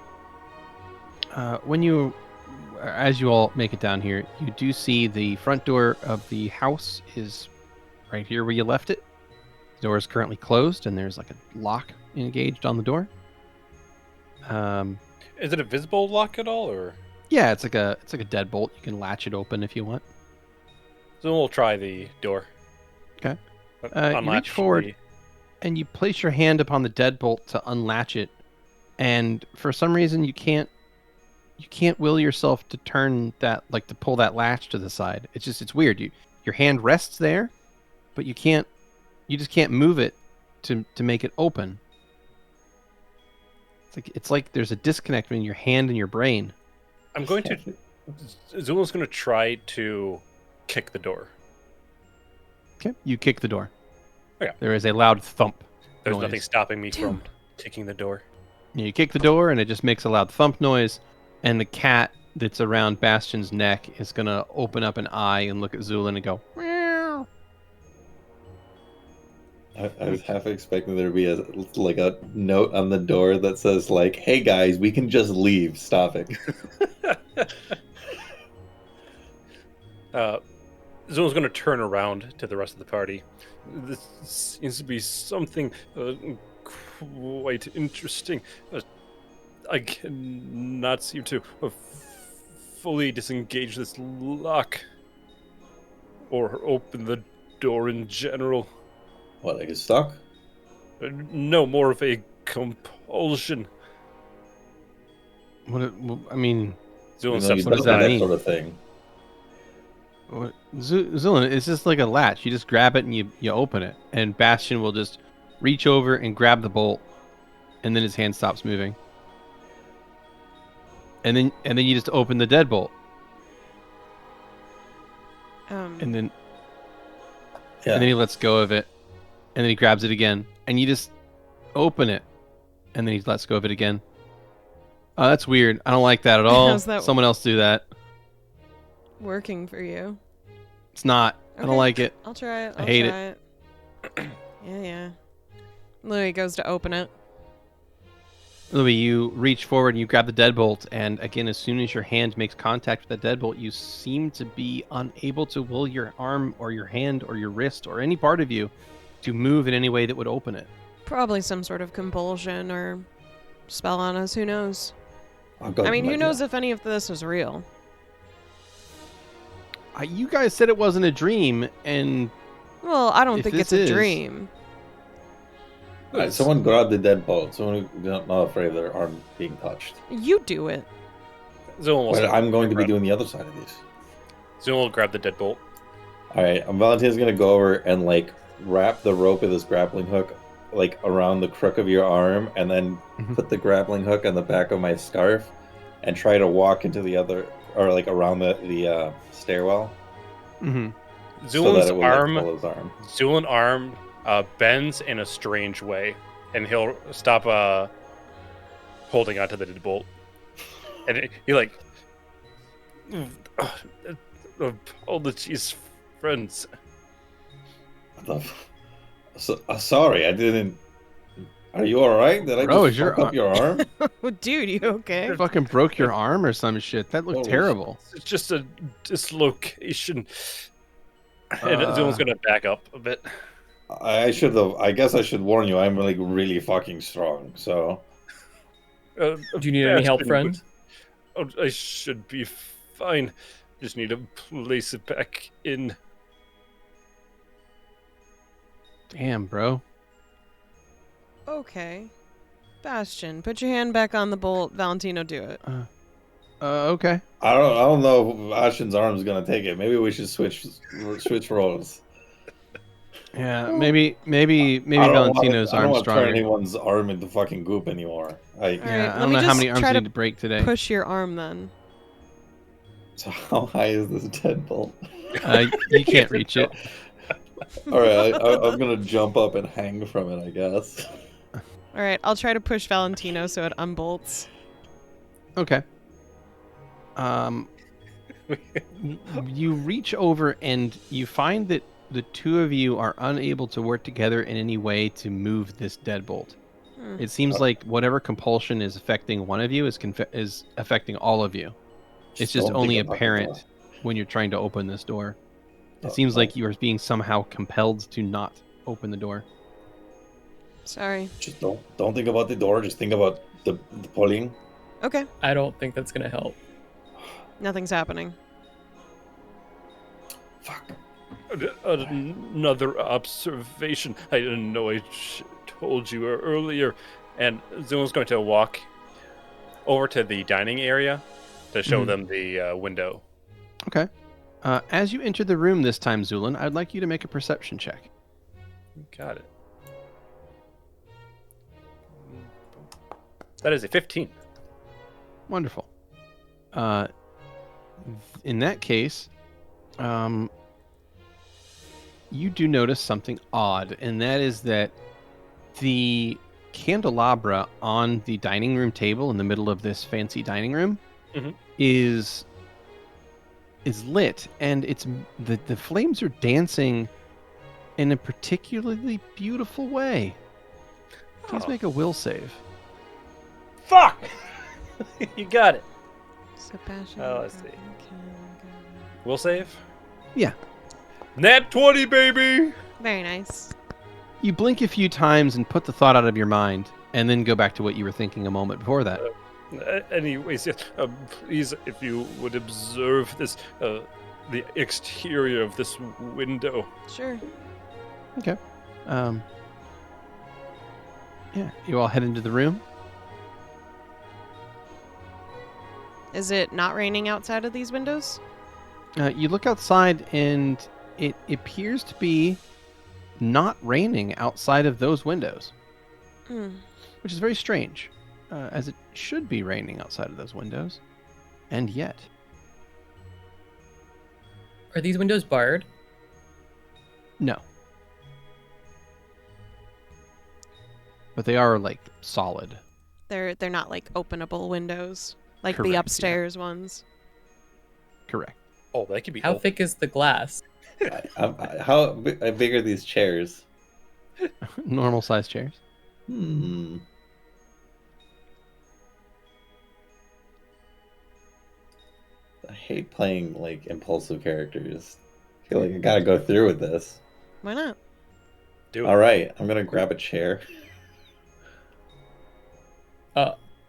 as you all make it down here, you do see the front door of the house is right here where you left it. The door is currently closed, and there's like a lock engaged on the door. Is it a visible lock at all, or? Yeah, it's like a deadbolt. You can latch it open if you want. So we'll try the door. Okay. You Unlatch reach forward, the- and you place your hand upon the deadbolt to unlatch it, and for some reason you can't can't will yourself to turn that, like to pull that latch to the side. It's weird. Your hand rests there, but you just can't move it to make it open. It's like there's a disconnect between your hand and your brain. Zu'lin's going to try to kick the door. Okay, you kick the door. Okay. There is a loud thump. There's noise. nothing stopping me from kicking the door. You kick the door, and it just makes a loud thump noise, and the cat that's around Bastion's neck is going to open up an eye and look at Zu'lin and go, meow. I was half expecting there to be a note on the door that says like, "Hey guys, we can just leave. Stavik." Zu'lin's going to turn around to the rest of the party. This seems to be something quite interesting. I cannot seem to fully disengage this lock or open the door in general. What, like it's stuck? No, more of a compulsion. I mean, Zu'lin What steps does that mean? Sort of thing. Zu'lin, it's just like a latch. You just grab it and you open it, and Bastion will just reach over and grab the bolt, and then his hand stops moving, and then you just open the deadbolt, and then he lets go of it, and then he grabs it again, and you just open it, and then he lets go of it again. Oh, that's weird. I don't like that at all. How's that Someone else do that. working for you? It's not. I Okay. don't like it. I'll try it. I hate it. Yeah. Louie goes to open it. Louie, you reach forward and you grab the deadbolt, and again, as soon as your hand makes contact with the deadbolt, you seem to be unable to will your arm or your hand or your wrist or any part of you to move in any way that would open it. Probably some sort of compulsion or spell on us. Who knows? I'll go I mean, with who my knows deal. if any of this is real? You guys said it wasn't a dream, and Well, I don't If think it's this a is- dream. All right, someone grab the deadbolt. Someone who's not afraid of their arm being touched. You do it. Zu'lin But will, I'm going to be doing the other side of this. Zu'lin will grab the deadbolt. All right, Valentina's gonna go over and like wrap the rope of this grappling hook like around the crook of your arm, and then Mhm. put the grappling hook on the back of my scarf, and try to walk into the other or like around the stairwell. mm-hmm. So that Zu'lin's it will, like, arm, pull his arm. Zu'lin's arm bends in a strange way, and he'll stop holding onto the deadbolt, and he like, apologies, friends. Sorry, I didn't. Are you all right? Did I Bro, just is your fuck up your arm? Dude, you okay? Fucking broke your arm or some shit. That looked Holy terrible. It's just a dislocation. And Uh. Zu'lin's gonna back up a bit. I should have. I guess I should warn you. I'm like really fucking strong. So Do you need any help, friend? I should be fine. Just need to place it back in. Damn, bro. Okay. Bastion, put your hand back on the bolt. Valentino, do it. Okay. I don't know if Ashen's arm's gonna take it. Maybe we should switch roles. Yeah, maybe I don't Valentino's wanna- I don't arm's want to turn stronger. anyone's arm into fucking goop anymore. All right, Yeah, I let don't me know how just many arms try you to need to break today. push your arm then. So how high is this deadbolt? You can't reach it. All right, I'm gonna jump up and hang from it, I guess. All right, I'll try to push Valentino so it unbolts. Okay. You reach over and you find that the two of you are unable to work together in any way to move this deadbolt. Hmm. It seems like whatever compulsion is affecting one of you is affecting all of you. It's just don't only think about the door. apparent when you're trying to open this door. It Oh, seems oh. like you are being somehow compelled to not open the door. Sorry. Just don't think about the door. Just think about the pulling. Okay, I don't think that's gonna help. nothing's happening. Fuck. Another observation. I didn't know I told you earlier. And Zu'lin's going to walk over to the dining area to show Mhm. them the window. Okay. As you enter the room this time, Zu'lin, I'd like you to make a perception check. Got it. That is a 15. Wonderful. In that case, you do notice something odd, and that is that the candelabra on the dining room table in the middle of this fancy dining room Mhm. is lit, and the flames are dancing in a particularly beautiful way. Please Oh. make a will save. Fuck! You got it. Sebastian. Oh, let's see. Will save? Yeah. Nat 20, baby! Very nice. You blink a few times and put the thought out of your mind, and then go back to what you were thinking a moment before that. Anyways, yes, please, if you would observe this, the exterior of this window. Sure. Okay. Yeah, you all head into the room. Is it not raining outside of these windows? You look outside, and it appears to be not raining outside of those windows, Hmm. which is very strange, as it should be raining outside of those windows, and yet. Are these windows barred? No. But they are, like, solid. They're not like openable windows, like Correct, the yeah. upstairs ones. Correct. Oh, that could be. How thick is the glass? How big are these chairs? Normal size chairs. Hmm. I hate playing like impulsive characters. I feel like I gotta go through with this. Why not? Do it. All right, I'm gonna grab a chair.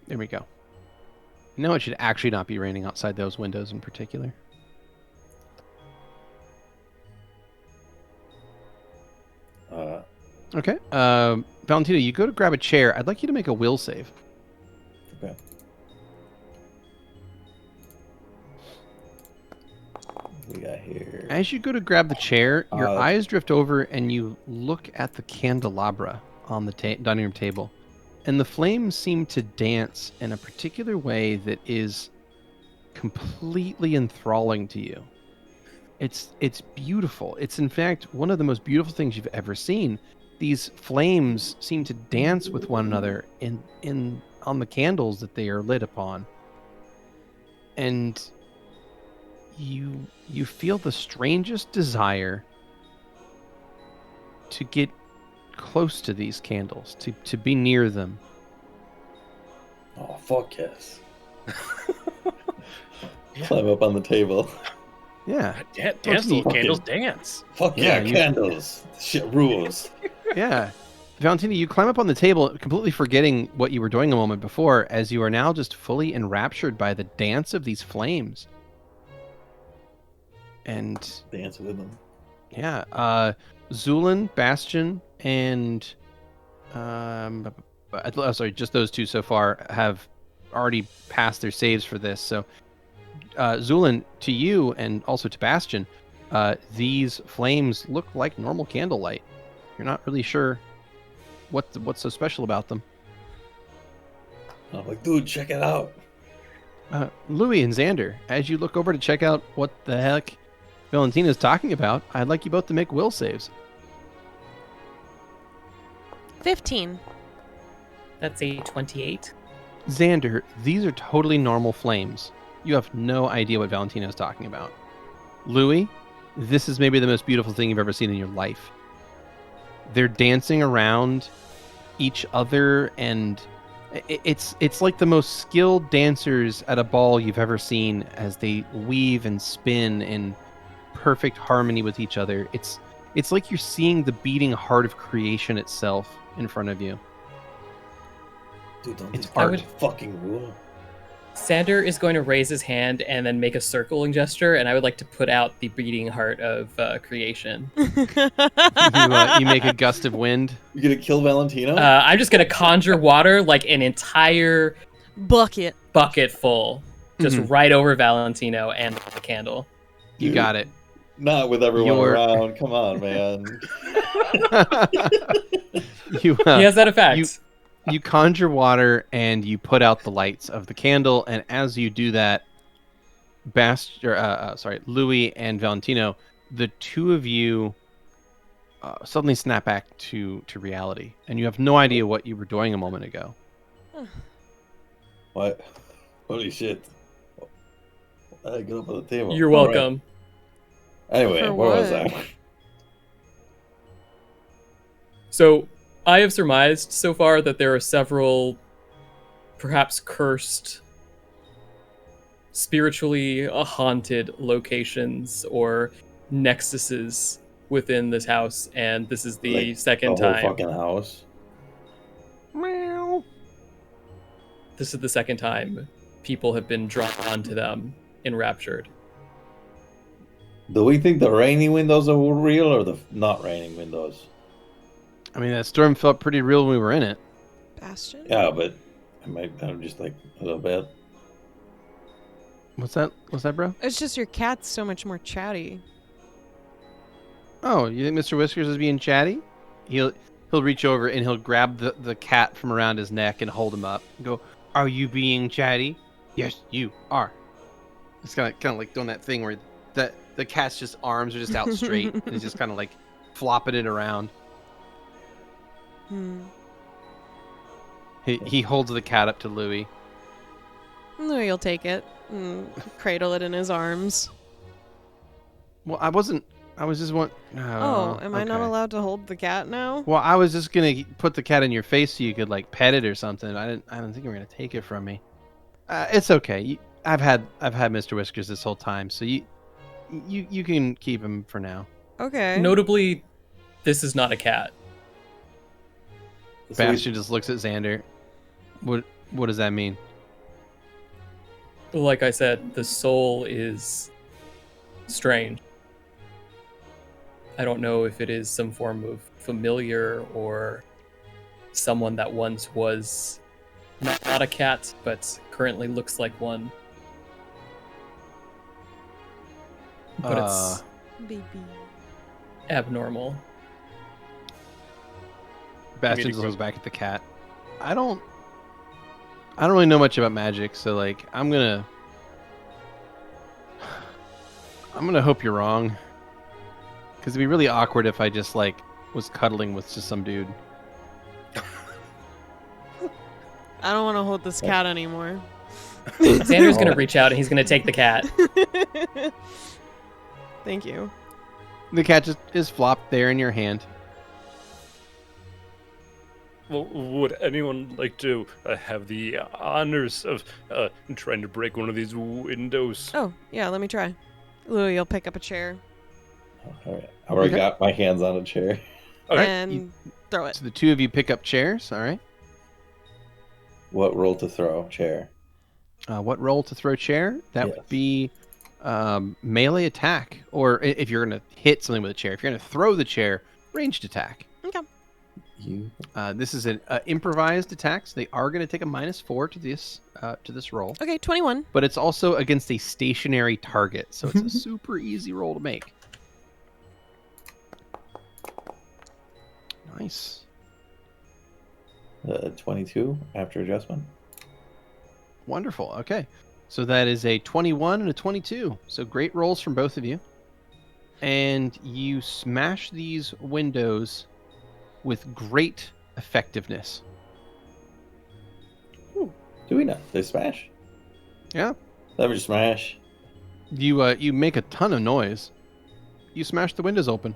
There we go. No, it should actually not be raining outside those windows in particular. Okay. Valentino, you go to grab a chair. I'd like you to make a will save. Okay. What we got here? As you go to grab the chair, your Uh, eyes drift over and you look at the candelabra on the dining room table. And the flames seem to dance in a particular way that is completely enthralling to you. It's beautiful. It's in fact one of the most beautiful things you've ever seen. These flames seem to dance with one another on the candles that they are lit upon. And you feel the strangest desire to get close to these candles, to be near them. Oh, fuck yes. Climb up on the table. Yeah, Dance, little candles, dance. Fuck Yeah, yeah, you- candles. Shit rules. yeah. Valentino, you climb up on the table, completely forgetting what you were doing a moment before, as you are now just fully enraptured by the dance of these flames. And Dance with them. yeah, Zu'lin, Bastion, and sorry, just those two so far have already passed their saves for this. So, Zu'lin, to you and also to Bastion, these flames look like normal candlelight. You're not really sure what's so special about them. I'm like, dude, check it out. Louie and Xander, as you look over to check out what the heck Valentina's talking about, I'd like you both to make will saves. 15. That's a 28. Xander, these are totally normal flames. You have no idea what Valentino's talking about. Louie, this is maybe the most beautiful thing you've ever seen in your life. They're dancing around each other, and it's like the most skilled dancers at a ball you've ever seen as they weave and spin in perfect harmony with each other. It's like you're seeing the beating heart of creation itself in front of you. Dude, don't It's these art. candles fucking rule. Sander is going to raise his hand and then make a circling gesture, and I would like to put out the beating heart of creation. You make a gust of wind. You gonna kill Valentino? I'm just going to conjure water like an entire Bucket. bucket full. just Mhm. right over Valentino and the candle. You got it. Not with everyone You're- around. Come on, man. You He has that effect. you conjure water and you put out the lights of the candle, and as you do that, Louie and Valentino, the two of you suddenly snap back to reality, and you have no idea what you were doing a moment ago. What? Holy shit. I get up on the table. You're All right. welcome. Anyway, For where was what? I? So I have surmised so far that there are several, perhaps cursed, spiritually haunted locations or nexuses within this house, and this is the Like, second the whole time. fucking house. Meow. This is the second time people have been drawn to them, enraptured. Do we think the raining windows are real or the not raining windows? I mean, that storm felt pretty real when we were in it. Bastion? Yeah, but I'm just like a little bit. What's that, bro? It's just your cat's so much more chatty. Oh, you think Mr. Whiskers is being chatty? He'll reach over and he'll grab the cat from around his neck and hold him up and go, "Are you being chatty?" "Yes, you are." It's kind of like doing that thing where the cat's just arms are just out straight and he's just kind of like flopping it around. He holds the cat up to Louie. Louie will take it and cradle it in his arms. Well, I was just want. Oh, am I not okay. allowed to hold the cat now? Well, I was just gonna put the cat in your face so you could like pet it or something. I don't think you were gonna take it from me. It's okay. I've had Mr. Whiskers this whole time, so you can keep him for now. Okay. Notably, this is not a cat. So Bastion just looks at Xander. What does that mean? Like I said, the soul is strange. I don't know if it is some form of familiar or someone that once was not a cat, but currently looks like one. But it's Baby. abnormal. Bastion Meaning looks back at the cat. I don't really know much about magic, so like I'm gonna hope you're wrong. Because it'd be really awkward if I just like was cuddling with just some dude. I don't want to hold this cat anymore. Xander's gonna reach out and he's gonna take the cat. Thank you. The cat just is flopped there in your hand. Well, would anyone like to have the honors of trying to break one of these windows? Oh, yeah, let me try. Louie, you'll pick up a chair All right. I already Okay. got my hands on a chair. Okay. and throw it. So the two of you pick up chairs, all right? What roll to throw? Chair. What roll to throw chair? That Yes. would be melee attack. Or if you're going to hit something with a chair. If you're going to throw the chair, ranged attack. Okay. You. This is an improvised attack, so they are going to take a -4 to this roll. Okay, 21. But it's also against a stationary target, so it's a super easy roll to make. Nice. 22 after adjustment. Wonderful. Okay. So that is a 21 and a 22. So great rolls from both of you. And you smash these windows with great effectiveness. Do we know? They smash? Yeah. Let me smash. You make a ton of noise. You smash the windows open.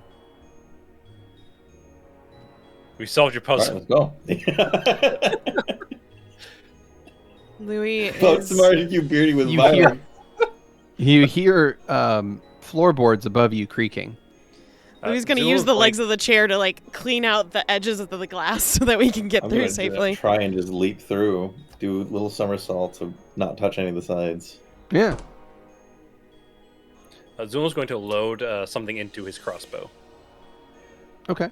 We solved your All right, puzzle. let's go. Louie About is... smarted you, Beardy, with You violence. You hear floorboards above you creaking. Louie's going to use the legs of the chair to, like, clean out the edges of the glass so that we can get I'm through gonna safely. try and just leap through, do little somersaults to not touch any of the sides. Yeah. Zuno's going to load something into his crossbow. Okay.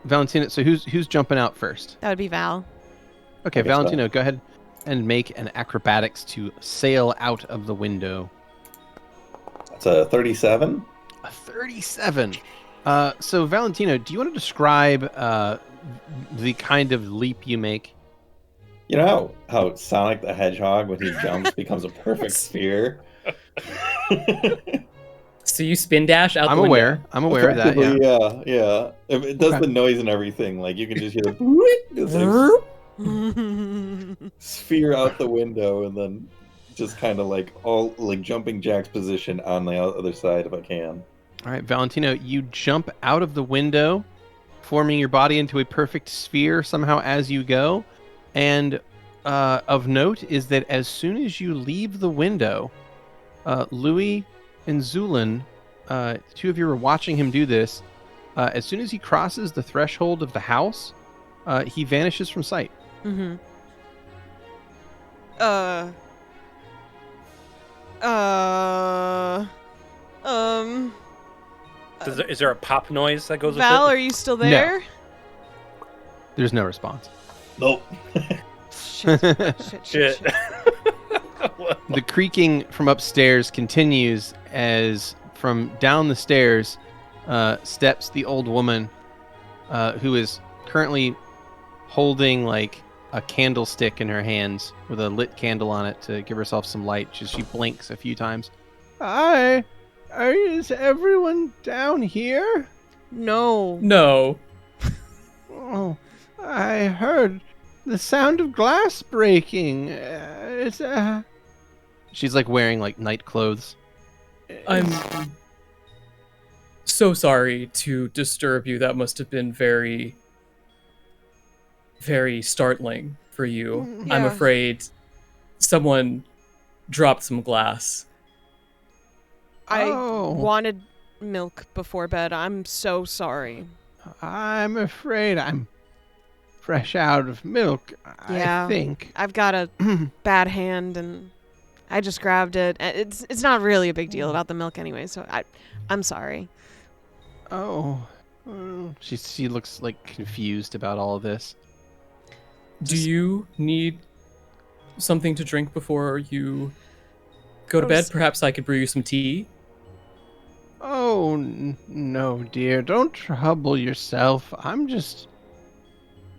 Valentino, so who's jumping out first? That would be Val. Okay, I guess Valentino, go ahead. and make an acrobatics to sail out of the window. It's a 37. A 37. So Valentino, do you want to describe the kind of leap you make? You know how Sonic the Hedgehog, when he jumps, becomes a perfect sphere? So you spin dash out I'm the aware. window. I'm aware of that. Yeah. Yeah. It does Okay. the noise and everything. Like, you can just hear the it's like sphere out the window, and then just kind of like all like jumping jack's position on the other side if I can. All right, Valentino, you jump out of the window, forming your body into a perfect sphere somehow as you go. And of note is that as soon as you leave the window, Louie and Zu'lin, two of you are watching him do this. As soon as he crosses the threshold of the house, he vanishes from sight. Mm-hmm. Is there a pop noise that goes Val, with are you still there? There's no response. Nope. Shit. it? Shit. The creaking from upstairs continues as from down the stairs steps the old woman who is currently holding like a candlestick in her hands with a lit candle on it to give herself some light. She blinks a few times. Hi, is everyone down here? No. No. Oh, I heard the sound of glass breaking. She's like wearing like night clothes. I'm so sorry to disturb you. That must have been very, very startling for you. I'm Yeah. afraid someone dropped some glass. I Oh. wanted milk before bed. I'm so sorry. I'm afraid I'm fresh out of milk, Yeah. I think. I've got a bad hand and I just grabbed it. It's not really a big deal about the milk anyway, so I'm sorry. Oh. She looks like confused about all of this. Do you need something to drink before you go to Oh, bed? s- Perhaps I could brew you some tea? Oh, no, dear. Don't trouble yourself. I'm just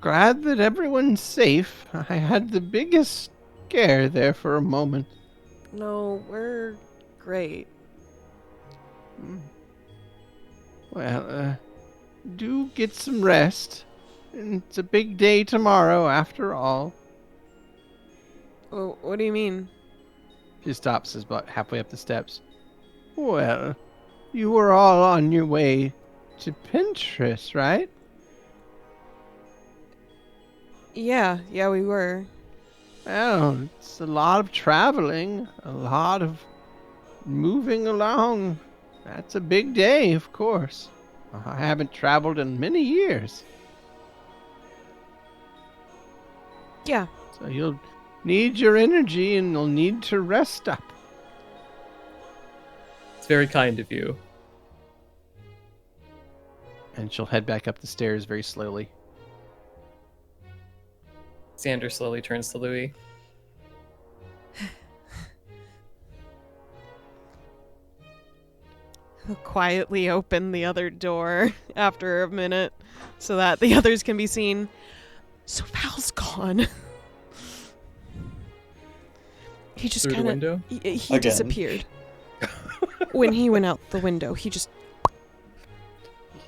glad that everyone's safe. I had the biggest scare there for a moment. No, we're great. Well, do get some rest. It's a big day tomorrow, after all. Oh, what do you mean? She stops about halfway up the steps. Well, you were all on your way to Pinterest, right? Yeah, we were. Well, it's a lot of traveling, a lot of moving along. That's a big day, of course. I haven't traveled in many years. Yeah. So you'll need your energy and you'll need to rest up. It's very kind of you. And she'll head back up the stairs very slowly. Xander slowly turns to Louie. He'll quietly open the other door after a minute so that the others can be seen. So Val's gone. He just Through the kind of window? he Again. disappeared. When he went out the window, he just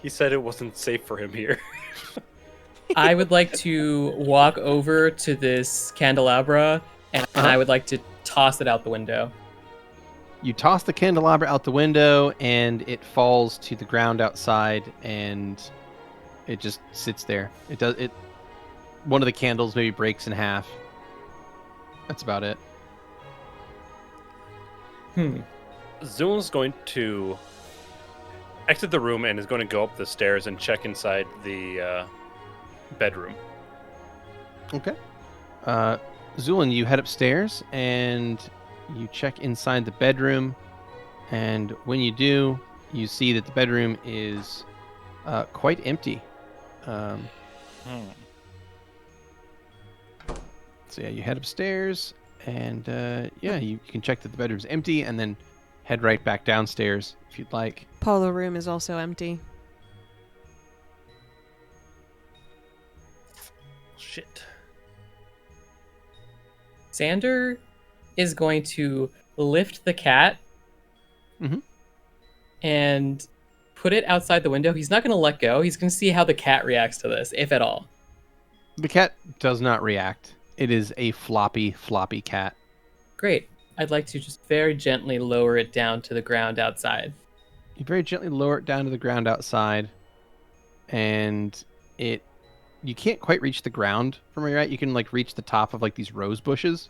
He said it wasn't safe for him here. I would like to walk over to this candelabra and I would like to toss it out the window. You toss the candelabra out the window and it falls to the ground outside and it just sits there. One of the candles maybe breaks in half. That's about it. Zu'lin's going to exit the room and is going to go up the stairs and check inside the bedroom. Okay. Zu'lin, you head upstairs and you check inside the bedroom. And when you do, you see that the bedroom is quite empty. So yeah, you head upstairs, and you can check that the bedroom's empty, and then head right back downstairs if you'd like. Polo room is also empty. Shit. Xander is going to lift the cat Mhm. and put it outside the window. He's not going to let go. He's going to see how the cat reacts to this, if at all. The cat does not react. It is a floppy cat. Great. I'd like to just very gently lower it down to the ground outside. You very gently lower it down to the ground outside, and you can't quite reach the ground from where you're at. You can like reach the top of like these rose bushes.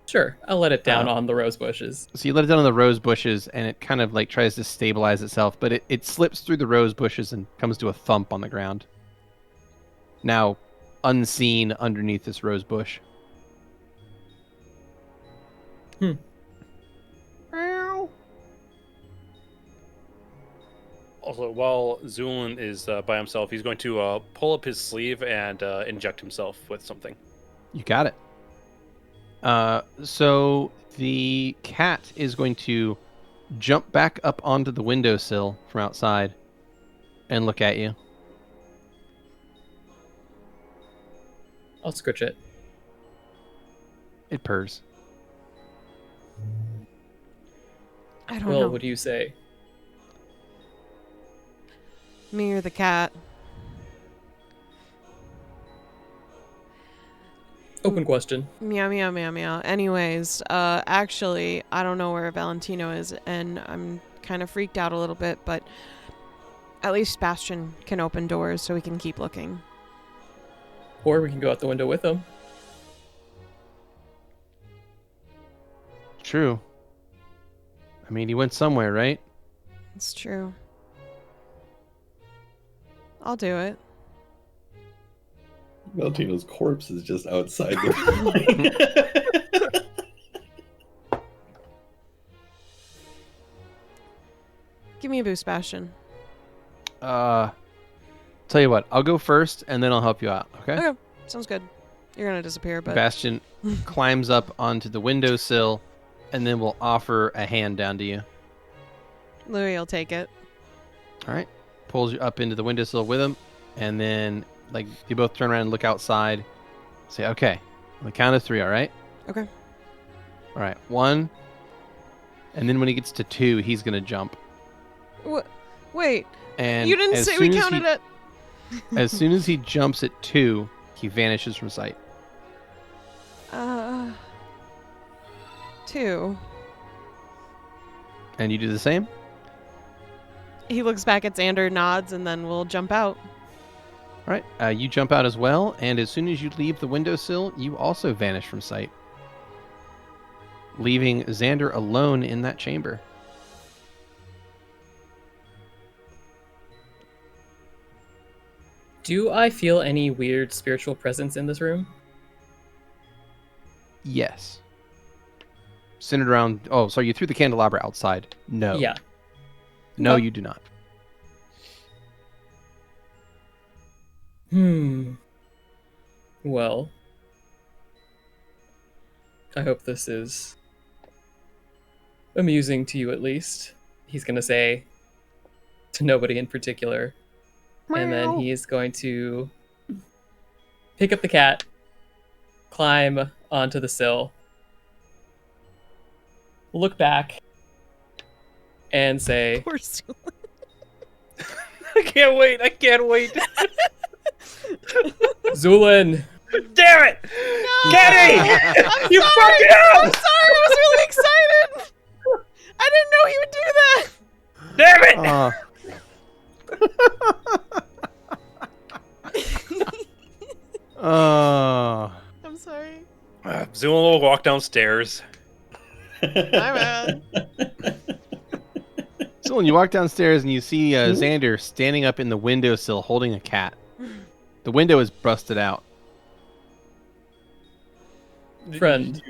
Sure, I'll let it down Oh. on the rose bushes. So you let it down on the rose bushes, and it kind of like tries to stabilize itself, but it slips through the rose bushes and comes to a thump on the ground. Now, unseen underneath this rose bush. Also, while Zu'lin is by himself, he's going to pull up his sleeve and inject himself with something. You got it. So the cat is going to jump back up onto the windowsill from outside and look at you. I'll scritch it. It purrs. I don't Will, know. what do you say? Me or the cat? Open question. Meow, meow, meow, meow. Anyways, actually, I don't know where Valentino is, and I'm kind of freaked out a little bit, but at least Bastion can open doors so we can keep looking. Or we can go out the window with him. True. I mean, he went somewhere, right? It's true. I'll do it. Valentino's corpse is just outside the Give me a boost, Bastion. Tell you what, I'll go first, and then I'll help you out, okay? Okay, sounds good. You're gonna disappear, but Bastion climbs up onto the windowsill, and then we'll offer a hand down to you. Louie will take it. All right. Pulls you up into the windowsill with him, and then like you both turn around and look outside. Say, okay, on the count of 3, all right? Okay. All right, 1, and then when he gets to 2, he's gonna jump. Wait, And you didn't as say we soon as counted he- it. As soon as he jumps at 2, he vanishes from sight. 2. And you do the same. He looks back at Xander, nods, and then we'll jump out. All right, you jump out as well, and as soon as you leave the windowsill, you also vanish from sight, leaving Xander alone in that chamber. Do I feel any weird spiritual presence in this room? Yes. Centered around... Oh, sorry, you threw the candelabra outside. No. Yeah. No, Okay. you do not. Well, I hope this is amusing to you at least. He's going to say to nobody in particular. And then he is going to pick up the cat, climb onto the sill, look back, and say, Poor Zu'lin. I can't wait. Zu'lin! Damn it! Keni! I'm You sorry. fucked it up! I'm sorry. I was really excited. I didn't know he would do that. Damn it! I'm sorry. Zu'lin will walk downstairs. My bad. So when you walk downstairs and you see Xander standing up in the windowsill holding a cat. The window is busted out. Friend.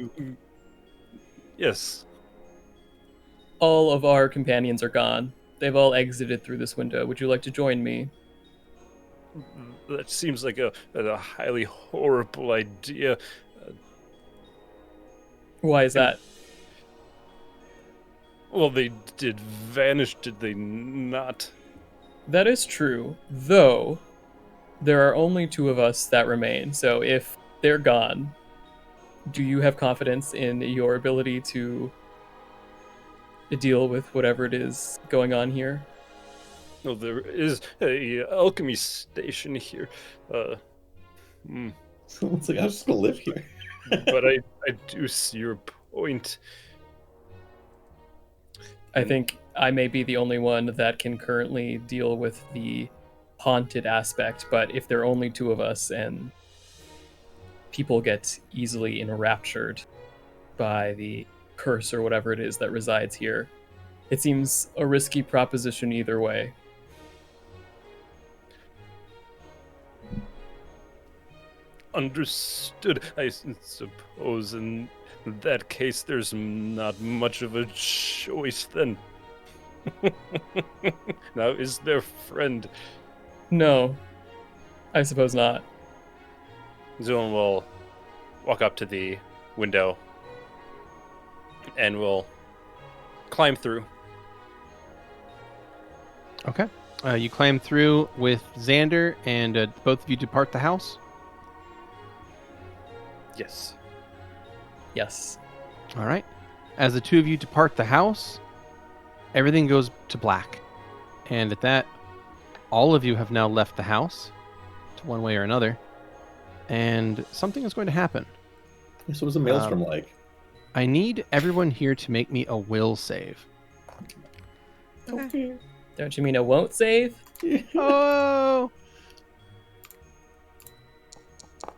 Yes. All of our companions are gone. They've all exited through this window. Would you like to join me? That seems like a highly horrible idea. Why is that? Well, they did vanish, did they not? That is true, though there are only 2 of us that remain, so if they're gone, do you have confidence in your ability to deal with whatever it is going on here? No, there is a alchemy station here. Someone's like, I'm just gonna live here. But I do see your point. I think I may be the only one that can currently deal with the haunted aspect, but if there are only 2 of us and people get easily enraptured by the curse or whatever it is that resides here, it seems a risky proposition either way. Understood. I suppose in that case there's not much of a choice then. Now, is there friend? No, I suppose not. Zu'lin will walk up to the window and will climb through. Okay. You climb through with Xander, and both of you depart the house. Yes. Yes. All right. As the 2 of you depart the house, everything goes to black. And at that, all of you have now left the house, to one way or another. And something is going to happen. So what was a maelstrom like? I need everyone here to make me a will save. Okay. Don't you mean it won't save? Oh!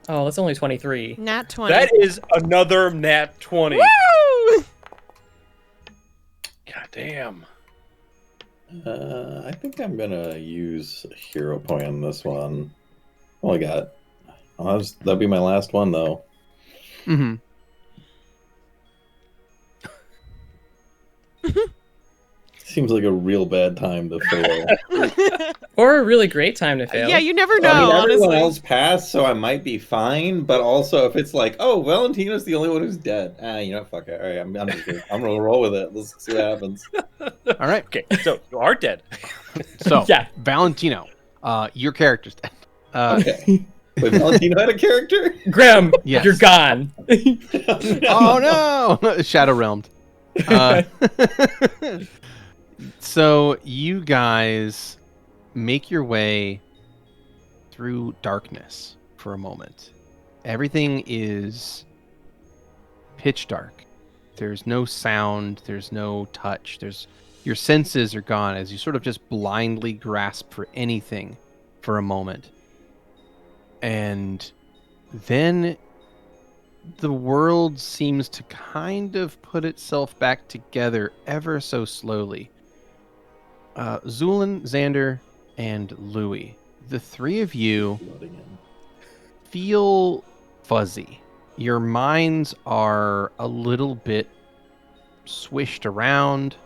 Oh, that's only 23. Nat 20. That is another nat 20. Woo! God damn. I think I'm gonna use a hero point on this one. Only got. That'll be my last one though. Mm-hmm. Seems like a real bad time to fail. Or a really great time to fail. Yeah, you never know, I mean, everyone honestly. else passed, so I might be fine. But also, if it's like, oh, Valentino's the only one who's dead, you know, fuck it. All right, I'm gonna roll with it. Let's see what happens. All right. Okay, so you are dead. So, Yeah. Valentino, your character's dead. Okay. Wait, Valentino had a character? Grem, Yes. you're gone. Oh no! Shadow realmed. So you guys make your way through darkness for a moment. Everything is pitch dark. There's no sound. There's no touch. Your senses are gone as you sort of just blindly grasp for anything for a moment. And then the world seems to kind of put itself back together ever so slowly. Zu'lin, Xander, and Louie, the 3 of you feel fuzzy. Your minds are a little bit swished around,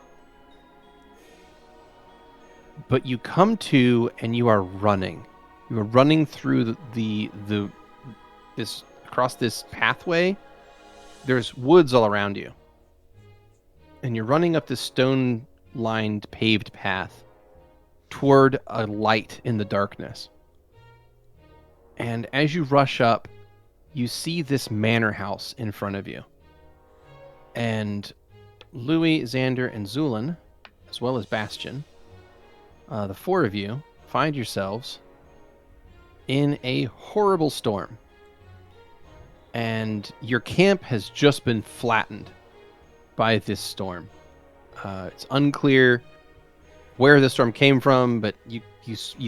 but you come to and you are running. You are running through this across this pathway. There's woods all around you, and you're running up this stone-lined paved path toward a light in the darkness. And as you rush up, you see this manor house in front of you. And Louie, Xander, and Zu'lin, as well as Bastion, the 4 of you find yourselves in a horrible storm. And your camp has just been flattened by this storm. It's unclear where the storm came from, but you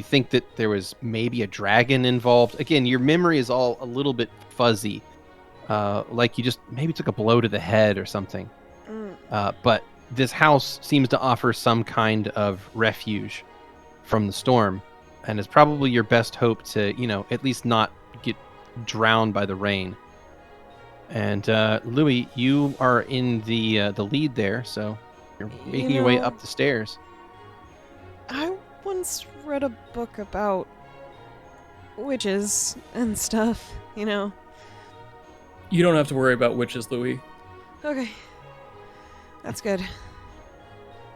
think that there was maybe a dragon involved. Again, your memory is all a little bit fuzzy, like you just maybe took a blow to the head or something. But this house seems to offer some kind of refuge from the storm, and is probably your best hope to, at least not get drowned by the rain. And Louie, you are in the lead there, so you're making your way up the stairs. I once read a book about witches and stuff, You don't have to worry about witches, Louie. Okay. That's good.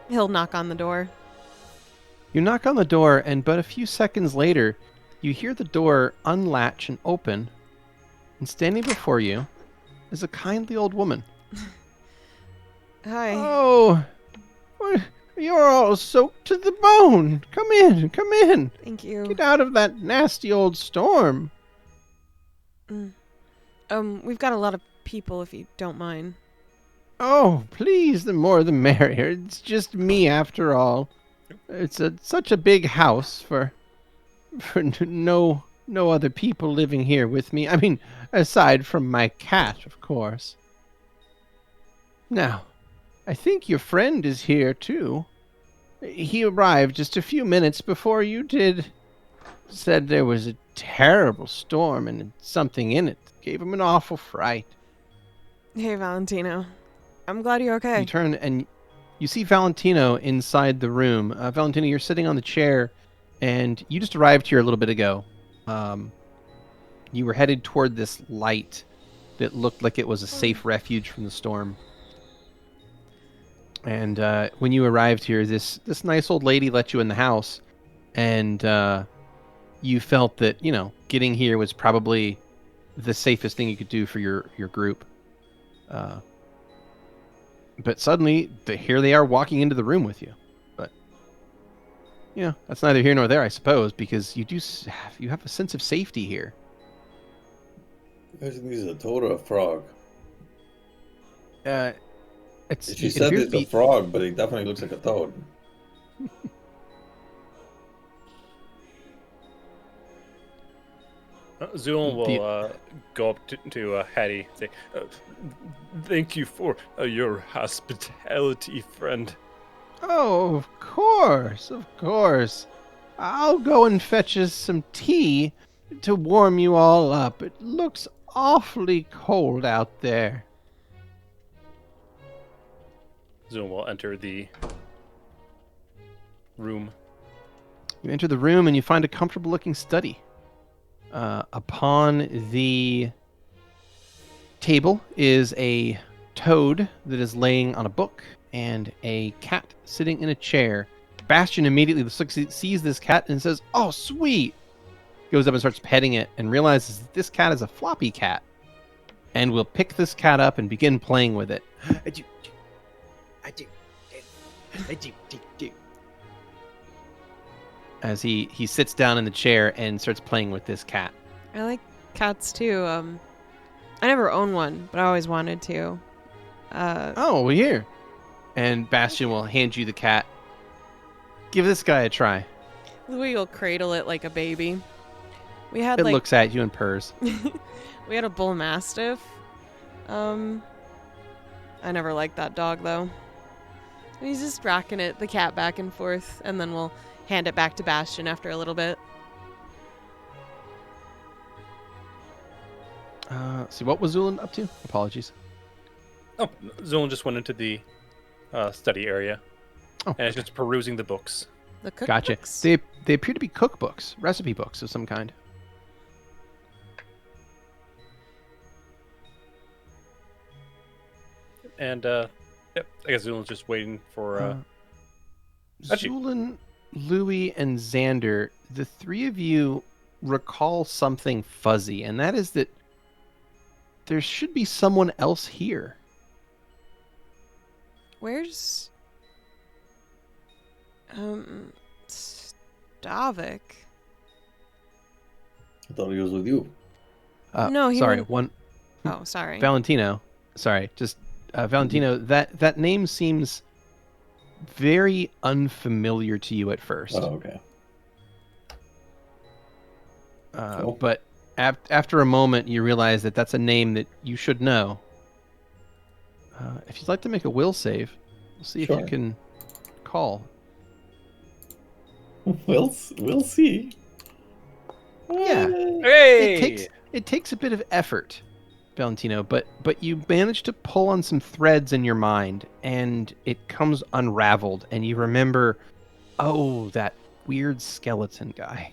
He'll knock on the door. You knock on the door, and but a few seconds later, you hear the door unlatch and open, and standing before you is a kindly old woman. Hi. Oh, you're all soaked to the bone. Come in, come in. Thank you. Get out of that nasty old storm. We've got a lot of people, if you don't mind. Oh, please, the more the merrier. It's just me after all. It's such a big house for no other people living here with me. I mean, aside from my cat, of course. Now, I think your friend is here too. He arrived just a few minutes before you did. Said there was a terrible storm and something in it. Gave him an awful fright. Hey, Valentino. I'm glad you're okay. You turn and you see Valentino inside the room. Valentino, you're sitting on the chair, and you just arrived here a little bit ago. You were headed toward this light that looked like it was a safe refuge from the storm. And when you arrived here, this nice old lady let you in the house, and you felt that, getting here was probably the safest thing you could do for your group. But suddenly, here they are walking into the room with you. But, that's neither here nor there, I suppose, because you have a sense of safety here. I think he's a toad or a frog. She It said appears it's to a be- frog, but he definitely looks like a toad. Zu'lin will go up to Hattie and say, "Thank you for your hospitality, friend." Oh, of course, of course. I'll go and fetch us some tea to warm you all up. It looks awfully cold out there. Zu'lin will enter the room. You enter the room and you find a comfortable-looking study. Upon the table is a toad that is laying on a book and a cat sitting in a chair. Bastion immediately sees this cat and says, "Oh, sweet!" Goes up and starts petting it and realizes that this cat is a floppy cat and will pick this cat up and begin playing with it. As he sits down in the chair and starts playing with this cat. I like cats too. I never owned one, but I always wanted to. Oh, well, here. And Bastion will hand you the cat. Give this guy a try. Louie will cradle it like a baby. We had It looks at you and purrs. we had a bull mastiff. I never liked that dog though. He's just rocking the cat back and forth, and then we'll hand it back to Bastion after a little bit. See, what was Zu'lin up to? Apologies. Oh, Zu'lin just went into the study area, Oh, and is just perusing the books. The cookbooks. gotcha. They appear to be cookbooks, recipe books of some kind. And I guess Zu'lin's just waiting for. Actually- Zu'lin, Louie, and Xander, the three of you recall something fuzzy, and that is that there should be someone else here. Where's Stavik? I thought he was with you. No, he sorry, went- one Oh, sorry. Valentino. Sorry, just Valentino. That name seems very unfamiliar to you at first. Oh, okay. Cool. But after a moment, you realize that that's a name that you should know. If you'd like to make a will save, we'll see if you Sure. can call. We'll see. Yeah. Hey! It takes a bit of effort, Valentino, but you manage to pull on some threads in your mind, and it comes unraveled, and you remember, oh, that weird skeleton guy.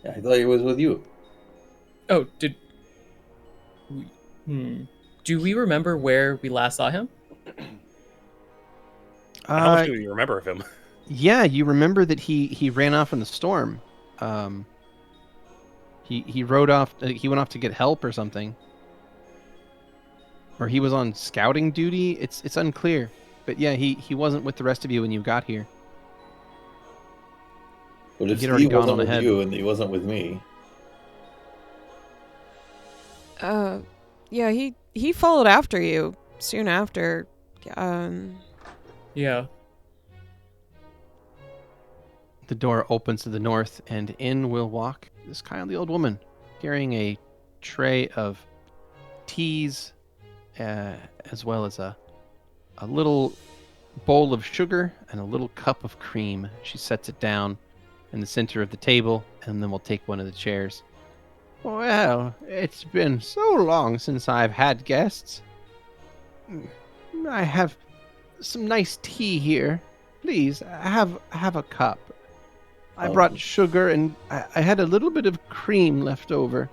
Yeah, I thought he was with you. Oh, did Do we remember where we last saw him? How much do you remember of him? Yeah, you remember that he ran off in the storm. He rode off. He went off to get help or something, or he was on scouting duty. It's unclear, but yeah, he wasn't with the rest of you when you got here. But if He'd already Steve gone wasn't on with ahead. you and he wasn't with me, Yeah, he followed after you soon after. Yeah. The door opens to the north, and in will walk this kindly old woman, carrying a tray of teas, as well as a little bowl of sugar and a little cup of cream. She sets it down in the center of the table, and then we'll take one of the chairs. Well, it's been so long since I've had guests. I have some nice tea here. Please, have a cup. I brought sugar, and I had a little bit of cream left over.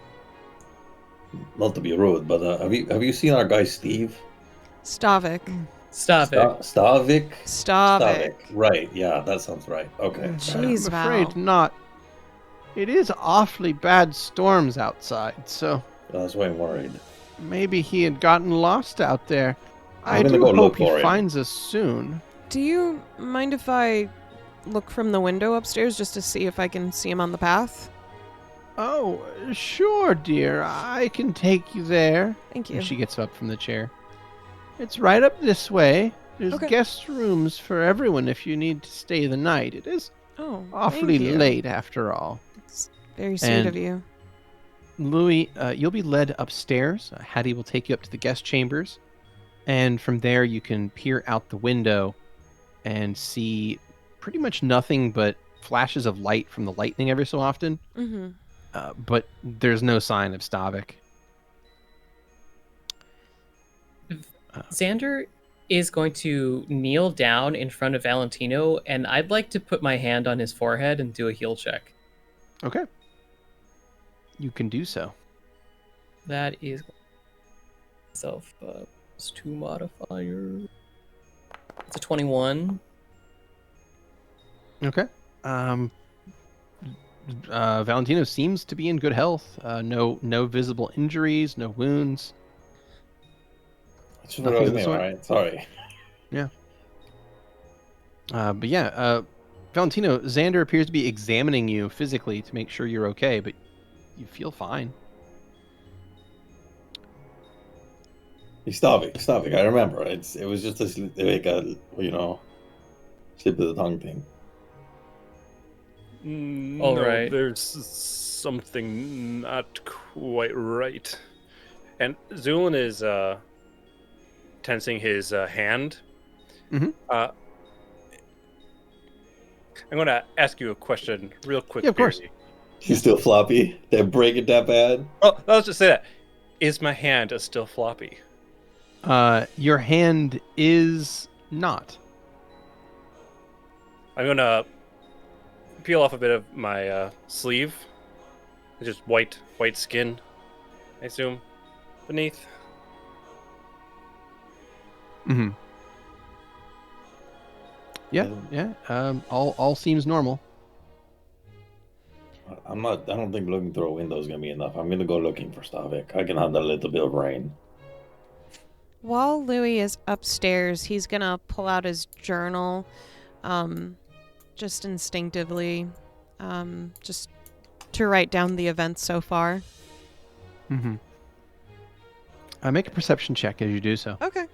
not to be rude, but have you seen our guy Steve? Stavik. Stavik? Stavik. Right, yeah, that sounds right. Okay. Jeez, I'm Val. afraid not. It is awfully bad storms outside, so That's why I'm worried. maybe he had gotten lost out there. I gonna do go hope look he for him. finds us soon. Do you mind if I look from the window upstairs just to see if I can see him on the path? Oh, sure, dear. I can take you there. Thank you. And she gets up from the chair. It's right up this way. There's Okay. guest rooms for everyone if you need to stay the night. It is Oh, awfully thank you. late after all. It's very sweet And- of you. Louie, you'll be led upstairs. Hattie will take you up to the guest chambers. And from there, you can peer out the window and see pretty much nothing but flashes of light from the lightning every so often. Mm-hmm. But there's no sign of Stavik. Xander is going to kneel down in front of Valentino, and I'd like to put my hand on his forehead and do a heal check. Okay. You can do so. That is self +2 modifier. It's a 21. Okay. Valentino seems to be in good health. No visible injuries, no wounds. That's what Nothing I was of the me, sort. alright? Sorry. But yeah, Valentino, Xander appears to be examining you physically to make sure you're okay, but you feel fine. Stavik, I remember. It was just a slip of the tongue thing. All No, right. there's something not quite right. And Zu'lin is tensing his hand. Mhm. I'm going to ask you a question real quick. Yeah, of course. Beardy. He's still floppy. They break it that bad. Oh, let's just say that. Is my hand still floppy? Your hand is not. I'm going to peel off a bit of my sleeve. It's just white skin, I assume, beneath. Mm-hmm. Yeah. All seems normal. I don't think looking through a window is gonna be enough. I'm gonna go looking for Stavik. I can handle a little bit of rain. While Louie is upstairs, he's gonna pull out his journal, just instinctively, just to write down the events so far. Mm-hmm. Make a perception check as you do so. Okay.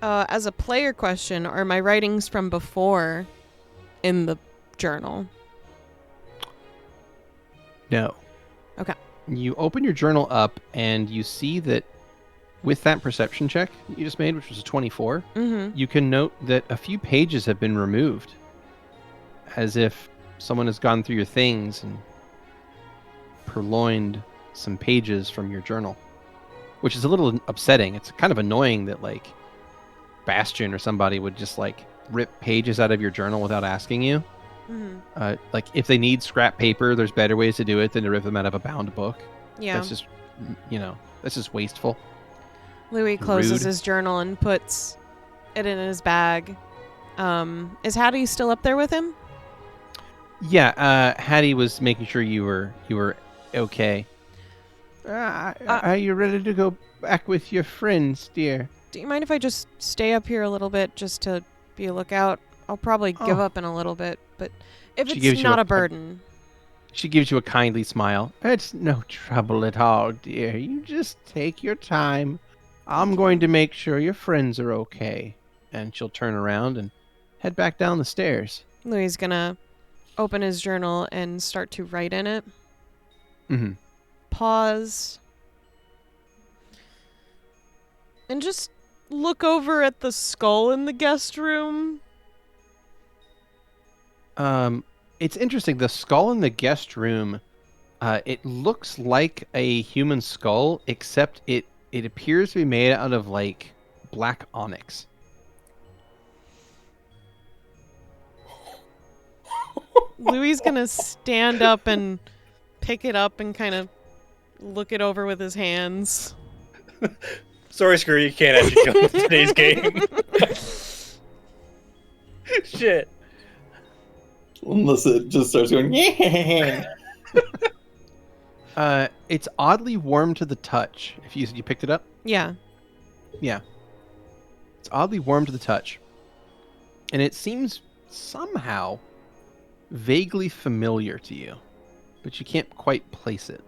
As a player question, are my writings from before in the journal? No. Okay. You open your journal up and you see that with that perception check that you just made, which was a 24, Mm-hmm. you can note that a few pages have been removed. As if someone has gone through your things and purloined some pages from your journal. Which is a little upsetting. It's kind of annoying that, like, Bastion or somebody would just, like, rip pages out of your journal without asking you. Mm-hmm. Like, if they need scrap paper, there's better ways to do it than to rip them out of a bound book. Yeah. That's just that's just wasteful. Louie closes Rude. his journal and puts it in his bag. Is Hattie still up there with him? Yeah, Hattie was making sure you were okay. Are you ready to go back with your friends, dear? Do you mind if I just stay up here a little bit just to be a lookout? I'll probably give up in a little bit, but if She gives it's you not a- a burden. She gives you a kindly smile. It's no trouble at all, dear. You just take your time. I'm going to make sure your friends are okay. And she'll turn around and head back down the stairs. Louie's gonna open his journal and start to write in it. Mm-hmm. Pause. And just look over at the skull in the guest room. It's interesting. The skull in the guest room, it looks like a human skull, except it appears to be made out of like black onyx. Louie's gonna stand up and pick it up and kind of look it over with his hands. Sorry, Skrewy, you can't actually go with today's game. Shit. Unless it just starts going, yeah. It's oddly warm to the touch. If you picked it up? Yeah. Yeah. It's oddly warm to the touch. And it seems somehow vaguely familiar to you, but you can't quite place it.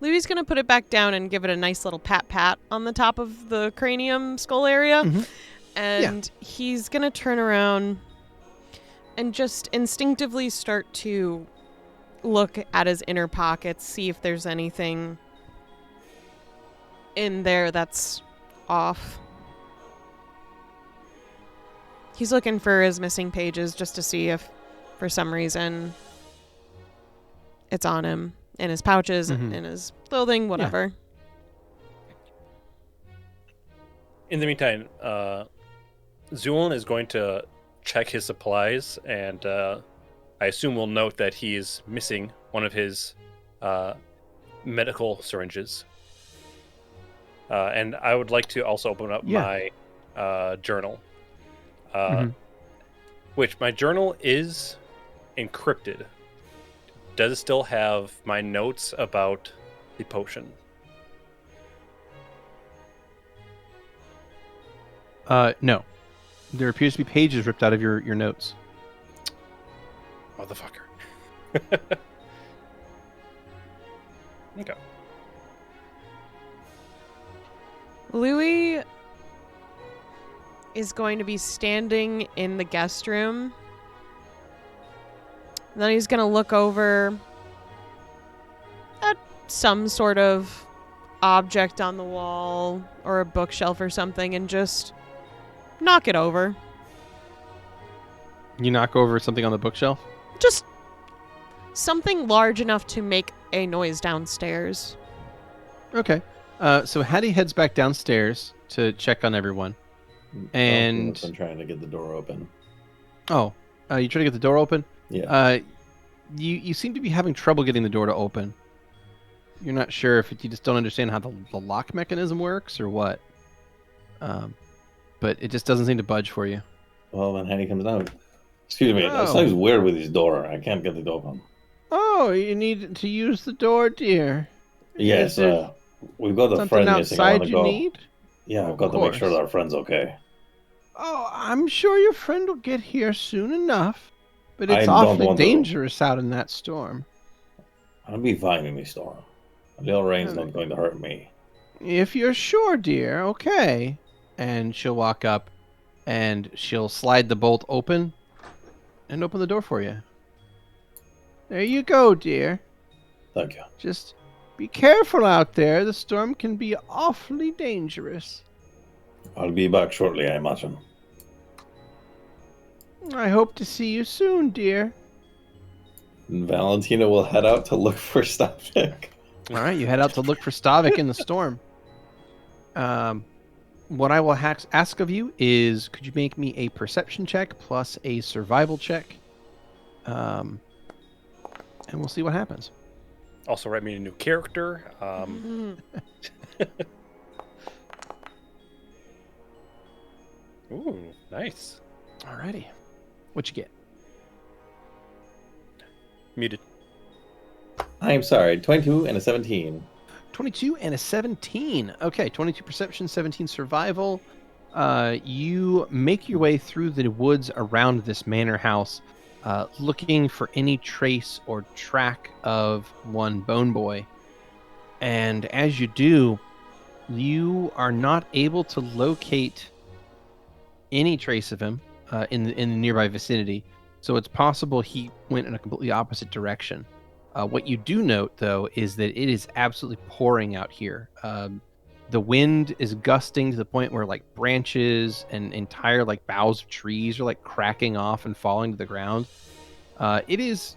Louie's gonna put it back down and give it a nice little pat on the top of the cranium skull area. Mhm. And he's gonna turn around and just instinctively start to look at his inner pockets, see if there's anything in there that's off. He's looking for his missing pages just to see if, for some reason, it's on him. In his pouches, in his clothing, whatever. In the meantime, Zu'lin is going to check his supplies, and I assume we'll note that he is missing one of his medical syringes. And I would like to also open up my journal, which my journal is encrypted. Does it still have my notes about the potion? No. There appears to be pages ripped out of your notes. Motherfucker. Okay. Louie is going to be standing in the guest room. Then he's going to look over at some sort of object on the wall or a bookshelf or something and just knock it over. You knock over something on the bookshelf? Just something large enough to make a noise downstairs. Okay. So Hattie heads back downstairs to check on everyone. And I'm trying to get the door open. you trying to get the door open? Yeah. You seem to be having trouble getting the door to open. You're not sure if you just don't understand how the lock mechanism works or what. But it just doesn't seem to budge for you. Well, then Henny comes down. Excuse me, Oh. something's weird with his door. I can't get the door open. Oh, you need to use the door, dear. Yes, Is there we've got the something friend missing. I outside want to you go. need? Yeah, I've Of got to make sure course. that our friend's okay. Oh, I'm sure your friend will get here soon enough. But I it's don't awfully want to. dangerous out in that storm. I'll be fine in this storm. A little rain's not going to hurt me. If you're sure, dear, okay. And she'll walk up and she'll slide the bolt open and open the door for you. There you go, dear. Thank you. Just be careful out there. The storm can be awfully dangerous. I'll be back shortly, I imagine. I hope to see you soon, dear. And Valentino will head out to look for Stavik. All right, you head out to look for Stavik in the storm. What I will ask of you is, could you make me a perception check plus a survival check? and we'll see what happens. Also, write me a new character. Ooh, nice. Alrighty. What you get? Muted. I'm sorry, 22 and a 17. 22 and a 17. Okay, 22 perception, 17 survival. You make your way through the woods around this manor house, looking for any trace or track of one Bone Boy. And as you do, you are not able to locate any trace of him in the nearby vicinity. So it's possible he went in a completely opposite direction. What you do note, though, is that it is absolutely pouring out here. The wind is gusting to the point where like branches and entire like boughs of trees are like cracking off and falling to the ground. It is,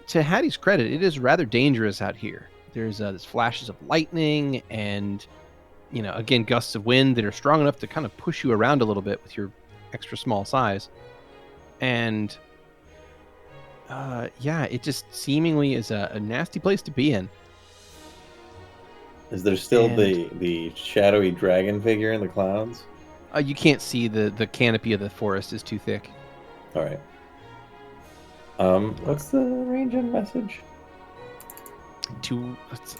to Hattie's credit, it is rather dangerous out here. There's flashes of lightning and, you know, again, gusts of wind that are strong enough to kind of push you around a little bit with your extra small size. And yeah, it just seemingly is a nasty place to be in. Is there still And- the shadowy dragon figure in the clouds? You can't see the canopy of the forest is too thick. All right. What's the range on message?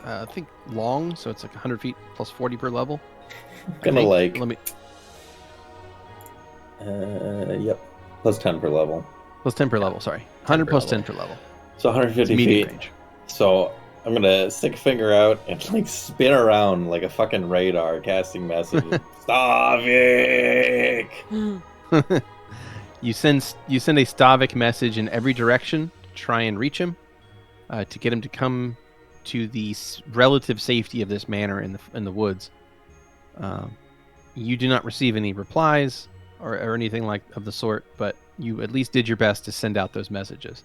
I think long, so it's like 100 feet plus 40 per level. Gonna like. Let me Yep. Plus 10 per level. plus 10 per level. Sorry, 100 per plus level. 10 per level. So 150 Medium feet. range. So I'm gonna stick a finger out and like spin around like a fucking radar, casting messages. Stavik! You send a Stavik message in every direction to try and reach him, to get him to come to the relative safety of this manor in the woods. You do not receive any replies or anything like of the sort, but you at least did your best to send out those messages.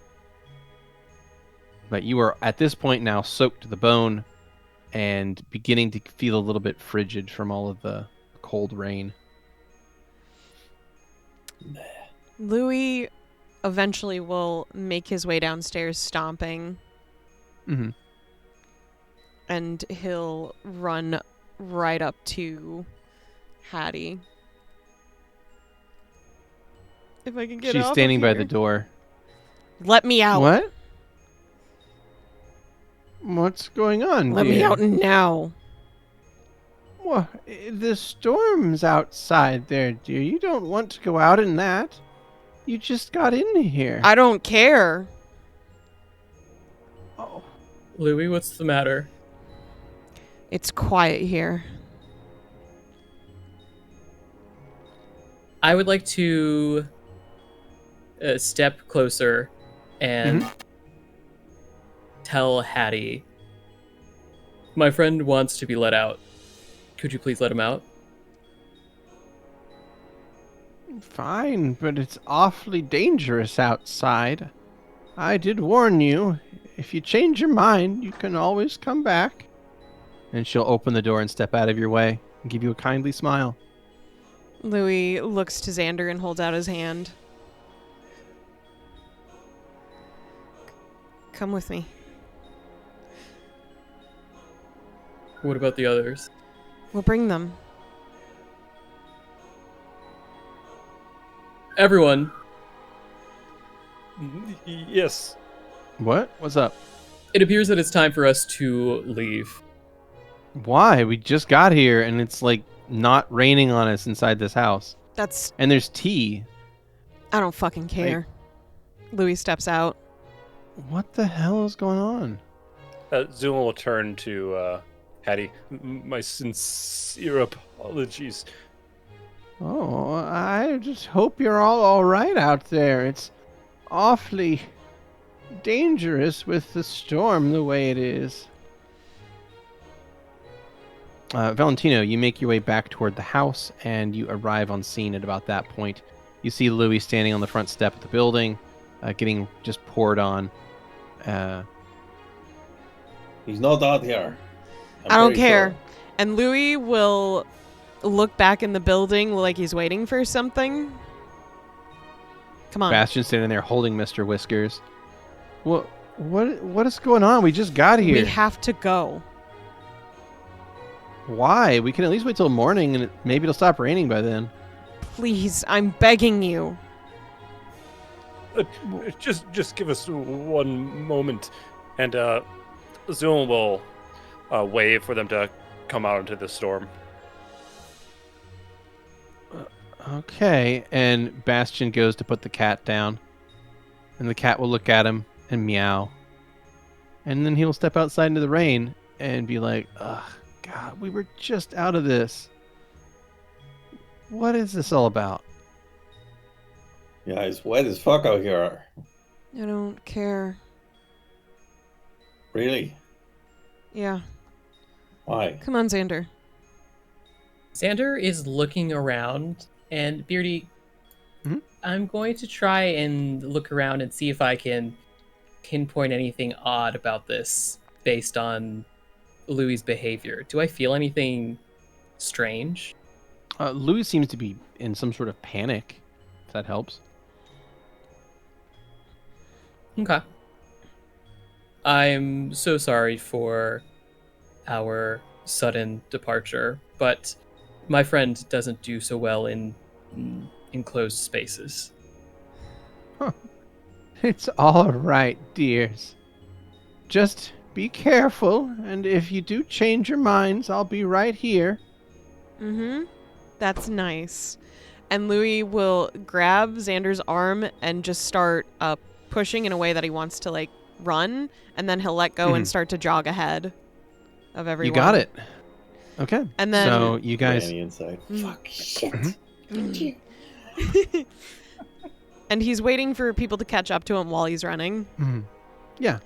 But you are at this point now soaked to the bone and beginning to feel a little bit frigid from all of the cold rain. Louie eventually will make his way downstairs stomping, Mm-hmm. and he'll run right up to Hattie. If I can get She's off of standing by here. the door. Let me out. What? What's going on, Let me dear? out now. Well, the storm's outside there, dear. You don't want to go out in that. You just got in here. I don't care. Oh. Louie, what's the matter? It's quiet here. I would like to step closer and tell Hattie, my friend wants to be let out. Could you please let him out? Fine, but it's awfully dangerous outside. I did warn you. If you change your mind, you can always come back. And she'll open the door and step out of your way and give you a kindly smile. Louie looks to Xander and holds out his hand. Come with me. What about the others? We'll bring them. Everyone, Yes. What? What's up? it appears that it's time for us to leave. Why? We just got here and it's like not raining on us inside this house. That's... And there's tea. I don't fucking care. Louie steps out. What the hell is going on? Zuma will turn to Hattie. My sincere apologies. Oh, I just hope you're all right out there. It's awfully dangerous with the storm the way it is. Valentino, you make your way back toward the house, and you arrive on scene at about that point. You see Louie standing on the front step of the building, getting just poured on. He's not out here. I don't care. And Louie will look back in the building like he's waiting for something. Come on. Bastion's standing there holding Mr. Whiskers. What is going on? We just got here. We have to go. Why? We can at least wait till morning, and maybe it'll stop raining by then. Please, I'm begging you. Just give us one moment, and Zu'lin will wave for them to come out into the storm. Okay, and Bastion goes to put the cat down, and the cat will look at him and meow, and then he'll step outside into the rain and be like, ugh, God, we were just out of this. What is this all about? Yeah, it's wet as fuck out here. I don't care. Really? Yeah. Why? Come on, Xander. Xander is looking around, and Beardy, Mhm. I'm going to try and look around and see if I can pinpoint anything odd about this based on Louie's behavior. Do I feel anything strange? Louis seems to be in some sort of panic, if that helps. Okay. I'm so sorry for our sudden departure, but my friend doesn't do so well in enclosed spaces. It's all right, dears. Just be careful, and if you do change your minds, I'll be right here. Mm-hmm. That's nice. And Louie will grab Xander's arm and just start pushing in a way that he wants to, like, run, and then he'll let go and start to jog ahead of everyone. You got it. Okay. And then... So you guys... Granny inside. Mm. Fuck, shit. And he's waiting for people to catch up to him while he's running. Mhm. Yeah.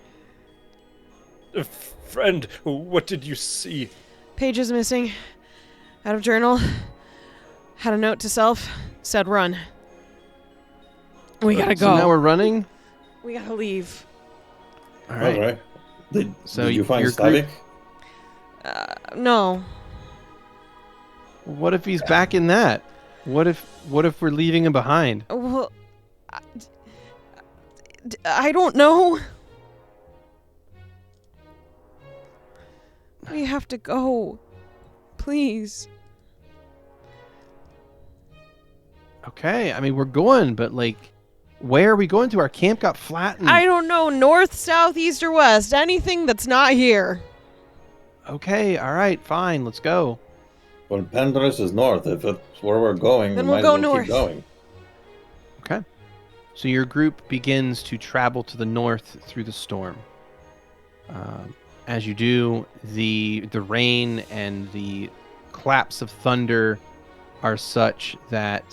Friend, what did you see? Page is missing. Out of journal. Had a note to self. Said run. We gotta go. So now we're running? We gotta leave. All right. All right. Did you find your Stavik? No. What if he's back in that? What if we're leaving him behind? Well, I don't know. We have to go. Please. Okay, I mean, we're going, but, like, where are we going to? Our camp got flattened. I don't know. North, south, east, or west. Anything that's not here. Okay, all right, fine, let's go. Well, Pendra's is north. If it's where we're going, Then we we'll might go as well north. keep going. Okay. So your group begins to travel to the north through the storm. As you do, the rain and the claps of thunder are such that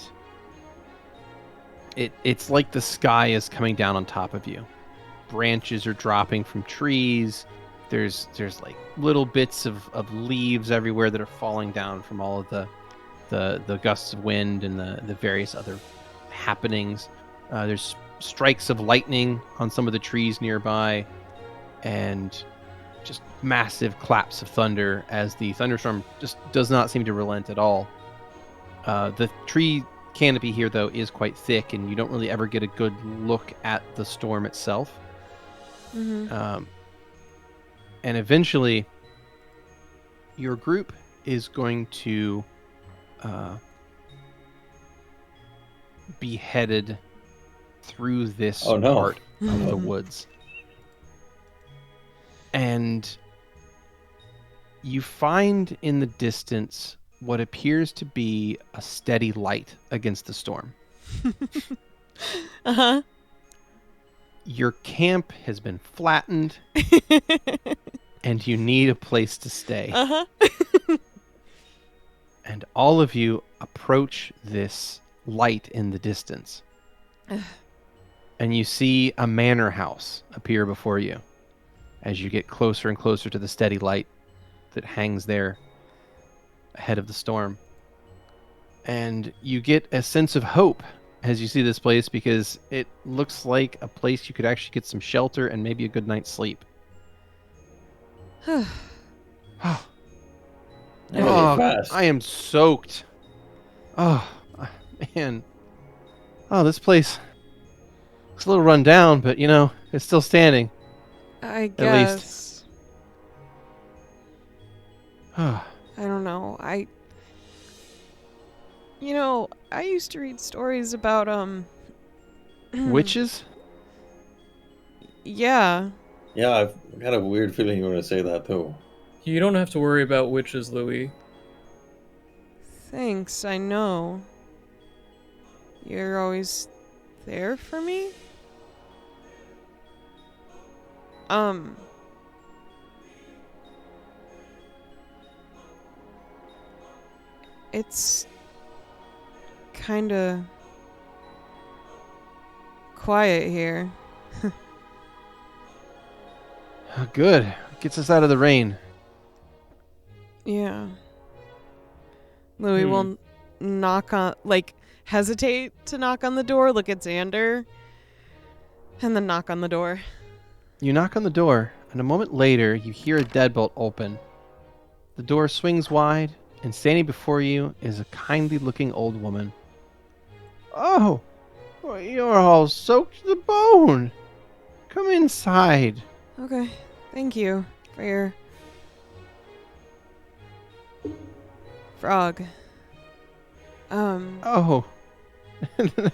it's like the sky is coming down on top of you. Branches are dropping from trees. There's like little bits of leaves everywhere that are falling down from all of the gusts of wind and the various other happenings. There's strikes of lightning on some of the trees nearby, and just massive claps of thunder as the thunderstorm just does not seem to relent at all. The tree canopy here, though, is quite thick, and you don't really ever get a good look at the storm itself. Mm-hmm. And eventually, your group is going to be headed through this Oh, no. part of the woods. And you find in the distance what appears to be a steady light against the storm. Uh-huh. Your camp has been flattened, and you need a place to stay. Uh-huh. And all of you approach this light in the distance. And you see a manor house appear before you as you get closer and closer to the steady light that hangs there ahead of the storm. And you get a sense of hope as you see this place, because it looks like a place you could actually get some shelter and maybe a good night's sleep. Yeah, Oh, fast. I am soaked. Oh, man. Oh, this place It's a little run down, but it's still standing. I least. guess. Oh, I don't know. I used to read stories about witches? Yeah. Yeah, I've got a weird feeling you were going to say that too. You don't have to worry about witches, Louie. Thanks, I know. You're always there for me? It's kinda quiet here. Good. Gets us out of the rain. Yeah. Louis will knock on, hesitate to knock on the door, look at Xander, and then knock on the door. You knock on the door, and a moment later, you hear a deadbolt open. The door swings wide, and standing before you is a kindly-looking old woman. Oh, well, you're all soaked to the bone. Come inside. Okay, thank you for your frog. Oh,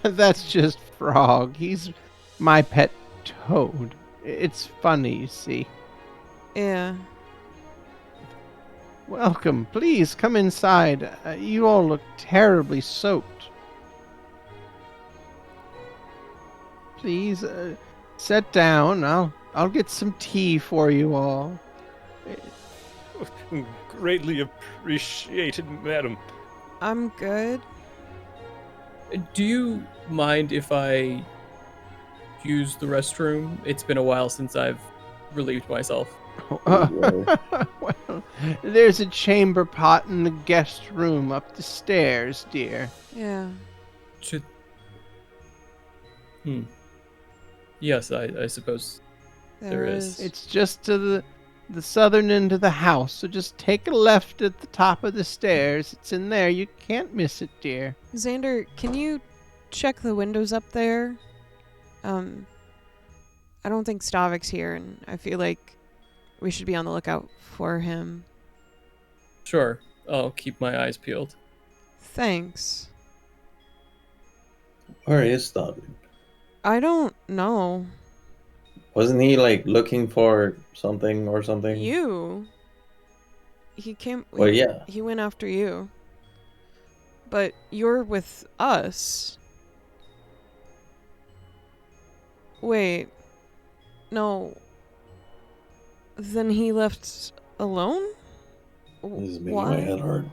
that's just Frog. He's my pet toad. It's funny, you see. Yeah. Welcome. Please come inside. You all look terribly soaked. Please, sit down. I'll get some tea for you all. Greatly appreciated, madam. I'm good. Do you mind if I use the restroom? It's been a while since I've relieved myself. Well, there's a chamber pot in the guest room up the stairs, dear. Yeah. Yes, I suppose there is. It's just to the southern end of the house, so just take a left at the top of the stairs. It's in there. You can't miss it, dear. Xander, can you check the windows up there? I don't think Stavik's here, and I feel like we should be on the lookout for him. Sure, I'll keep my eyes peeled. Thanks. Where is Stavik? I don't know. Wasn't he looking for something or something? You. He came. Well, yeah. He went after you. But you're with us. Wait. No. Then he left alone? This is making Why? my head hard.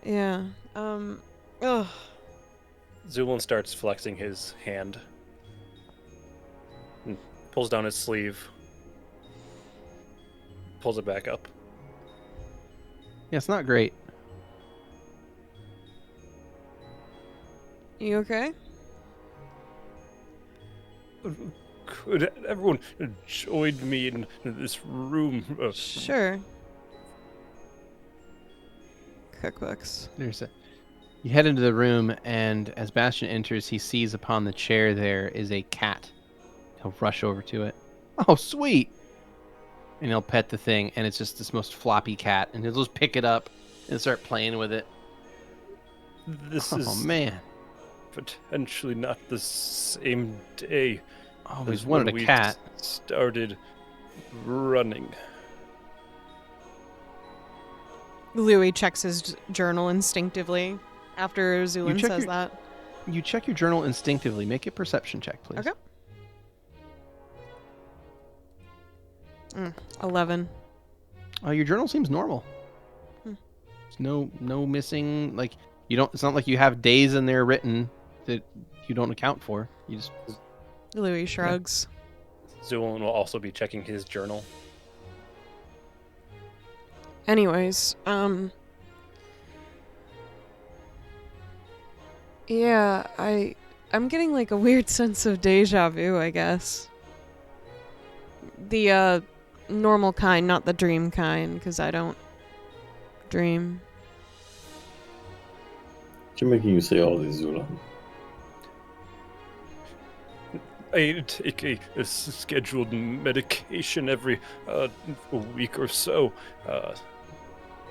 Yeah. Ugh. Zu'lin starts flexing his hand. And pulls down his sleeve. Pulls it back up. Yeah, it's not great. You okay? Could everyone join me in this room? Sure. Cookbooks. You head into the room, and as Bastion enters, he sees upon the chair there is a cat. He'll rush over to it. Oh, sweet! And he'll pet the thing, and it's just this most floppy cat, and he'll just pick it up and start playing with it. This Oh, is man. potentially not the same day. Always as wanted when a we cat. Started running. Louie checks his journal instinctively after Zu'lin check says your- that. You check your journal instinctively. Make a perception check, please. Okay. 11. Your journal seems normal. Hmm. There's no missing. It's not like you have days in there written that you don't account for. You just. Louie shrugs. Zu'lin will also be checking his journal. Anyways, yeah, I'm getting a weird sense of deja vu, I guess. The normal kind, not the dream kind, because I don't dream. What's making you say all this, Zula? I take a scheduled medication every week or so.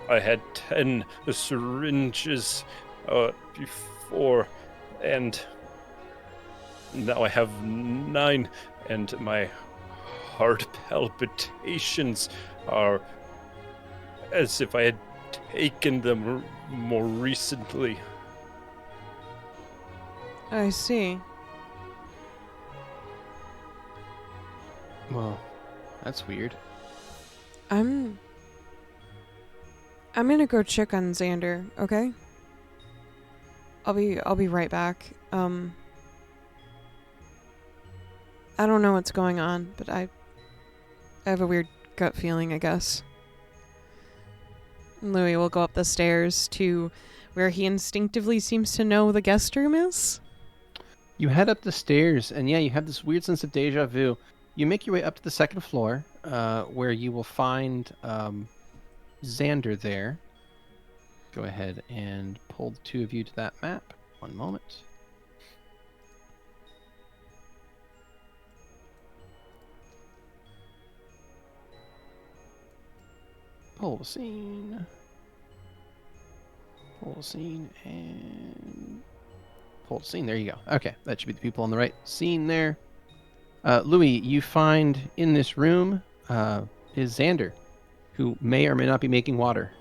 I had 10 syringes before, and now I have 9, and my heart palpitations are as if I had taken them more recently. I see. Well, that's weird. I'm gonna go check on Xander, okay? I'll be right back. I don't know what's going on, but I have a weird gut feeling, I guess. Louie will go up the stairs to where he instinctively seems to know the guest room is. You head up the stairs, and yeah, you have this weird sense of deja vu. You make your way up to the second floor, where you will find Xander there. Go ahead and pull the two of you to that map. One moment. Pull the scene. Pull the scene and pull the scene. There you go. Okay, that should be the people on the right scene there. Louie, you find in this room is Xander, who may or may not be making water.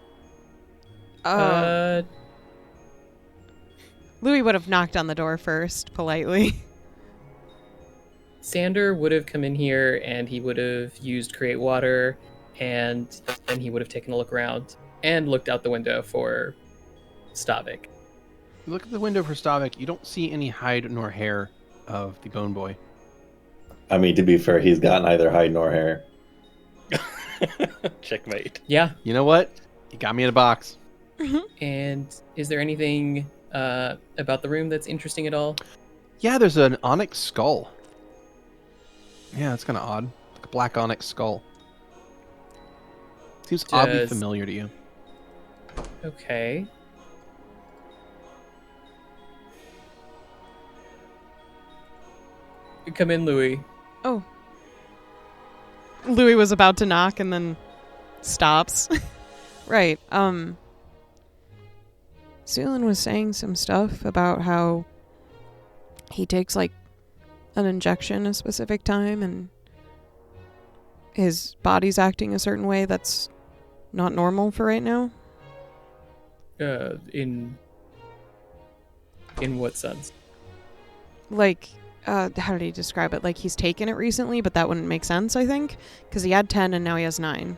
Louie would have knocked on the door first, politely. Xander would have come in here and he would have used create water, and then he would have taken a look around and looked out the window for Stavik. You look at the window for Stavik. You don't see any hide nor hair of the Bone Boy. I mean, to be fair, he's got neither hide nor hair. Checkmate. Yeah. You know what? You got me in a box. And is there anything about the room that's interesting at all? Yeah, there's an onyx skull. Yeah, it's kind of odd. Like a black onyx skull. Seems oddly familiar to you. Okay. Come in, Louie. Oh. Louie was about to knock and then stops. Right. Zu'lin was saying some stuff about how he takes like an injection a specific time and his body's acting a certain way that's not normal for right now. In what sense? Like, how did he describe it? Like he's taken it recently, but that wouldn't make sense, I think, because he had 10 and now he has 9.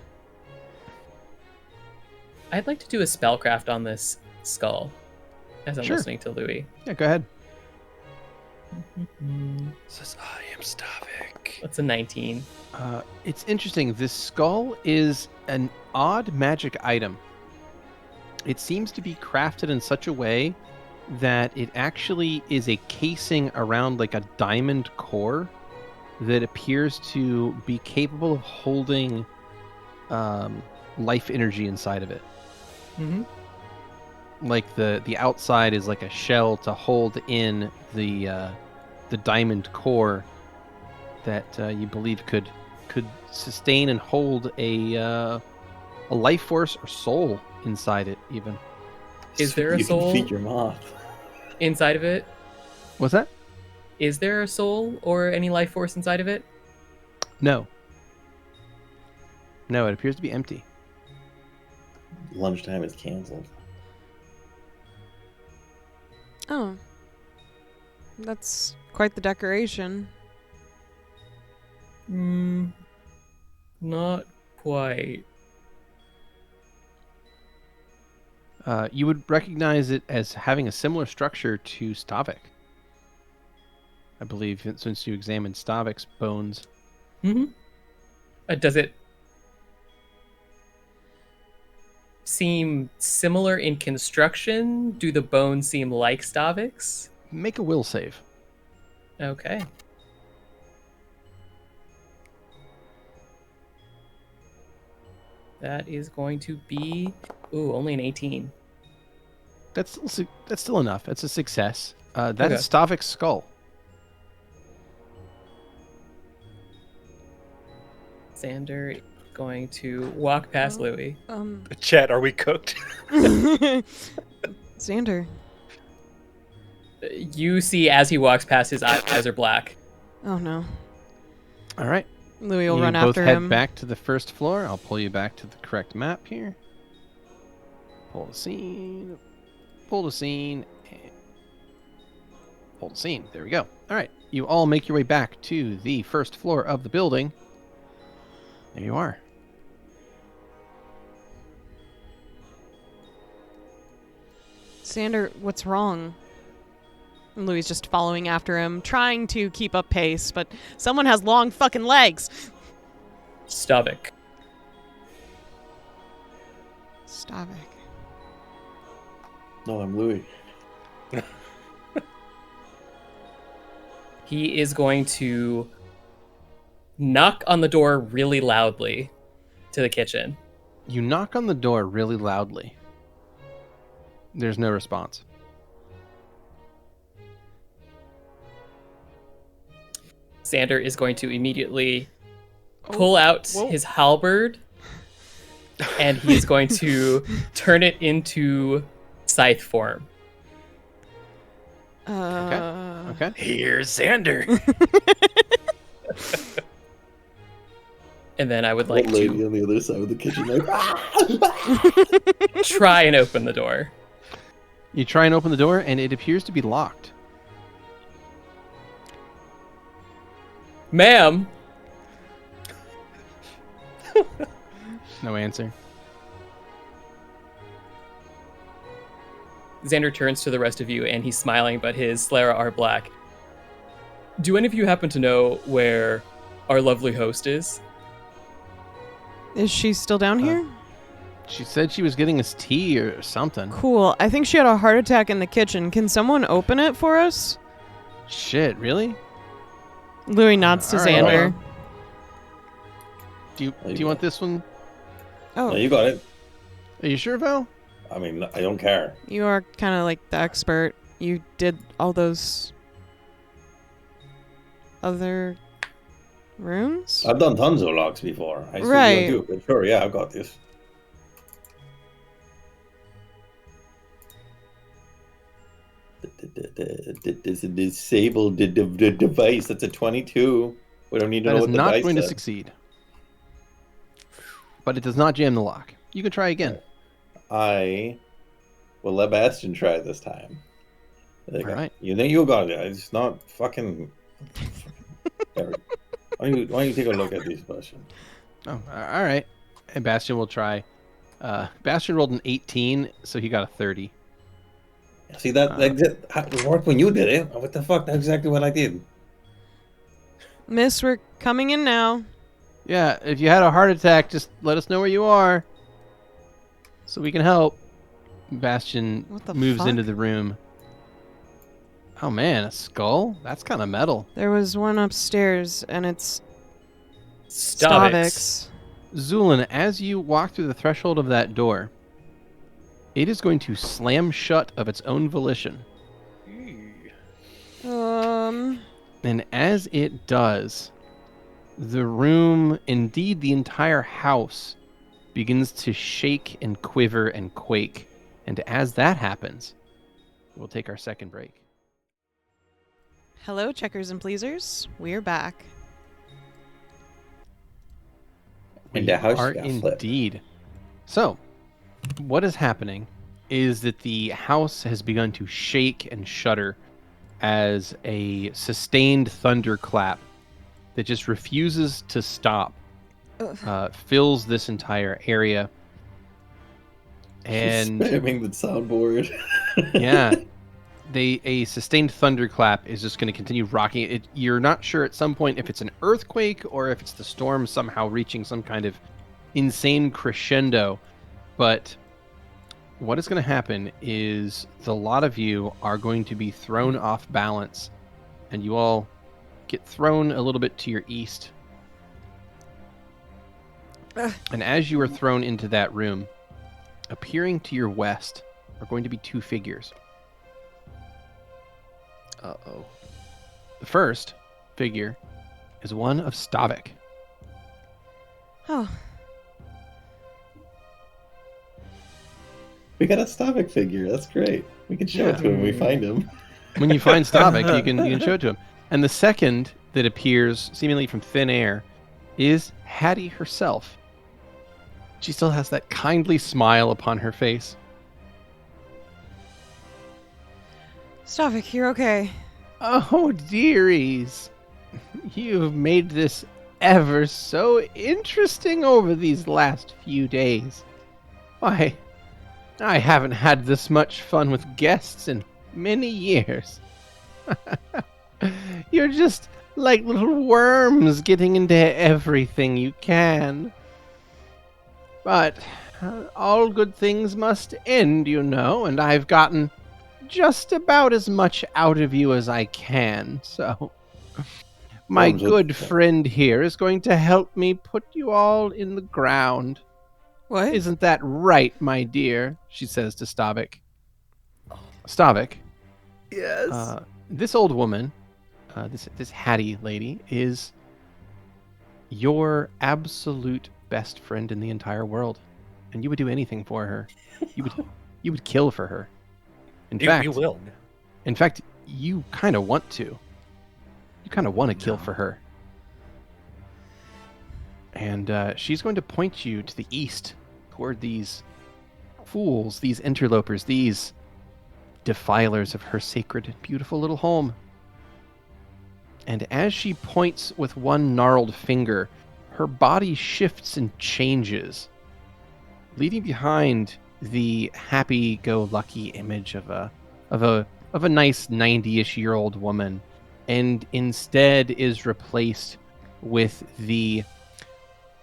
I'd like to do a spellcraft on this skull as I'm Sure. listening to Louie. Yeah, go ahead. Says I am Stavik. That's a 19. It's interesting. This skull is an odd magic item. It seems to be crafted in such a way that it actually is a casing around like a diamond core that appears to be capable of holding life energy inside of it. Mm-hmm. Like the outside is like a shell to hold in the diamond core that you believe could sustain and hold a life force or soul inside it even. Is there a You soul can feed your moth. inside of it? What's that? Is there a soul or any life force inside of it? No, it appears to be empty. Lunchtime is canceled. Oh. That's quite the decoration. Not quite. You would recognize it as having a similar structure to Stavik. I believe since you examined Stavik's bones. Mm-hmm. Does it seem similar in construction? Do the bones seem like Stavik's? Make a will save. Okay. That is going to be only an 18. That's still enough. It's a success. That Okay. is Stavik's skull. Xander going to walk past Louie. Chat, are we cooked? Xander. You see as he walks past, his eyes are black. Oh no. All right. Louie will you run both after head him. back to the first floor. I'll pull you back to the correct map here. Pull the scene. Pull the scene. And pull the scene. There we go. All right. You all make your way back to the first floor of the building. There you are. Xander, what's wrong? And Louie's just following after him, trying to keep up pace, but someone has long fucking legs. Stavik. Stavik. No, I'm Louie. He is going to knock on the door really loudly to the kitchen. You knock on the door really loudly. There's no response. Xander is going to immediately pull out his halberd, and he's going to turn it into scythe form. Okay. Here's Xander. And then I would like lady to on the other side of the kitchen, like, try and open the door. You try and open the door, and it appears to be locked. Ma'am, No answer. Xander turns to the rest of you, and he's smiling, but his sclera are black. Do any of you happen to know where our lovely host is? Is she still down here? She said she was getting us tea or something. Cool. I think she had a heart attack in the kitchen. Can someone open it for us? Shit, really? Louie nods to All right. Xander. Do you want this one? Oh, no, you got it. Are you sure, Val? I mean, I don't care. you are kind of like the expert. You did all those other rooms? I've done tons of locks before. I Right. do, but sure, yeah, I've got this. This is disabled the device. That's a 22. We don't need to That know is what the not dice going to said. succeed. But it does not jam the lock. You can try again. I will let Bastion try this time. All right. You think you got it? It's not fucking. Why don't you take a look at these questions? Oh, all right. And Bastion will try. Bastion rolled an 18, so he got a 30. See that it worked when you did it. What the fuck? That's exactly what I did. Miss, we're coming in now. Yeah, if you had a heart attack, just let us know where you are, so we can help. Bastion What the moves fuck? into the room. Oh man, a skull? That's kind of metal. There was one upstairs, and it's Stavik's. Stavik's. Zu'lin, as you walk through the threshold of that door, it is going to slam shut of its own volition. And as it does, the room, indeed the entire house, begins to shake and quiver and quake. And as that happens, we'll take our second break. Hello, checkers and pleasers. We're back. And the house Are got flipped. indeed. So, what is happening is that the house has begun to shake and shudder as a sustained thunderclap that just refuses to stop fills this entire area. And Spamming the soundboard. yeah, a sustained thunderclap is just going to continue rocking it. You're not sure at some point if it's an earthquake or if it's the storm somehow reaching some kind of insane crescendo. But what is going to happen is the lot of you are going to be thrown off balance, and you all get thrown a little bit to your east. And as you are thrown into that room, appearing to your west are going to be two figures. Uh-oh. The first figure is one of Stavik. Oh, We got a Stavik figure. That's great. We can show it to him when we find him. When you find Stavik, you can show it to him. And the second that appears seemingly from thin air is Hattie herself. She still has that kindly smile upon her face. Stavik, you're okay. Oh, dearies. You've made this ever so interesting over these last few days. Why, I haven't had this much fun with guests in many years. You're just like little worms getting into everything you can. But all good things must end, you know, and I've gotten just about as much out of you as I can, so my Worms would- good friend here is going to help me put you all in the ground. What? Isn't that right, my dear? She says to Stavik. Stavik, Yes. this old woman, this Hattie lady, is your absolute best friend in the entire world, and you would do anything for her. You would kill for her. In fact, You will. In fact, you kind of want to. You kind of want to kill for her. And she's going to point you to the east, toward these fools, these interlopers, these defilers of her sacred and beautiful little home. And as she points with one gnarled finger, her body shifts and changes, leaving behind the happy-go-lucky image of a nice 90-ish-year-old woman, and instead is replaced with the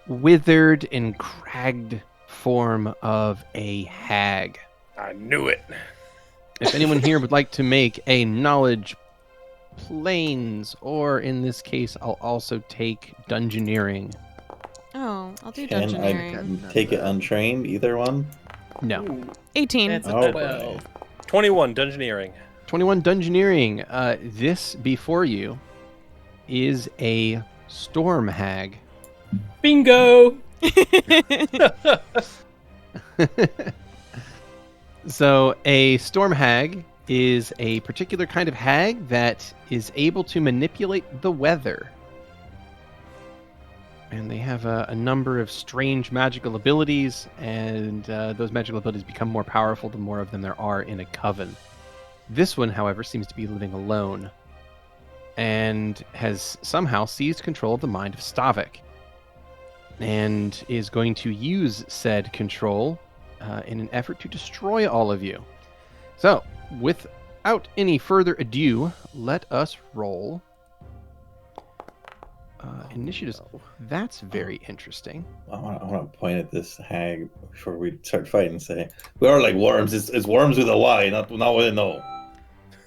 withered and cragged form of a hag. I knew it. If anyone here would like to make a knowledge planes, or in this case, I'll also take dungeoneering. Oh, I'll do Can dungeoneering. I take it untrained? Either one? No. 18. That's a Oh, 12. 21 dungeoneering. 21 dungeoneering. This before you is a storm hag. Bingo! So a storm hag is a particular kind of hag that is able to manipulate the weather. And they have a number of strange magical abilities, and those magical abilities become more powerful the more of them there are in a coven. This one, however, seems to be living alone, and has somehow seized control of the mind of Stavik, and is going to use said control in an effort to destroy all of you. So, without any further ado, let us roll initiatives. That's very interesting. I want to point at this hag before we start fighting and say, we are like worms. It's worms with a Y, not with an O.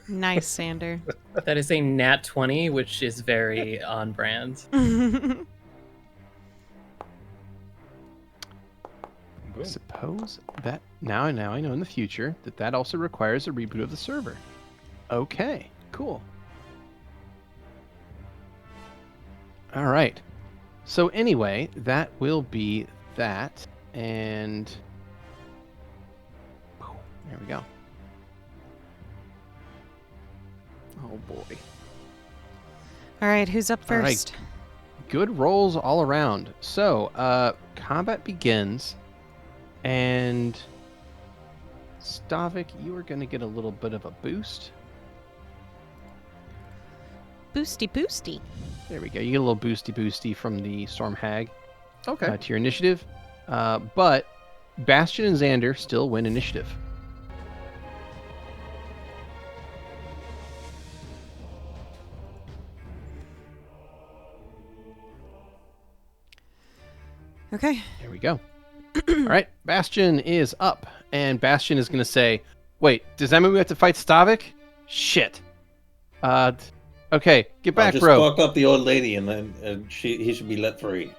Nice, Xander. That is a nat 20, which is very on brand. I suppose that now I know in the future that also requires a reboot of the server. Okay, cool. All right. So anyway, that will be that, and there we go. Oh boy. All right, who's up All right. first? Good rolls all around. So, combat begins, and Stavik, you are going to get a little bit of a boost. Boosty, boosty. There we go. You get a little boosty from the Storm Hag Okay. to your initiative. But Bastion and Xander still win initiative. Okay. There we go. All right, Bastion is up, and Bastion is going to say, wait, does that mean we have to fight Stavik? Shit. Okay, get back, just bro. fuck up the old lady, and then he should be let free.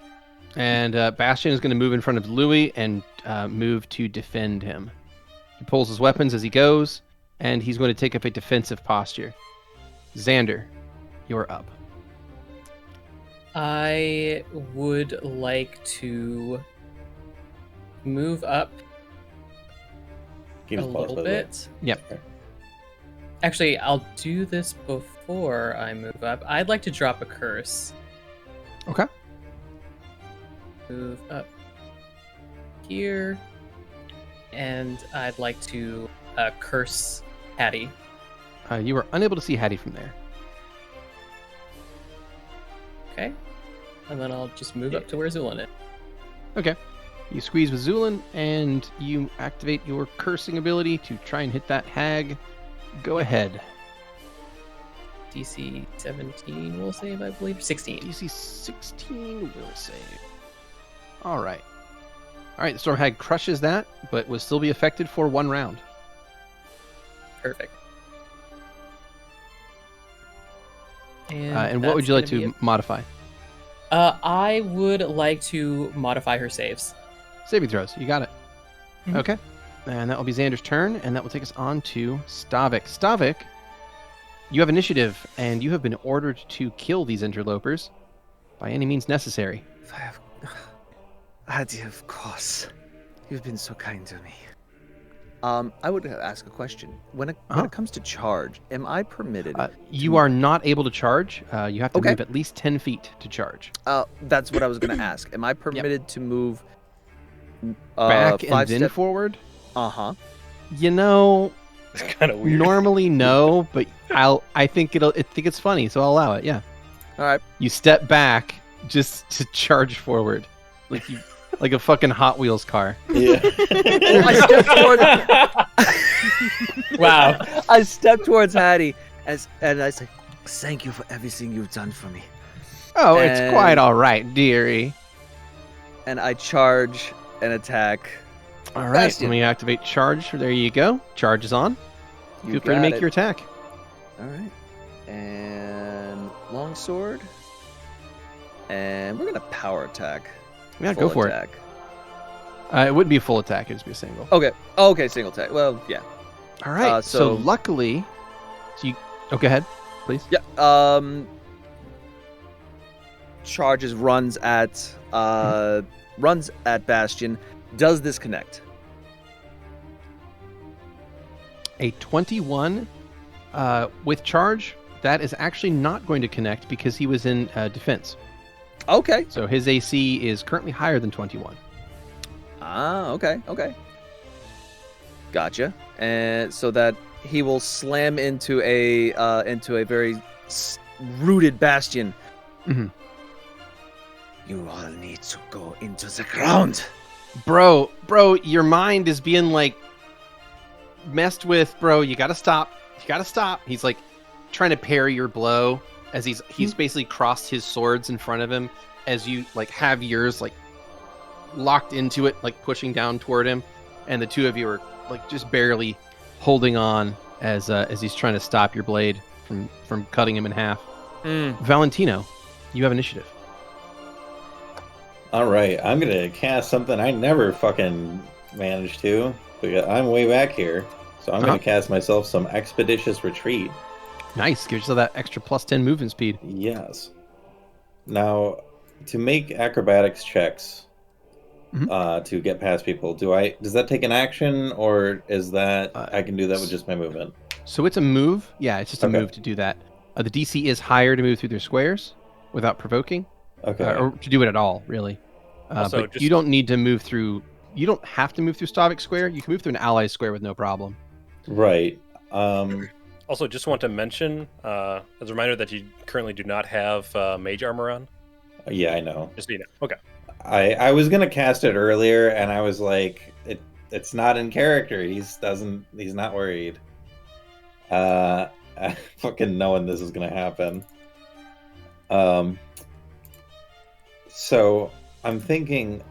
And Bastion is going to move in front of Louie and move to defend him. He pulls his weapons as he goes, and he's going to take up a defensive posture. Xander, you're up. I would like to move up Keep a us paused, little by the way. bit. Yep. Actually, I'll do this before I move up. I'd like to drop a curse. Okay. Move up here. And I'd like to curse Hattie. You are unable to see Hattie from there. Okay. And then I'll just move up to where Zu'lin is. Okay. You squeeze with Zu'lin, and you activate your cursing ability to try and hit that hag. Go ahead. DC 17 will save, I believe. 16. DC 16 will save. All right. All right, the Storm Hag crushes that, but will still be affected for 1 round. Perfect. And what would you like to modify? I would like to modify her saves. Saving throws. You got it. Mhm. Okay. And that will be Xander's turn, and that will take us on to Stavik. Stavik, you have initiative, and you have been ordered to kill these interlopers by any means necessary. Hattie, of course. You've been so kind to me. I would ask a question. When it comes to charge, am I permitted? You are not able to charge. You have to Okay. move at least 10 feet to charge. That's what I was going to ask. Am I permitted to move Back and 5 then step? forward? Uh-huh. You know, It's kind of weird. normally no, but I think it's funny, so I'll allow it. Yeah. All right. You step back just to charge forward, like a fucking Hot Wheels car. Yeah. I stepped toward. Wow. I stepped towards Hattie and I said, "Thank you for everything you've done for me." Oh, it's And- quite all right, dearie. And I charge and attack. All right, Bastion. let me activate charge. There you go. Charge is on. You Feel free to got make it. your attack. All right. And longsword. And we're gonna power attack. Yeah, Full go for attack. it. It wouldn't be a full attack. It'd just be a single. Okay. Okay, single attack. Well, yeah. All right. So so- luckily, go ahead, please. Yeah. Charges runs at Bastion. Does this connect? A 21 with charge. That is actually not going to connect because he was in defense. Okay. So his AC is currently higher than 21. Ah, okay. Gotcha. And so that he will slam into a very rooted Bastion. Mhm. You all need to go into the ground. Bro, your mind is being like messed with, bro. You gotta stop. He's like trying to parry your blow as he's basically crossed his swords in front of him as you like have yours like locked into it, like pushing down toward him, and the two of you are like just barely holding on as he's trying to stop your blade from cutting him in half. Valentino, you have initiative. All right, I'm gonna cast something I never fucking managed to, because I'm way back here. So I'm gonna cast myself some Expeditious Retreat. Nice. Give yourself that extra +10 movement speed. Yes. Now, to make acrobatics checks to get past people, does that take an action, or is that I can do that with just my movement? So it's a move. Yeah, it's just a Okay. move to do that. The DC is higher to move through their squares without provoking, Okay. or to do it at all, really. Also, but just- you don't need to move through. You don't have to move through Stavik Square. You can move through an ally square with no problem. Right. Also, just want to mention, as a reminder, that you currently do not have mage armor on. Yeah, I know. Just so you know. Okay. I was gonna cast it earlier, and I was like, it's not in character. He's not worried. I fucking knowing this is gonna happen. So I'm thinking,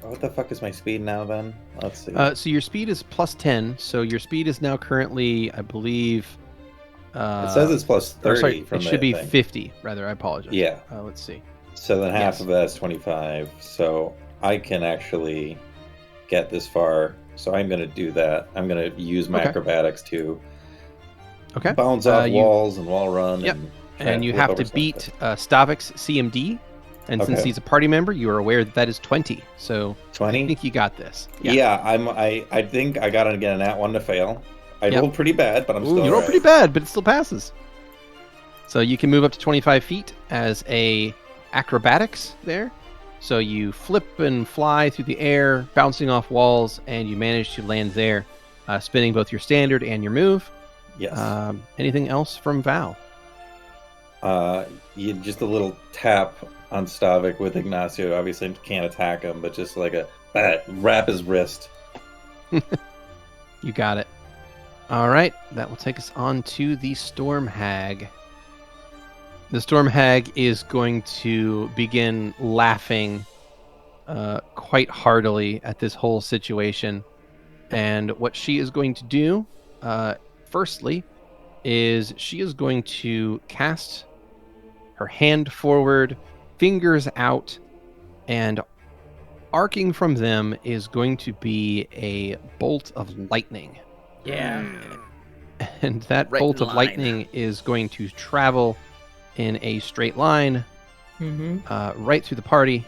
what the fuck is my speed now? Then let's see. So your speed is +10. So your speed is now currently, I believe. It says it's plus 30 Sorry, from it should the be thing. 50. Rather, I apologize. Yeah. Let's see. So then half Yes. of that is 25. So I can actually get this far. So I'm going to do that. I'm going to use my Okay. acrobatics to Okay. bounce off you- walls and wall run Yep. and And you flip have over to beat something. Stavik's CMD. And since Okay. he's a party member, you are aware that is 20. So I 20? think you got this. Yeah, I think I got to get a nat 1 to fail. I Yep. rolled pretty bad, but I'm Ooh, still you roll alright. pretty bad, but it still passes. So you can move up to 25 feet as a acrobatics there. So you flip and fly through the air, bouncing off walls, and you manage to land there, spinning both your standard and your move. Yes. Anything else from Val? Just a little tap on Stavik with Ignacio. Obviously can't attack him, but just like a wrap his wrist. You got it. All right, that will take us on to the Storm Hag. The Storm Hag is going to begin laughing quite heartily at this whole situation. And what she is going to do, firstly, is she is going to cast her hand forward, fingers out, and arcing from them is going to be a bolt of lightning. Yeah. And that Right bolt in of line. lightning is going to travel in a straight line right through the party.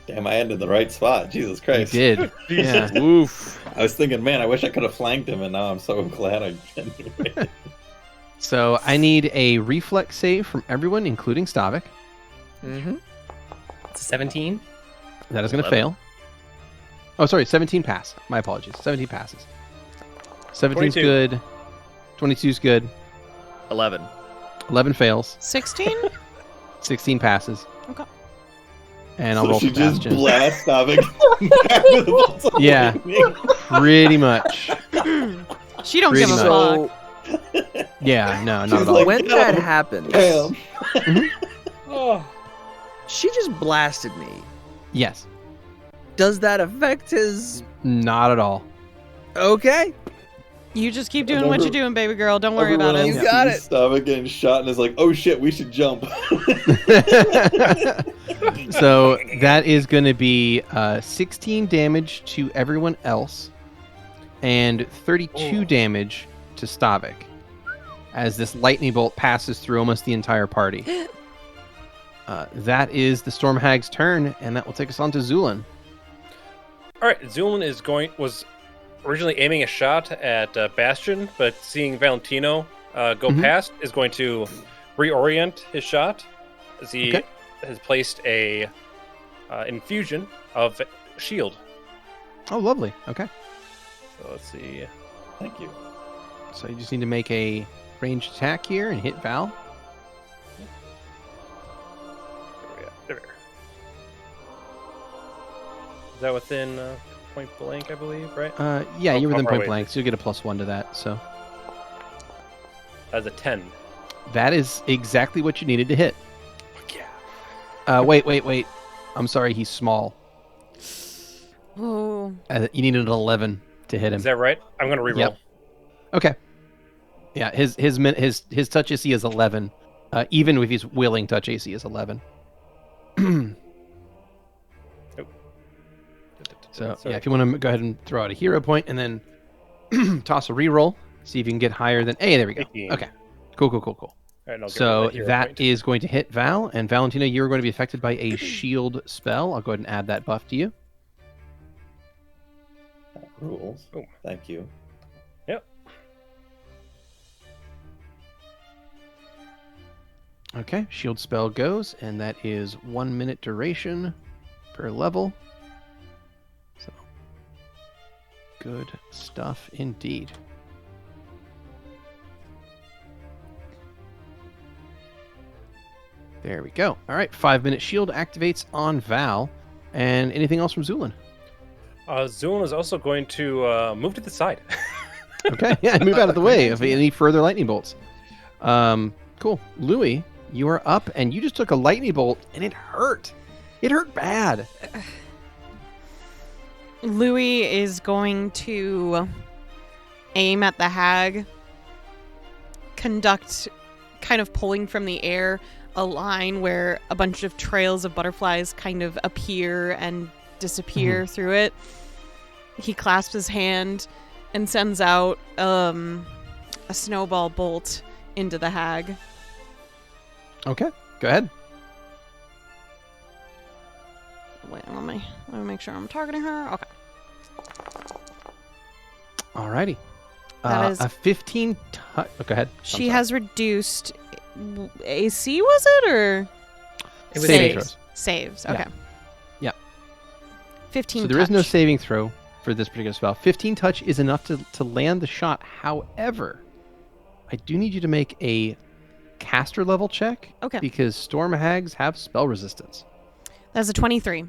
Damn, I ended the right spot. Jesus You Christ. did. Yeah. Oof. I was thinking, man, I wish I could have flanked him, and now I'm so glad I didn't. So I need a reflex save from everyone, including Stavik. Mm-hmm. It's a 17. That is going to 11. fail. Oh, sorry, 17 pass. My apologies. 17 passes. 17's 22. good. 22's good. 11. 11 fails. 16? 16 passes. Okay. And I'll So roll she for just Bastion. blasts Stavik back with a bolt of Yeah. lightning. Pretty much. She don't Pretty give a much. fuck. Yeah, no, not She's at all. like, When "No, that happens, Bam. Oh, she just blasted me. Yes. Does that affect his? Not at all. Okay. You just keep doing what you're doing, baby girl. Don't worry about Everyone it. You got else sees Stavik getting shot and is like, oh shit, we should jump. So that is going to be 16 damage to everyone else and 32 damage to Stavik as this lightning bolt passes through almost the entire party. That is the Storm Hag's turn, and that will take us on to Zu'lin. all right. Zu'lin was originally aiming a shot at Bastion, but seeing Valentino go Mhm. past, is going to reorient his shot as he Okay. has placed a infusion of shield. Oh, lovely. Okay. So let's see. Thank you. So you just need to make a ranged attack here and hit Val. Where we at? There we are. Is that within point blank, I believe, right? Yeah, Oh, you're within how far point away? blank, so you'll get a +1 to that. So As a 10. that is exactly what you needed to hit. Fuck yeah. Wait. I'm sorry, he's small. Oh. You needed an 11 to hit him. Is that right? I'm going to reroll. Yep. Okay. Yeah, his touch AC is 11. Even if he's willing, touch AC is 11. So Sorry. yeah, if you want to go ahead and throw out a hero point and then toss a reroll, see if you can get higher than. Hey, there we go. 18. Okay. Cool. All right, I'll get So rid of hero that point. is going to hit Val, and Valentino, you're going to be affected by a shield spell. I'll go ahead and add that buff to you. That rules. Boom. Thank you. Yep. Okay, shield spell goes, and that is 1 minute duration per level. So, good stuff indeed. There we go. All right, 5-minute shield activates on Val. And anything else from Zu'lin? Zu'lin is also going to move to the side. Okay, yeah, move out of the way of any further lightning bolts. Cool. Louie, you are up, and you just took a lightning bolt, and it hurt. It hurt bad. Louie is going to aim at the hag, conduct, kind of pulling from the air, a line where a bunch of trails of butterflies kind of appear and disappear through it. He clasps his hand and sends out a snowball bolt into the hag. Okay, go ahead. Wait, let me make sure I'm targeting her. Okay. Alrighty. That is- a 15 touch. Oh, go ahead. I'm She sorry. has reduced AC, was it, or It was Saving saves. throws. saves? Yeah. Okay. Yeah. 15. So there is no touch. saving throw for this particular spell. 15 touch is enough to land the shot. However, I do need you to make a caster level check. Okay. Because Storm Hags have spell resistance. That's a 23.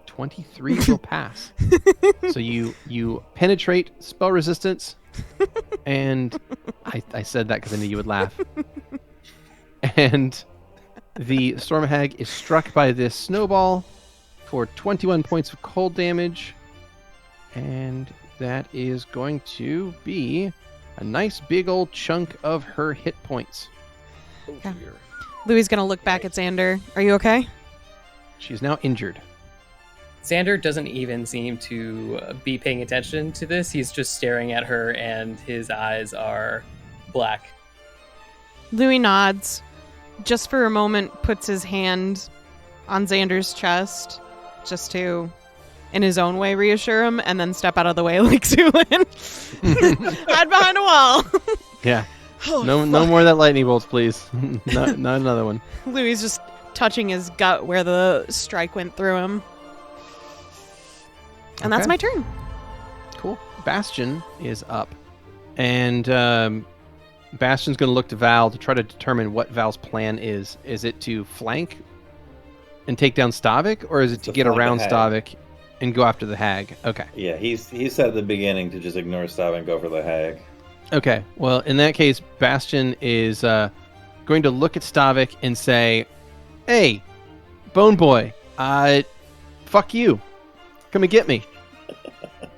23 will pass. So you penetrate spell resistance, and I said that because I knew you would laugh. And the Storm Hag is struck by this snowball for 21 points of cold damage, and that is going to be a nice big old chunk of her hit points. Okay. Louie's gonna look back at Xander. Are you okay? She's now injured. Xander doesn't even seem to be paying attention to this. He's just staring at her, and his eyes are black. Louie nods, just for a moment puts his hand on Xander's chest, just to, in his own way, reassure him, and then step out of the way like Zu'lin. Hide behind a wall. Yeah. Oh, No more of that lightning bolts, please. Not another one. Louie's just touching his gut where the strike went through him. And that's Okay. my turn. Cool. Bastion is up. And Bastion's going to look to Val to try to determine what Val's plan is. Is it to flank and take down Stavik, or is it to To get flank the around hag. Stavik and go after the hag? Okay. Yeah, he said at the beginning to just ignore Stav and go for the hag. Okay. Well, in that case, Bastion is going to look at Stavik and say, "Hey, Bone Boy, fuck you. Come and get me."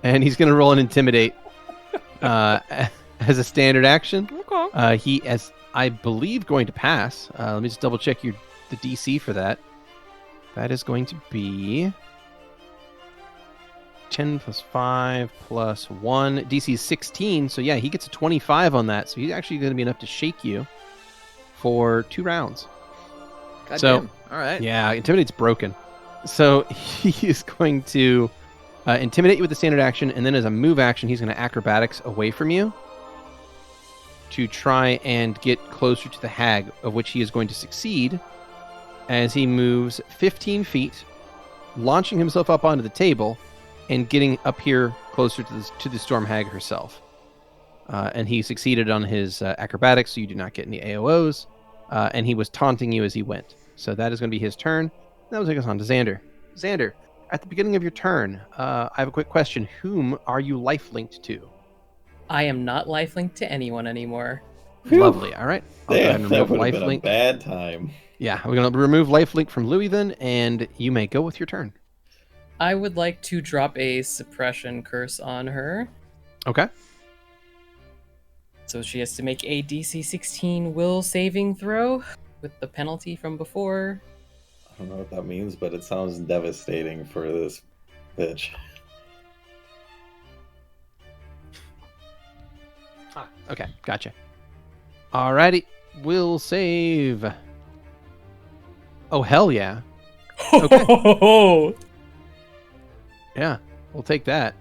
And he's going to roll an Intimidate as a standard action. Okay. He is, I believe, going to pass. Let me just double check the DC for that. That is going to be 10 plus 5 plus 1. DC is 16, so yeah, he gets a 25 on that. So he's actually going to be enough to shake you for 2 rounds. God So- damn. All right. Yeah, Intimidate's broken. So he is going to intimidate you with the standard action, and then as a move action, he's going to acrobatics away from you to try and get closer to the hag, of which he is going to succeed as he moves 15 feet, launching himself up onto the table and getting up here closer to the storm hag herself. And he succeeded on his acrobatics, so you do not get any AOs, and he was taunting you as he went. So that is going to be his turn. That will take us on to Xander. Xander, at the beginning of your turn, I have a quick question. Whom are you life-linked to? I am not lifelink to anyone anymore. Lovely. All right. I'll go ahead Damn, and that remove would have been a lifelink. bad time. Yeah, we're going to remove lifelink from Louie then, and you may go with your turn. I would like to drop a suppression curse on her. Okay. So she has to make a DC 16 will saving throw with the penalty from before. I don't know what that means, but it sounds devastating for this bitch. Okay, gotcha. Alrighty, we'll save. Oh, hell yeah. Okay. Yeah, we'll take that.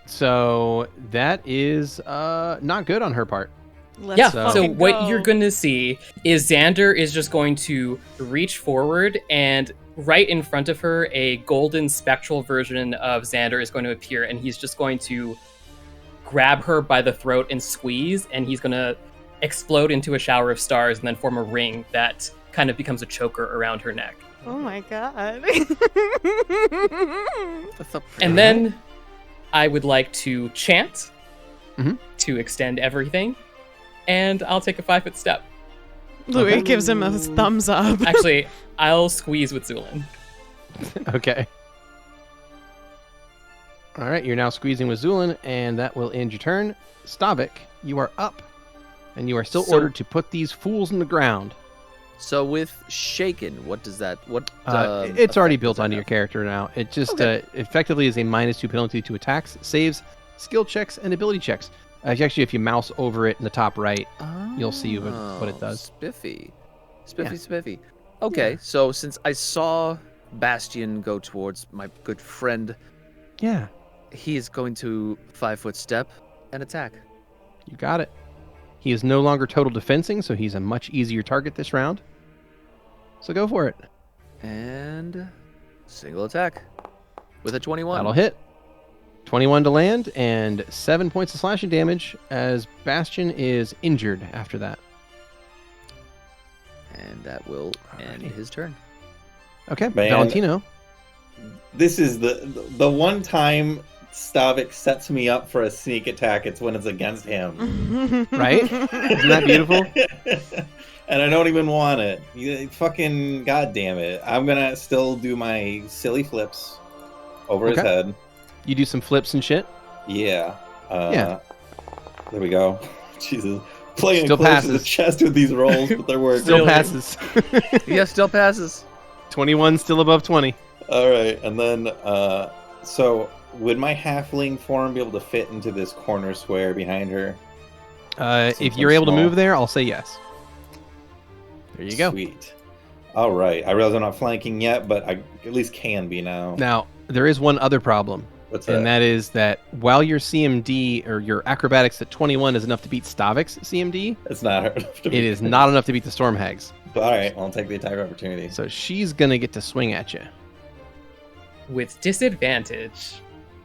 So that is not good on her part. Let's Yeah, So- so fucking what go. you're going to see is Xander is just going to reach forward, and right in front of her, a golden spectral version of Xander is going to appear, and he's just going to grab her by the throat and squeeze, and he's going to explode into a shower of stars and then form a ring that kind of becomes a choker around her neck. Oh my god. That's a And then I would like to chant Mhm. to extend everything, and I'll take a 5-foot step. Louie Okay. gives him a thumbs up. Actually, I'll squeeze with Zu'lin. Okay. All right, you're now squeezing with Zu'lin, and that will end your turn. Stavik, you are up, and you are still So- ordered to put these fools in the ground. So with shaken, what does that? What? It's already effect built does that onto your have? character now. It just Okay. effectively is a -2 penalty to attacks, saves, skill checks, and ability checks. Actually, if you mouse over it in the top right, you'll see what it does. Spiffy. Yeah. Spiffy. Okay, so since I saw Bastion go towards my good friend, Yeah, he is going to 5-foot step and attack. you got it. He is no longer total defensing, so he's a much easier target this round. So go for it. And single attack with a 21. That'll hit. 21 to land and 7 points of slashing damage as Bastion is injured after that. And that will end Alrighty. his turn. Okay, Man. Valentino. This is the one time Stavik sets me up for a sneak attack. It's when it's against him. Right? Isn't that beautiful? And I don't even want it. You fucking goddamn it! I'm gonna still do my silly flips over his Okay. head. You do some flips and shit. Yeah. Yeah. There we go. Jesus. Playing Still close to the passes. chest with these rolls, but they're working. Still Really? passes. Yes, still passes. 21 still above 20. All right, and then so would my halfling form be able to fit into this corner square behind her? If Since you're I'm able to small. move there, I'll say yes. There you go. Sweet. All right. I realize I'm not flanking yet, but I at least can be now. Now, there is one other problem, What's that? and that is that while your CMD or your acrobatics at 21 is enough to beat Stavik's CMD, It's not her. it is not enough to beat the Storm Hags. But, all right, I'll take the attack opportunity. So she's going to get to swing at you. With disadvantage.